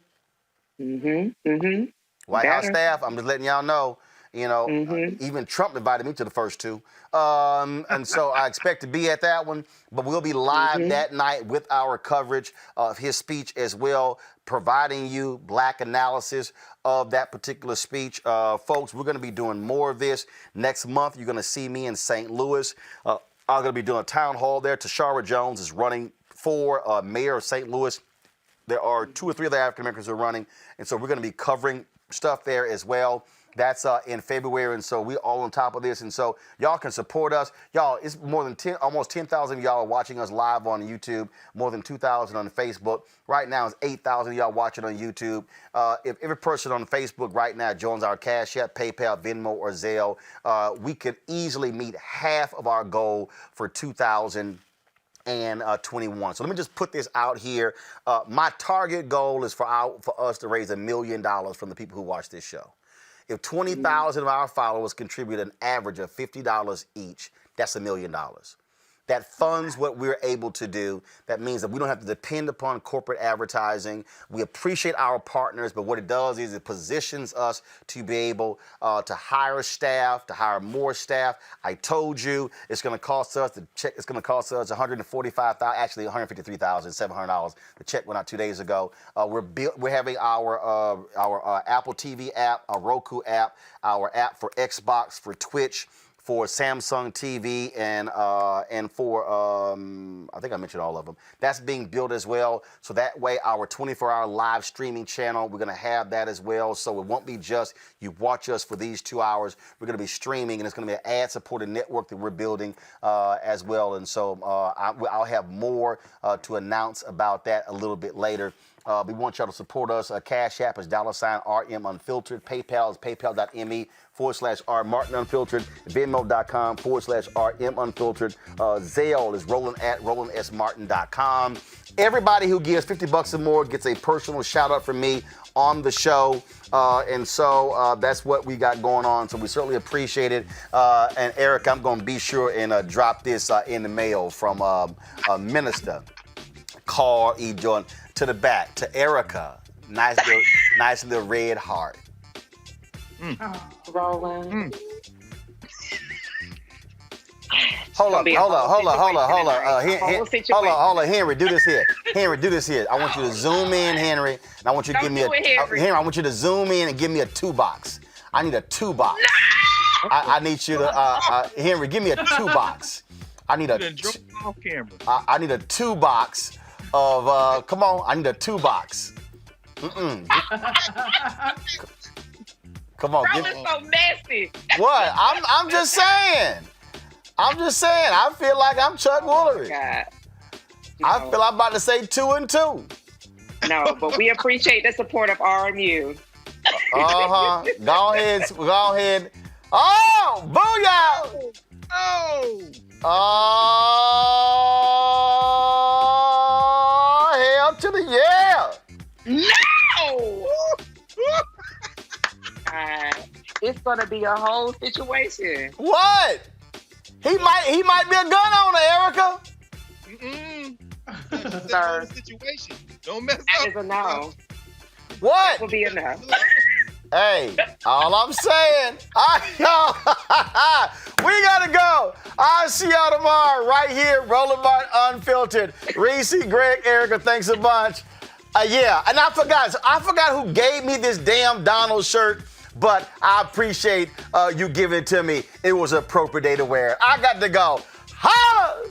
White House staff, I'm just letting y'all know, even Trump invited me to the first two. And so I expect to be at that one, but we'll be live that night with our coverage of his speech as well, providing you black analysis of that particular speech. Folks, we're going to be doing more of this. Next month, you're going to see me in St. Louis. I'm going to be doing a town hall there. Tashara Jones is running for mayor of St. Louis. There are 2 or 3 other African Americans who are running, and so we're going to be covering stuff there as well. That's in February, and so we're all on top of this. And so y'all can support us. Y'all, it's more than almost 10,000 of y'all are watching us live on YouTube, more than 2,000 on Facebook. Right now, it's 8,000 of y'all watching on YouTube. If every person on Facebook right now joins our Cash App, PayPal, Venmo, or Zelle, we could easily meet half of our goal for 2021. So let me just put this out here. My target goal is for us to raise $1 million from the people who watch this show. If 20,000 of our followers contribute an average of $50 each, that's $1 million. That funds what we're able to do. That means that we don't have to depend upon corporate advertising. We appreciate our partners, but what it does is it positions us to be able to hire staff, to hire more staff. I told you it's going to cost us, it's going to cost us $145,000, actually $153,700. The check went out 2 days ago. We're having our Apple TV app, our Roku app, our app for Xbox, for Twitch, for Samsung TV, and for, I think I mentioned all of them. That's being built as well. So that way, our 24-hour live streaming channel, we're going to have that as well. So it won't be just you watch us for these 2 hours. We're going to be streaming, and it's going to be an ad-supported network that we're building as well. And so I'll have more to announce about that a little bit later. We want y'all to support us. Cash App is $RM Unfiltered. PayPal is paypal.me/R Martin Unfiltered. Venmo.com/RM Unfiltered. Zelle is Roland at RolandSMartin.com. Everybody who gives $50 or more gets a personal shout out from me on the show. And so that's what we got going on. So we certainly appreciate it. And Eric, I'm going to be sure and drop this in the mail from Minister Carl E. Jordan. To the back, to Erica. Nice little red heart. Roland. Hold on. Henry, do this here. I want you to zoom in, Henry, and I want you to give me Henry, I want you to zoom in and give me a 2-box. I need a 2-box. I need you to Henry, give me a 2-box. I need a 2-box of come on, I need a 2-box. Come on, Bro, it's so messy. What? I'm just saying. I feel like I'm Chuck Woolery. I feel I'm about to say 2 and 2. No, but we appreciate the support of RMU. Go ahead. Oh, booyah! Oh! Oh, hell to the yeah! No! It's gonna be a whole situation. What? He might be a gun owner, Erica. Sir, situation. Don't mess that up. is a no. What? That will be enough. Hey, all I'm saying, we gotta go. I'll see y'all tomorrow right here, Roland Martin Unfiltered. Reese, Greg, Erica, thanks a bunch. Yeah, and I forgot who gave me this damn Donald shirt, but I appreciate you giving it to me. It was an appropriate day to wear. I got to go. Holla!